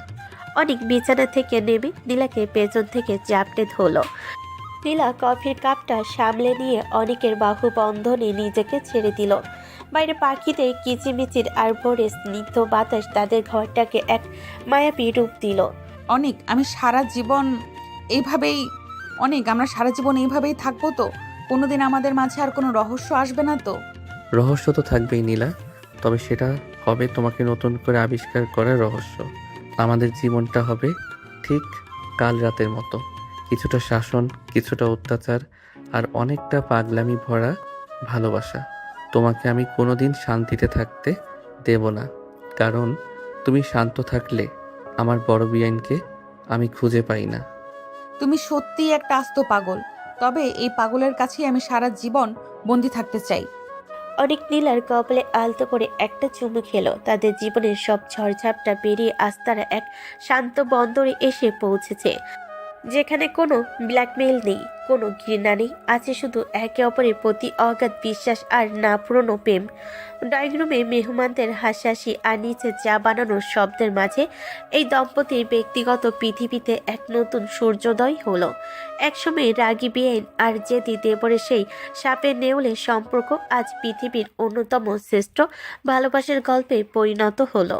অনেক বিছানা থেকে নেমে নীলাকে পেছন থেকে চাপটে ধরলো। নীলা কফির কাপটা সামলে নিয়ে অনেকের বাহু বন্ধনে নিজেকে ছেড়ে দিল। বাইরে পাখিদের কিচিমিচির আর ভোরে স্নিগ্ধ বাতাস তাদের ঘরটাকে এক মায়াবী রূপ দিল।
অনেক, আমরা সারা জীবন এইভাবেই থাকবো তো? কোনোদিন আমাদের মাঝে আর কোনো রহস্য আসবে না তো?
রহস্য তো থাকবেই নীলা, তবে সেটা হবে তোমাকে নতুন করে আবিষ্কার করার রহস্য। আমাদের জীবনটা হবে ঠিক কাল রাতের মতো, কিছুটা শাসন, কিছুটা অত্যাচার, আর অনেকটা পাগলামি ভরা ভালোবাসা। তোমাকে আমি কোনোদিন শান্তিতে থাকতে দেব না, কারণ তুমি শান্ত থাকলে আমার বড় বিআইনকে আমি খুঁজে পাই না।
তুমি সত্যিই একটা আস্ত পাগল। তবে এই পাগলের কাছেই আমি সারা জীবন বন্দি থাকতে চাই।
অনেক নীলার কপালে আলতো করে একটা চুমু খেলো। তাদের জীবনের সব ঝড়ঝাপটা পেরিয়ে আজ তারা এক শান্ত বন্দরে এসে পৌঁছেছে, যেখানে কোনো ব্ল্যাকমেইল নেই, কোনো ঘৃণা নেই, আছে শুধু একে অপরের প্রতি অগাধ বিশ্বাস আর না পুরনো প্রেম। ড্রয়িং রুমে মেহমানদের হাসাহাসি আর নিচে চা বানানোর শব্দের মাঝে এই দম্পতির ব্যক্তিগত পৃথিবীতে এক নতুন সূর্যোদয় হলো। একসময় রাগী বেআইন আর জেদি দেবরের সেই সাপের নেউলে সম্পর্ক আজ পৃথিবীর অন্যতম শ্রেষ্ঠ ভালোবাসার গল্পে পরিণত হলো।